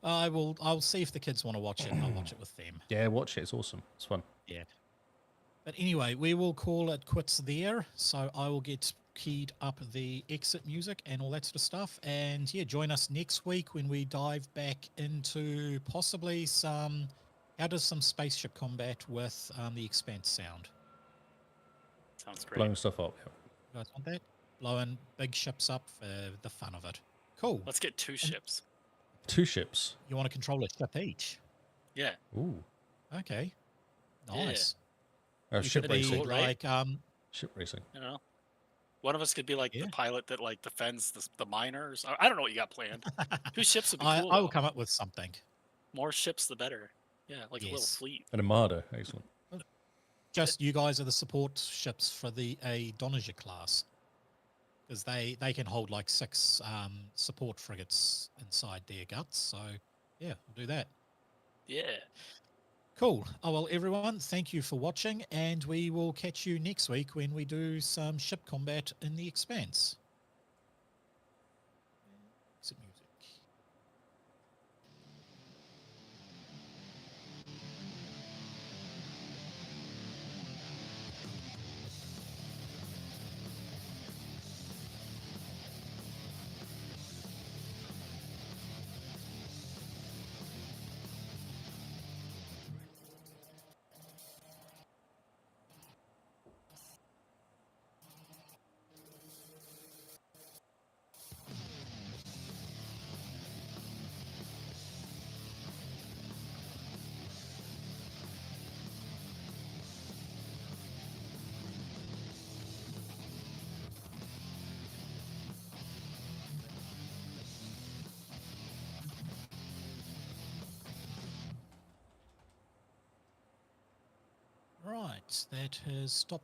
I'll see if the kids want to watch it. And I'll watch it with them. Yeah, watch it. It's awesome. It's fun. But anyway, we will call it quits there. So I will get keyed up the exit music and all that sort of stuff. And yeah, join us next week when we dive back into possibly how does some spaceship combat with the Expanse sound? Sounds great. Blowing stuff up. Yeah. You guys want that? Blowing big ships up for the fun of it. Cool. Let's get 2 ships. 2 ships. You want to control a ship each? Yeah. Ooh. Okay. Yeah. Nice. Uh, You ship could be racing. Cool, right? like Ship racing. You know, one of us could be like Yeah. the pilot that like defends the miners. I don't know what you got planned. 2 ships would be I cool. will though. come up with something. More ships, the better. Yeah, like a little Yes. fleet. An Armada. Excellent. Just you guys are the support ships for the Donager class. because they can hold like 6 support frigates inside their guts. So yeah, we'll do that. Yeah. Cool. Oh, well, everyone, thank you for watching, and we will catch you next week when we do some ship combat in the Expanse. Exit music. Right, that has stopped